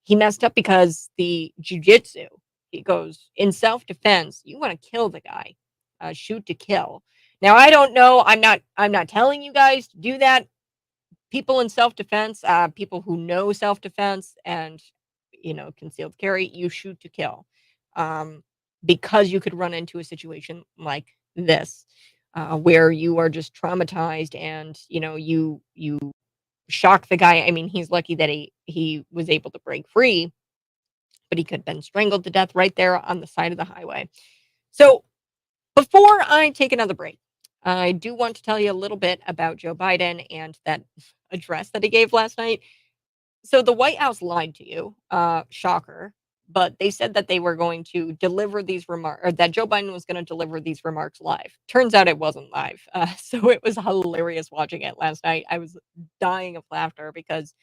he messed up because the jujitsu. He goes, in self-defense, you want to kill the guy, shoot to kill. Now, I don't know. I'm not telling you guys to do that. People in self-defense, people who know self-defense and, concealed carry, you shoot to kill. Because you could run into a situation like this, where you are just traumatized and, you shock the guy. I mean, he's lucky that he was able to break free, but he could have been strangled to death right there on the side of the highway. So before I take another break, I do want to tell you a little bit about Joe Biden and that address that he gave last night. So the White House lied to you, shocker, but they said that they were going to deliver these remarks, or that Joe Biden was going to deliver these remarks live. Turns out it wasn't live. So it was hilarious watching it last night. I was dying of laughter because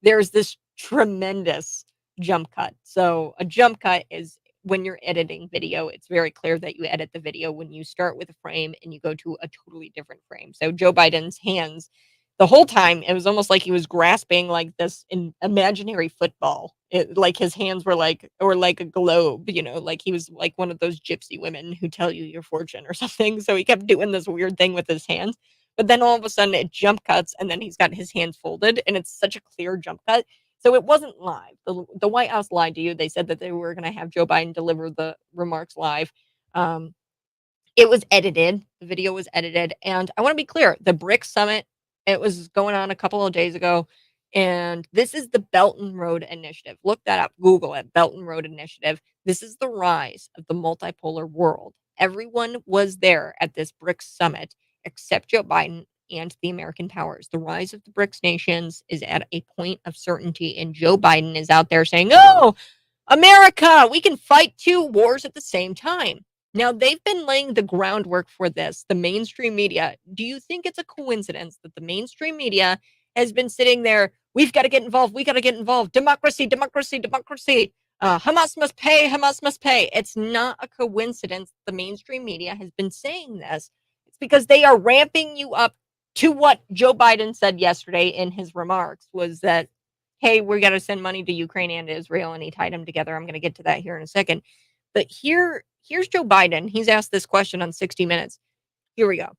there's this tremendous jump cut. So a jump cut is when you're editing video, it's very clear that you edit the video when you start with a frame and you go to a totally different frame. So Joe Biden's hands The whole time, it was almost like he was grasping like this imaginary football. Like his hands were like, or like a globe, like he was like one of those gypsy women who tell you your fortune or something. So he kept doing this weird thing with his hands. But then all of a sudden it jump cuts and then he's got his hands folded and it's such a clear jump cut. So it wasn't live. The White House lied to you. They said that they were going to have Joe Biden deliver the remarks live. Um, it was edited. The video was edited. And I want to be clear, the BRICS summit, it was going on a couple of days ago. And this is the Belt and Road Initiative. Look that up. Google it, Belt and Road Initiative. This is the rise of the multipolar world. Everyone was there at this BRICS summit except Joe Biden and the American powers. The rise of the BRICS nations is at a point of certainty. And Joe Biden is out there saying, oh, America, we can fight two wars at the same time. Now, they've been laying the groundwork for this, the mainstream media. Do you think it's a coincidence that the mainstream media has been sitting there? We've got to get involved. We got to get involved. Democracy, democracy, democracy. Hamas must pay. Hamas must pay. It's not a coincidence the mainstream media has been saying this. It's because they are ramping you up to what Joe Biden said yesterday in his remarks was that, hey, we got to send money to Ukraine and Israel, and he tied them together. I'm going to get to that here in a second. But here's Joe Biden. He's asked this question on 60 Minutes. Here we go.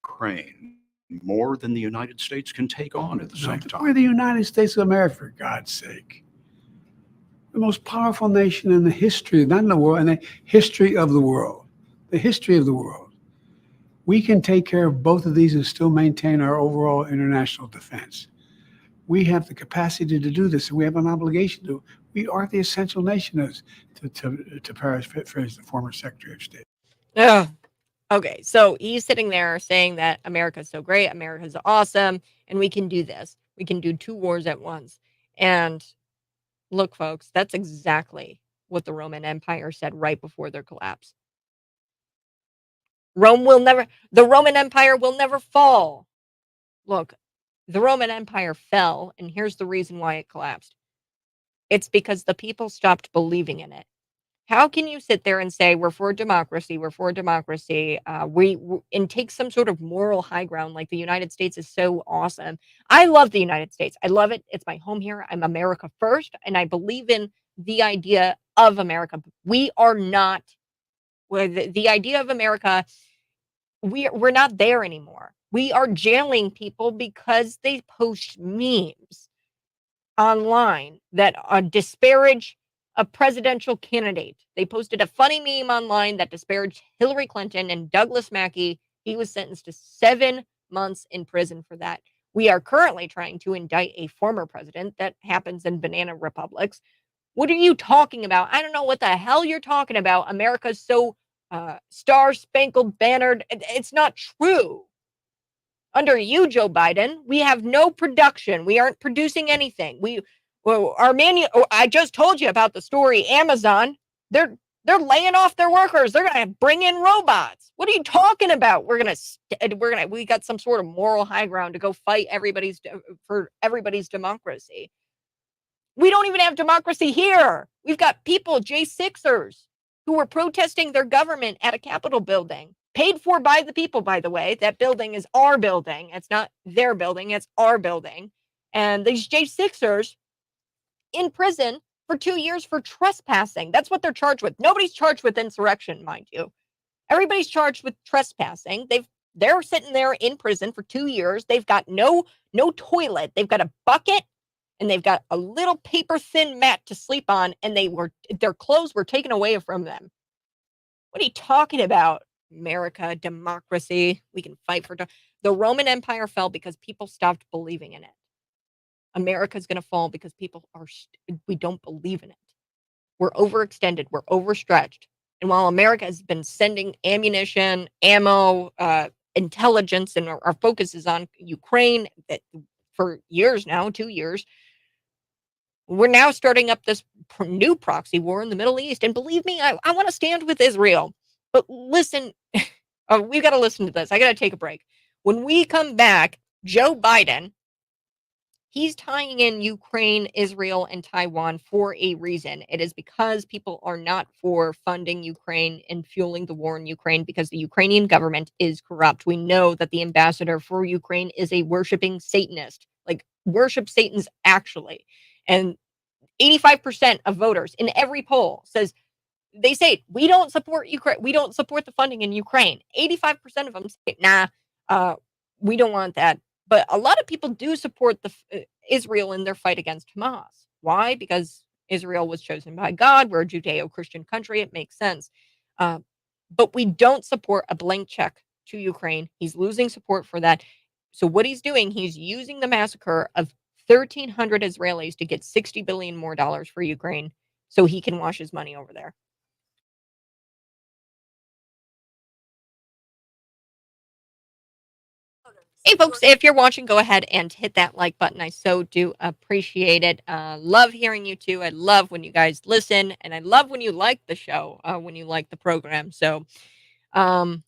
Ukraine more than the United States can take on at the same time. We're the United States of America, for God's sake. The most powerful nation in the history, not in the world, in the history of the world. The history of the world. We can take care of both of these and still maintain our overall international defense. We have the capacity to do this, and we have an obligation to. We are the essential nation, as to paraphrase the former Secretary of State. Ugh. Okay, so he's sitting there saying that America's so great, America's awesome, and we can do this. We can do two wars at once. And look, folks, that's exactly what the Roman Empire said right before their collapse. The Roman Empire will never fall. Look, the Roman Empire fell, and here's the reason why it collapsed. It's because the people stopped believing in it. How can you sit there and say we're for democracy, and take some sort of moral high ground like the United States is so awesome? I love the United States. I love it. It's my home here. I'm America first, and I believe in the idea of America. We are not the idea of America. We're not there anymore. We are jailing people because they post memes online that disparage a presidential candidate. They posted a funny meme online that disparaged Hillary Clinton and Douglas Mackey. He was sentenced to 7 months in prison for that. We are currently trying to indict a former president. That happens in banana republics. What are you talking about? I don't know what the hell you're talking about. America's so star-spangled bannered. It's not true. Under you, Joe Biden, we have no production. We aren't producing anything. I just told you about the story. Amazon, they're laying off their workers. They're gonna bring in robots. What are you talking about? We got some sort of moral high ground to go fight for everybody's democracy. We don't even have democracy here. We've got people, J6ers, who were protesting their government at a Capitol building. Paid for by the people, by the way. That building is our building. It's not their building. It's our building. And these J6ers in prison for 2 years for trespassing. That's what they're charged with. Nobody's charged with insurrection, mind you. Everybody's charged with trespassing. They're sitting there in prison for 2 years. They've got no toilet. They've got a bucket and they've got a little paper thin mat to sleep on, and their clothes were taken away from them. What are you talking about? America, democracy, we can fight for the Roman Empire fell because people stopped believing in it. America's going to fall because we don't believe in it. We're overextended, we're overstretched. And while America has been sending ammunition, ammo, intelligence, and our focus is on Ukraine for years now, 2 years, we're now starting up this new proxy war in the Middle East. And believe me, I want to stand with Israel. But listen, we've got to listen to this. I got to take a break. When we come back, Joe Biden He's tying in Ukraine, Israel, and Taiwan for a reason. It is because people are not for funding Ukraine and fueling the war in Ukraine because the Ukrainian government is corrupt. We know that the ambassador for Ukraine is a worshiping Satanist, like worships Satan's actually. And 85% of voters in every poll says they say we don't support Ukraine. We don't support the funding in Ukraine. 85% of them say, "Nah, uh, we don't want that." But a lot of people do support Israel in their fight against Hamas. Why? Because Israel was chosen by God. We're a Judeo-Christian country. It makes sense. Uh, but we don't support a blank check to Ukraine. He's losing support for that. So what he's doing, he's using the massacre of 1,300 Israelis to get 60 billion more dollars for Ukraine, so he can wash his money over there. Hey, folks, if you're watching, go ahead and hit that like button. I so do appreciate it. Love hearing you too. I love when you guys listen, and I love when you like the show, when you like the program. So, um,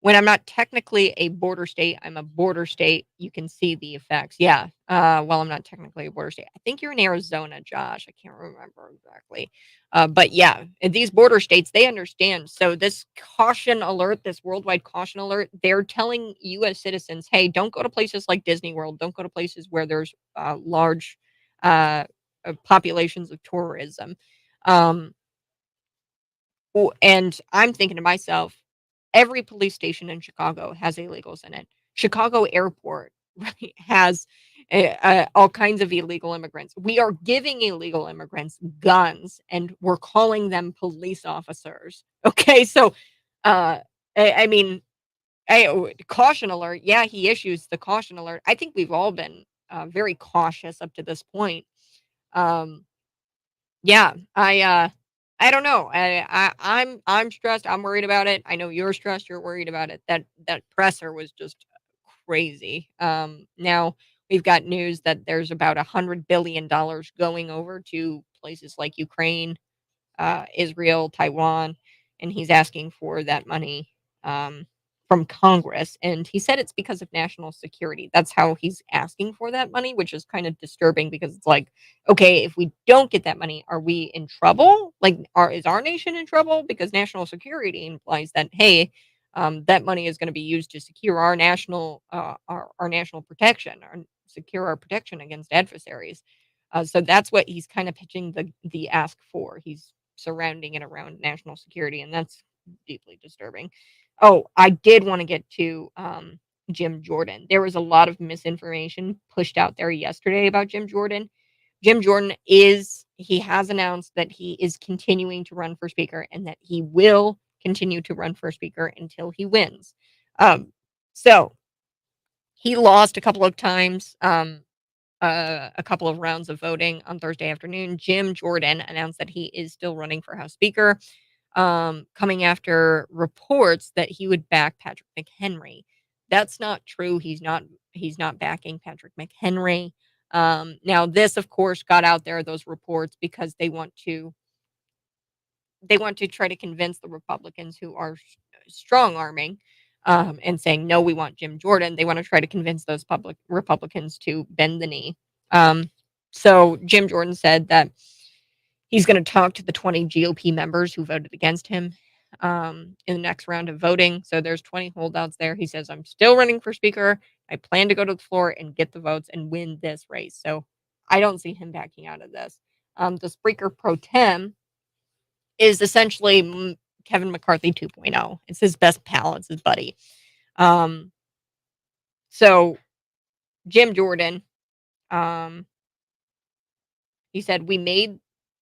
when I'm not technically a border state, I'm a border state. You can see the effects. Yeah. Well, I'm not technically a border state. I think you're in Arizona, Josh. I can't remember exactly. But yeah, in these border states, they understand. So this caution alert, this worldwide caution alert, they're telling U.S. citizens, hey, don't go to places like Disney World. Don't go to places where there's large uh, populations of tourism. Um, and I'm thinking to myself, every police station in Chicago has illegals in it. Chicago Airport right, has all kinds of illegal immigrants. We are giving illegal immigrants guns, and we're calling them police officers. Okay, so I mean, caution alert. Yeah, he issues the caution alert. I think we've all been very cautious up to this point. Um, yeah, I don't know. I'm stressed. I'm worried about it. I know you're stressed. You're worried about it. That presser was just crazy. Now we've got news that there's about $100 billion going over to places like Ukraine, Israel, Taiwan, and he's asking for that money from Congress. And he said it's because of national security. That's how he's asking for that money, which is kind of disturbing because it's like, okay, if we don't get that money, are we in trouble? Like, is our nation in trouble? Because national security implies that, hey, that money is going to be used to secure our national our national protection, our secure our protection against adversaries. So that's what he's kind of pitching the ask for. He's surrounding it around national security, and that's deeply disturbing. Oh, I did want to get to Jim Jordan. There was a lot of misinformation pushed out there yesterday about Jim Jordan. Jim Jordan he has announced that he is continuing to run for speaker and that he will continue to run for speaker until he wins. So he lost a couple of times. A couple of rounds of voting on Thursday afternoon. Jim Jordan announced that he is still running for House Speaker, coming after reports that he would back Patrick McHenry. That's not true. He's not backing Patrick McHenry. Now this, of course, got out there, those reports, because they want to try to convince the Republicans who are strong arming and saying, no, we want Jim Jordan. They want to try to convince those public Republicans to bend the knee. So Jim Jordan said that he's going to talk to the 20 GOP members who voted against him in the next round of voting. So there's 20 holdouts there. He says, I'm still running for speaker. I plan to go to the floor and get the votes and win this race. So I don't see him backing out of this. The speaker pro tem is essentially Kevin McCarthy 2.0. It's his best pal. It's his buddy. Um, so Jim Jordan, um, he said, we made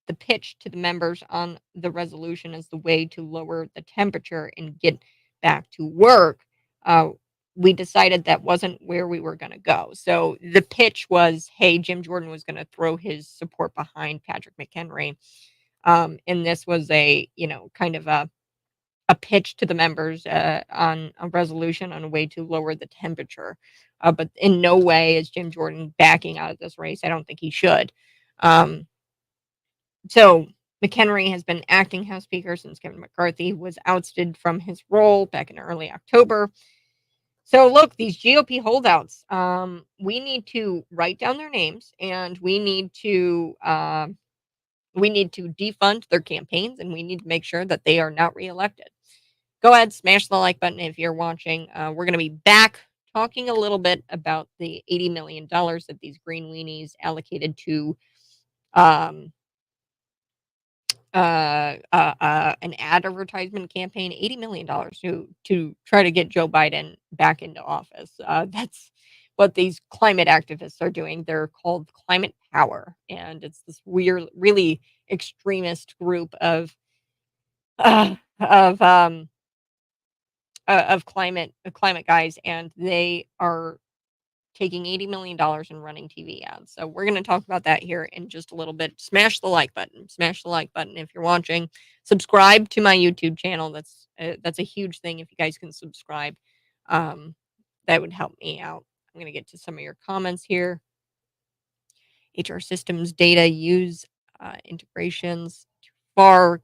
the pitch to the members on the resolution as the way to lower the temperature and get back to work. Uh, we decided that wasn't where we were going to go. So the pitch was, hey, Jim Jordan was going to throw his support behind Patrick McHenry. And this was kind of a pitch to the members on a resolution on a way to lower the temperature. But in no way is Jim Jordan backing out of this race. I don't think he should. So McHenry has been acting House Speaker since Kevin McCarthy was ousted from his role back in early October. So look, these GOP holdouts, we need to write down their names, and we need to defund their campaigns, and we need to make sure that they are not reelected. Go ahead, smash the like button if you're watching. We're going to be back talking a little bit about the $80 million that these green weenies allocated to um, an advertisement campaign, $80 million to try to get Joe Biden back into office. That's what these climate activists are doing. They're called Climate Power, and it's this weird, really extremist group uh, of um of climate guys, and they are taking $80 million and running TV ads. So we're going to talk about that here in just a little bit. Smash the like button. Smash the like button if you're watching. Subscribe to my YouTube channel. That's a huge thing. If you guys can subscribe, um, that would help me out. I'm going to get to some of your comments here. HR systems data use integrations far,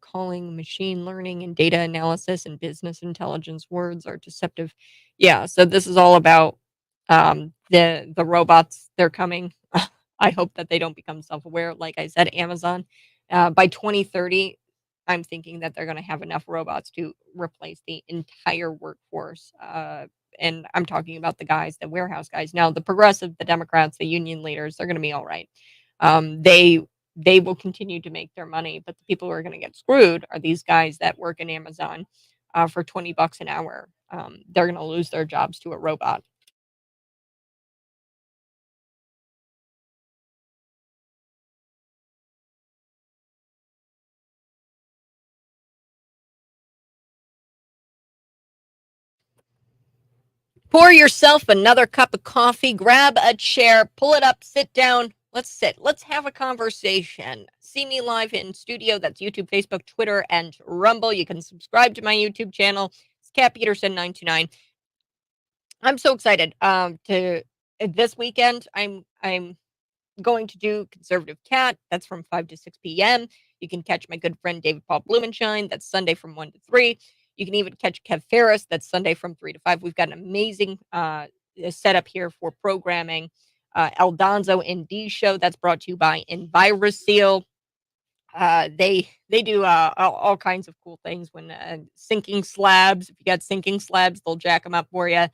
calling machine learning and data analysis and business intelligence words are deceptive. Yeah, so this is all about the robots. They're coming. I hope that they don't become self-aware. Like I said, Amazon, by 2030, I'm thinking that they're going to have enough robots to replace the entire workforce. And I'm talking about the guys, the warehouse guys. Now, the progressive, the Democrats, the union leaders, they're going to be all right. They will continue to make their money, but the people who are going to get screwed are these guys that work in Amazon for $20 an hour. They're going to lose their jobs to a robot. Pour yourself another cup of coffee, grab a chair, pull it up, sit down. Let's sit. Let's have a conversation. See me live in studio. That's YouTube, Facebook, Twitter, and Rumble. You can subscribe to my YouTube channel. It's Cat Peterson 929. I'm so excited to this weekend. I'm going to do Conservative Cat. That's from 5 to 6 p.m. You can catch my good friend David Paul Blumenshine. That's Sunday from 1 to 3. You can even catch Kev Ferris. That's Sunday from 3 to 5. We've got an amazing setup here for programming. El Donzo ND show. That's brought to you by EnviroSeal. They do all kinds of cool things when sinking slabs. If you got sinking slabs, they'll jack them up for you.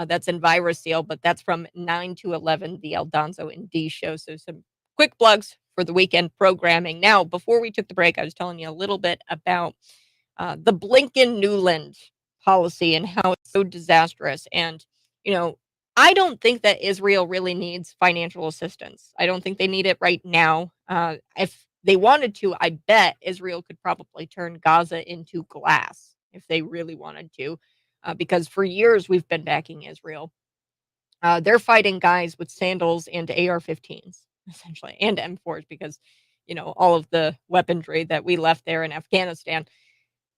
That's EnviroSeal, but that's from 9 to 11, the El Donzo and D show. So some quick plugs for the weekend programming. Now, before we took the break, I was telling you a little bit about the Blinken-Newland policy and how it's so disastrous. And, you know, I don't think that Israel really needs financial assistance. I don't think they need it right now. If they wanted to, I bet Israel could probably turn Gaza into glass if they really wanted to. Because for years we've been backing Israel. They're fighting guys with sandals and AR-15s, essentially, and M4s because, you know, all of the weaponry that we left there in Afghanistan.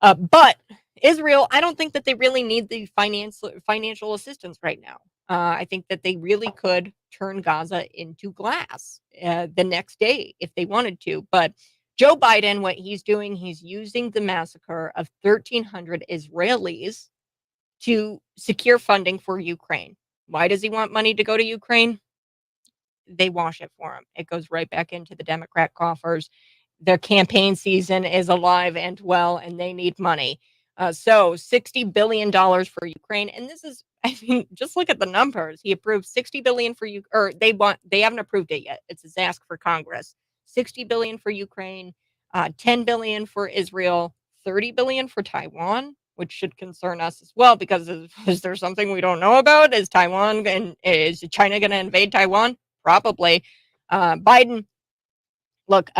But Israel, I don't think that they really need the financial assistance right now. I think that they really could turn Gaza into glass the next day if they wanted to. But Joe Biden, what he's doing, he's using the massacre of 1,300 Israelis to secure funding for Ukraine. Why does he want money to go to Ukraine? They wash it for him. It goes right back into the Democrat coffers. Their campaign season is alive and well, and they need money. So $60 billion for Ukraine. And this is, I mean, just look at the numbers. He approved $60 billion for you, or they haven't approved it yet. It's his ask for Congress. $60 billion for Ukraine, $10 billion for Israel, $30 billion for Taiwan, which should concern us as well, because is there something we don't know about? Is Taiwan and is China going to invade Taiwan? Probably. Biden, look,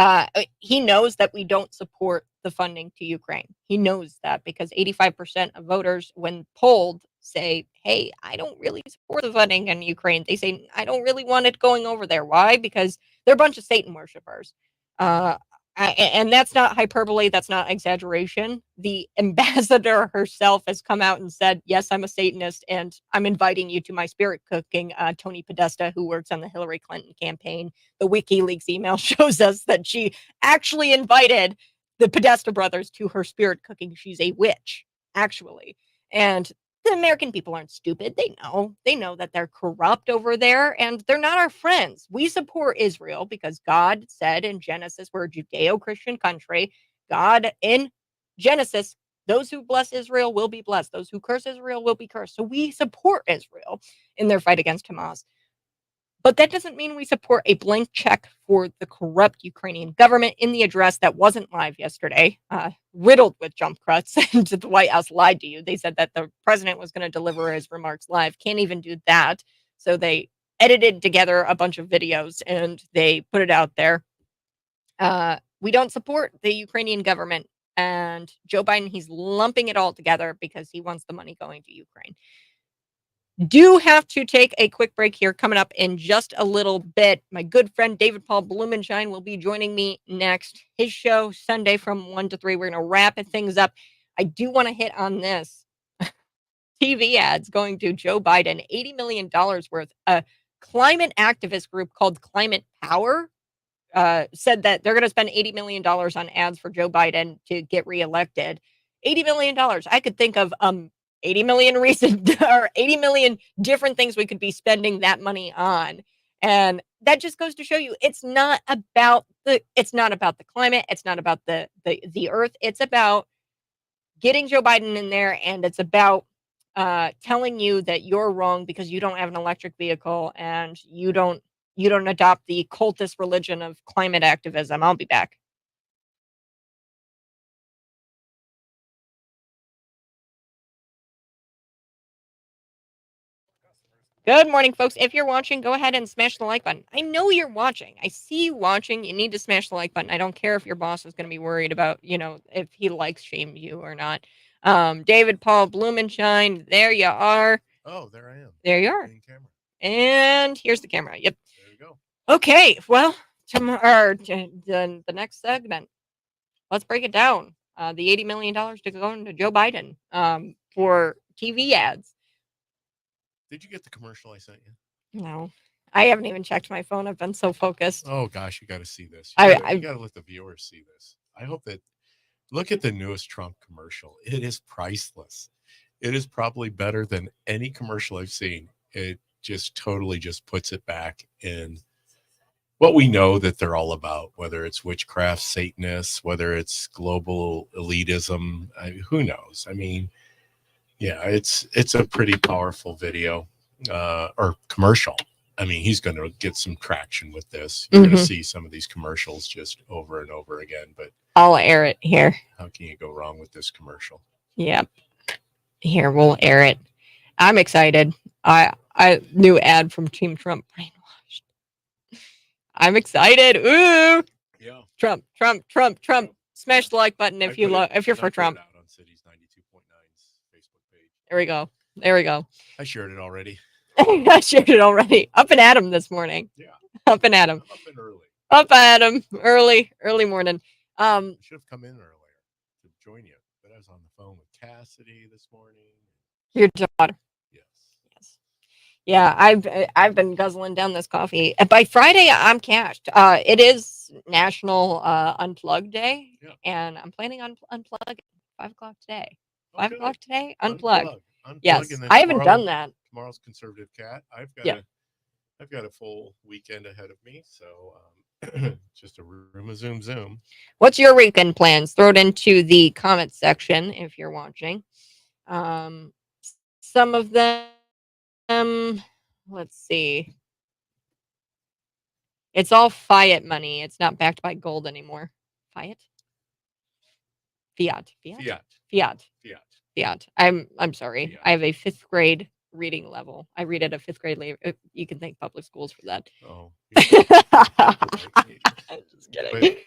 he knows that we don't support the funding to Ukraine. He knows that because 85% of voters, when polled, say, hey, I don't really support the funding in Ukraine. They say, I don't really want it going over there. Why? Because they're a bunch of Satan worshipers. And that's not hyperbole. That's not exaggeration. The ambassador herself has come out and said, yes, I'm a Satanist, and I'm inviting you to my spirit cooking. Tony Podesta, who works on the Hillary Clinton campaign, the WikiLeaks email shows us that she actually invited the Podesta brothers to her spirit cooking. She's a witch, actually. And The American people aren't stupid. They know. They know that they're corrupt over there and they're not our friends. We support Israel because God said in Genesis, we're a Judeo-Christian country. God in Genesis, those who bless Israel will be blessed. Those who curse Israel will be cursed. So we support Israel in their fight against Hamas. But that doesn't mean we support a blank check for the corrupt Ukrainian government. In the address that wasn't live yesterday, riddled with jump cuts, and the White House lied to you. They said that the president was going to deliver his remarks live. Can't even do that. So they edited together a bunch of videos and they put it out there. We don't support the Ukrainian government. And Joe Biden, he's lumping it all together because he wants the money going to Ukraine. Do have to take a quick break here. Coming up in just a little bit, my good friend David Paul Blumenshine will be joining me next. His show Sunday from 1 to 3. We're going to wrap things up. I do want to hit on this. TV ads going to Joe Biden, $80 million worth. A climate activist group called Climate Power said that they're going to spend $80 million on ads for Joe Biden to get reelected. $80 million. I could think of 80 million recent or 80 million different things we could be spending that money on. And that just goes to show you it's not about the climate, it's not about the earth, it's about getting Joe Biden in there, and it's about telling you that you're wrong because you don't have an electric vehicle and you don't adopt the cultist religion of climate activism. I'll be back. Good morning, folks. If you're watching, go ahead and smash the like button. I know you're watching. I see you watching. You need to smash the like button. I don't care if your boss is going to be worried about, if he likes shame you or not. David Paul Blumenshine, there you are. Oh, there I am. There you are. Camera. And here's the camera. Yep. There you go. Okay. Well, tomorrow, the next segment, let's break it down. The $80 million to go into Joe Biden for TV ads. Did you get the commercial I sent you? No, I haven't even checked my phone. I've been so focused. Oh gosh, you got to see this. I You got to let the viewers see this. I hope that look at the newest Trump commercial. It is priceless. It is probably better than any commercial I've seen. It just totally just puts it back in what we know that they're all about, whether it's witchcraft, Satanists, whether it's global elitism, who knows? I mean, yeah, it's a pretty powerful video or commercial. I mean, he's going to get some traction with this. You're going to see some of these commercials just over and over again. But I'll air it here. How can you go wrong with this commercial? Yep. Here, we'll air it. I'm excited. I new ad from Team Trump. Brainwashed. I'm excied. Ooh. Yeah. Trump. Smash the like button if you're for Trump. On Cities 92.9's Facebook page. There we go. I shared it already. I shared it already. Up and at him this morning. Yeah. Up and at him. I'm up and early. Up at him early morning. I should have come in earlier to join you, but I was on the phone with Cassidy this morning. Your daughter. Yes. Yeah, I've been guzzling down this coffee. By Friday, I'm cashed. It is National Unplug Day, and I'm planning on unplugging 5 o'clock today. 5 o'clock today, unplug. Yes, I haven't done that. Tomorrow's Conservative Cat. I've got a full weekend ahead of me, so just a room of zoom. What's your weekend plans? Throw it into the comment section if you're watching. Some of them, let's see. It's all fiat money. It's not backed by gold anymore. Fiat. I'm sorry. Fiat. I have a 5th grade reading level. I read at a 5th grade level. You can thank public schools for that. Oh. Just kidding. But,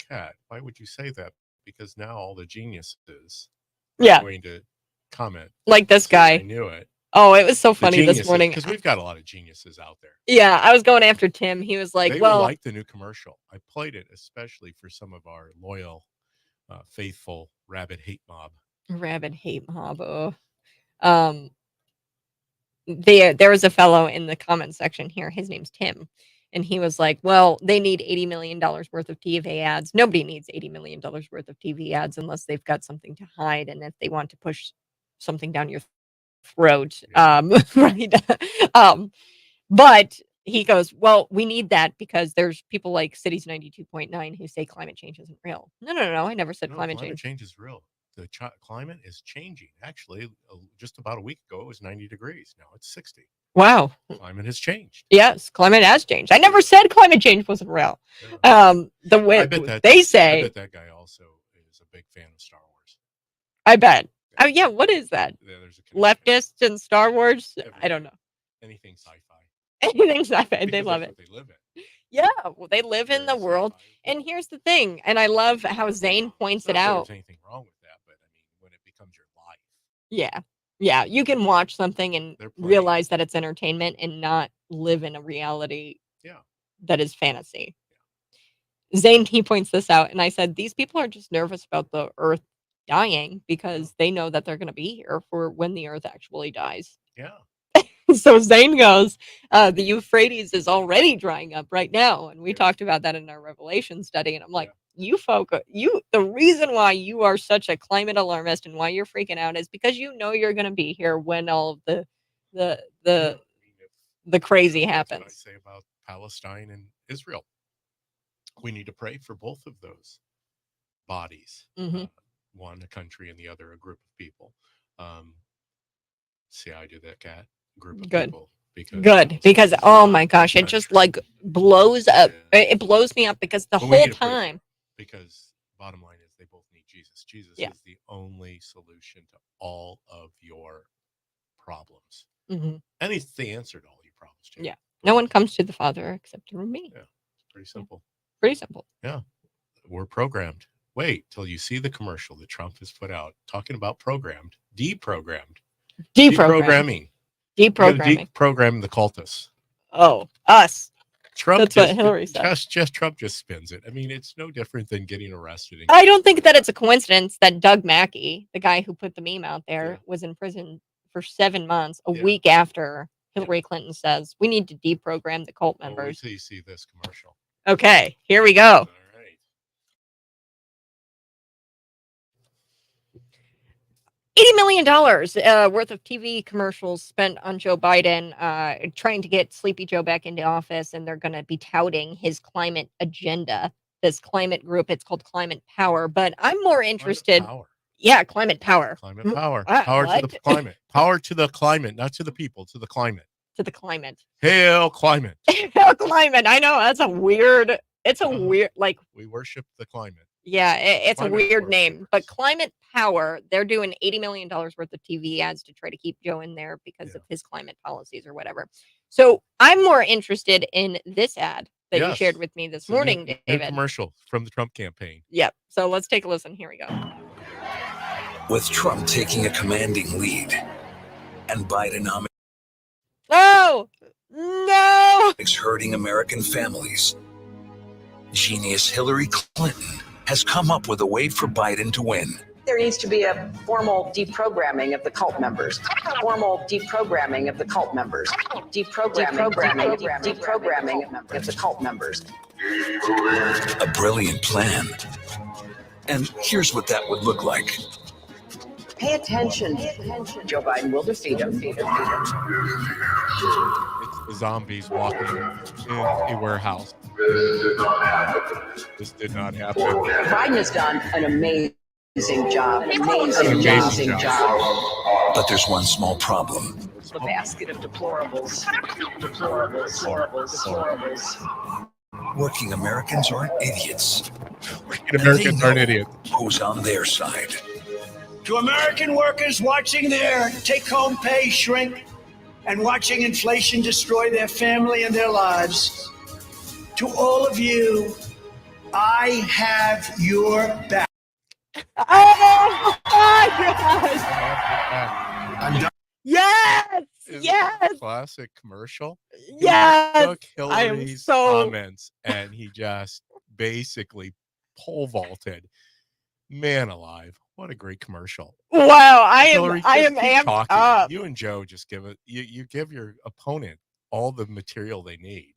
Kat, why would you say that? Because now all the geniuses are going to comment. Like this guy. I knew it. Oh, it was so funny this morning. Because we've got a lot of geniuses out there. Yeah, I was going after Tim. He was like, they well, will like the new commercial. I played it especially for some of our loyal, faithful rabid hate mob. Oh. There was a fellow in the comment section here. His name's Tim. And he was like, well, they need $80 million worth of TV ads. Nobody needs $80 million worth of TV ads unless they've got something to hide. And if they want to push something down your wrote, right? But he goes, well, we need that because there's people like Cities 92.9 who say climate change isn't real. No. I never said No, climate climate change. change is real. The climate is changing. Actually, just about a week ago, it was 90 degrees. Now it's 60. Wow. Climate has changed. Yes, climate has changed. I never said climate change wasn't real. Yeah. The way I bet they I say, bet that guy also is a big fan of Star Wars. I bet. Oh yeah, what is that? Yeah, there's a connection. Leftists and Star Wars? I don't know. Anything sci-fi. Anything sci-fi, they Because love that's it. what they live in. Yeah, well, they live in They're the world. sci-fi. And here's the thing, and I love how Zane points it Not that out. there's anything wrong with that, but I mean, when it becomes your life. Yeah, you can watch something and They're playing. realize that it's entertainment and not live in a reality Yeah. that is fantasy. Zane, he points this out, and I said, these people are just nervous about the Earth dying because they know that they're going to be here for when the Earth actually dies. Yeah. So Zane goes, the Euphrates is already drying up right now. And we talked about that in our Revelation study. And I'm like, you folk, the reason why you are such a climate alarmist and why you're freaking out is because you know you're going to be here when all of the crazy That's happens. what I say about Palestine and Israel. We need to pray for both of those bodies. Mhm. One a country and the other a group of people. See how I do that, Kat? Group of people. Because oh my gosh, it just like blows up. It blows me up because the whole time. Because bottom line is they both need Jesus. Jesus Yeah. is the only solution to all of your problems. Mhm. And he's the answer to all your problems, too. Yeah. No one comes to the Father except through me. Yeah. Pretty simple. Pretty simple. Yeah. We're programmed. Wait till you see the commercial that Trump has put out talking about programmed, deprogrammed. Deprogramming. Deprogram the cultists. Oh, us. Trump That's what Hillary said. Trump just spins it. I mean, it's no different than getting arrested. I don't think that it's a coincidence that Doug Mackey, the guy who put the meme out there, was in prison for 7 months, a week after Hillary Clinton says we need to deprogram the cult members. Wait till you see this commercial. Okay, here we go. All right. $80 million worth of TV commercials spent on Joe Biden trying to get Sleepy Joe back into office, and they're going to be touting his climate agenda, this climate group. It's called Climate Power, but I'm more interested. Climate Power. Climate Power. Power to the climate. Power to the climate, not to the people, to the climate. To the climate. Hail climate. Hail climate. I know that's a weird. It's a weird, like, we worship the climate. Yeah, it's a weird name, but Climate Power, they're doing $80 million worth of TV ads to try to keep Joe in there because of his climate policies or whatever. So I'm more interested in this ad that you shared with me this morning, David. New commercial from the Trump campaign. Yep. So let's take a listen. Here we go. With Trump taking a commanding lead and Bidenomics hurting American families, genius Hillary Clinton has come up with a way for Biden to win. There needs to be a formal deprogramming of the cult members. Formal deprogramming of the cult members. Deprogramming of the cult members. A brilliant plan. And here's what that would look like. Pay attention. Joe Biden will defeat him. It's the zombies walking in a warehouse. This did not happen. Biden has done an amazing job. Amazing job. But there's one small problem. A basket of deplorables. Working Americans aren't idiots. Working Americans aren't idiots. Who's on their side? To American workers watching their take-home pay shrink and watching inflation destroy their family and their lives, to all of you, I have your back. Oh my gosh! Yes! Yes! Classic commercial. Yes! He took Hillary's comments and he just basically pole vaulted. Man alive. What a great commercial. Wow, I am Hillary, amped talking. up. You and Joe just give it, you give your opponent all the material they need.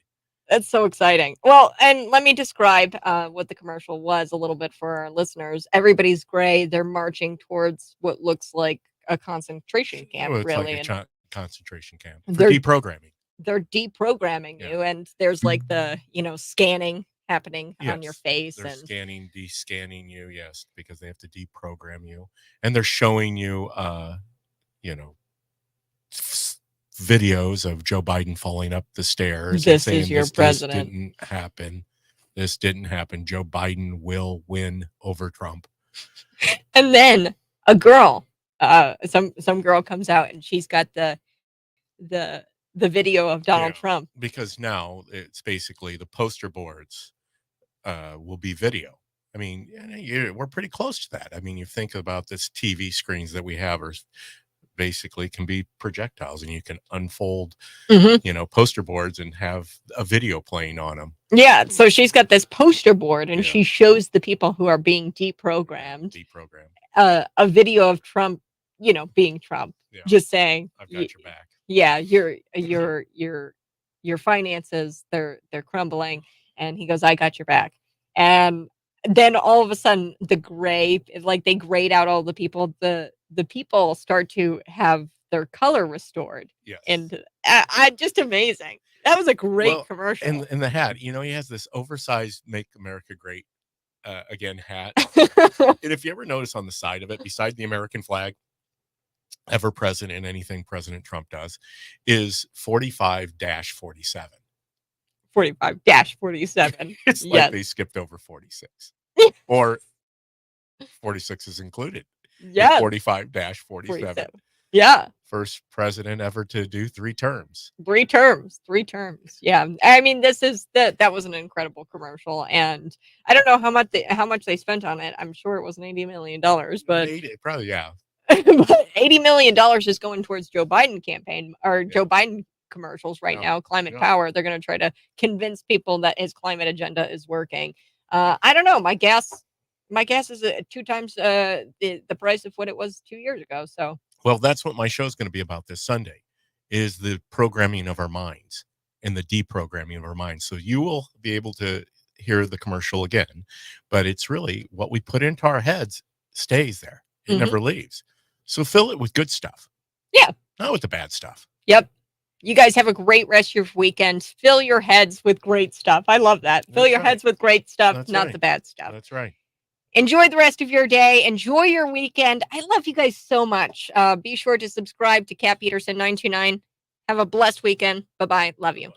That's so exciting. Well, and let me describe what the commercial was a little bit for our listeners. Everybody's gray. They're marching towards what looks like a concentration camp, Well, it's really. like And a concentration camp for They're- deprogramming. they're deprogramming Yeah. you, and there's like the scanning happening on your Yes, face, they're and scanning, de-scanning you, yes, because they have to deprogram you, and they're showing you, you know, videos of Joe Biden falling up the stairs and This saying is your this president. didn't happen. This didn't happen. Joe Biden will win over Trump. And then a girl, some girl comes out, and she's got the video of Donald Yeah. Trump. Because now it's basically the poster boards will be video. I mean, we're pretty close to that. I mean, you think about this TV screens that we have are basically can be projectiles, and you can unfold, poster boards and have a video playing on them. Yeah, so she's got this poster board, and Yeah. she shows the people who are being deprogrammed a video of Trump, being Trump, Yeah. just saying, I've got your back. yeah, your finances, they're crumbling, and he goes, I got your back. And then all of a sudden they grayed out all the people. The people start to have their color restored. Yes. And just amazing. That was a great commercial. And the hat, he has this oversized "Make America Great Again" hat. And if you ever notice on the side of it, beside the American flag, ever present in anything President Trump does, is 45-47. 45-47. It's like they skipped over 46. Or 46 is included. Yeah. 45-47. Yeah. First president ever to do 3 terms. 3 terms. Yeah. I mean, that was an incredible commercial, and I don't know how much they spent on it. I'm sure it wasn't $80 million, but Probably, yeah. but $80 million is going towards Joe Biden campaign or Joe Biden commercials right now. Climate Power. They're going to try to convince people that his climate agenda is working. I don't know. My guess is 2 times the price of what it was 2 years ago. So. Well, that's what my show is going to be about this Sunday, is the programming of our minds and the deprogramming of our minds. So you will be able to hear the commercial again, but it's really what we put into our heads stays there. It never leaves. So fill it with good stuff. Yeah. Not with the bad stuff. Yep. You guys have a great rest of your weekend. Fill your heads with great stuff. I love that. Fill your heads with great stuff, not the bad stuff. That's right. Enjoy the rest of your day. Enjoy your weekend. I love you guys so much. Be sure to subscribe to Cat Peterson 929. Have a blessed weekend. Bye-bye. Love you.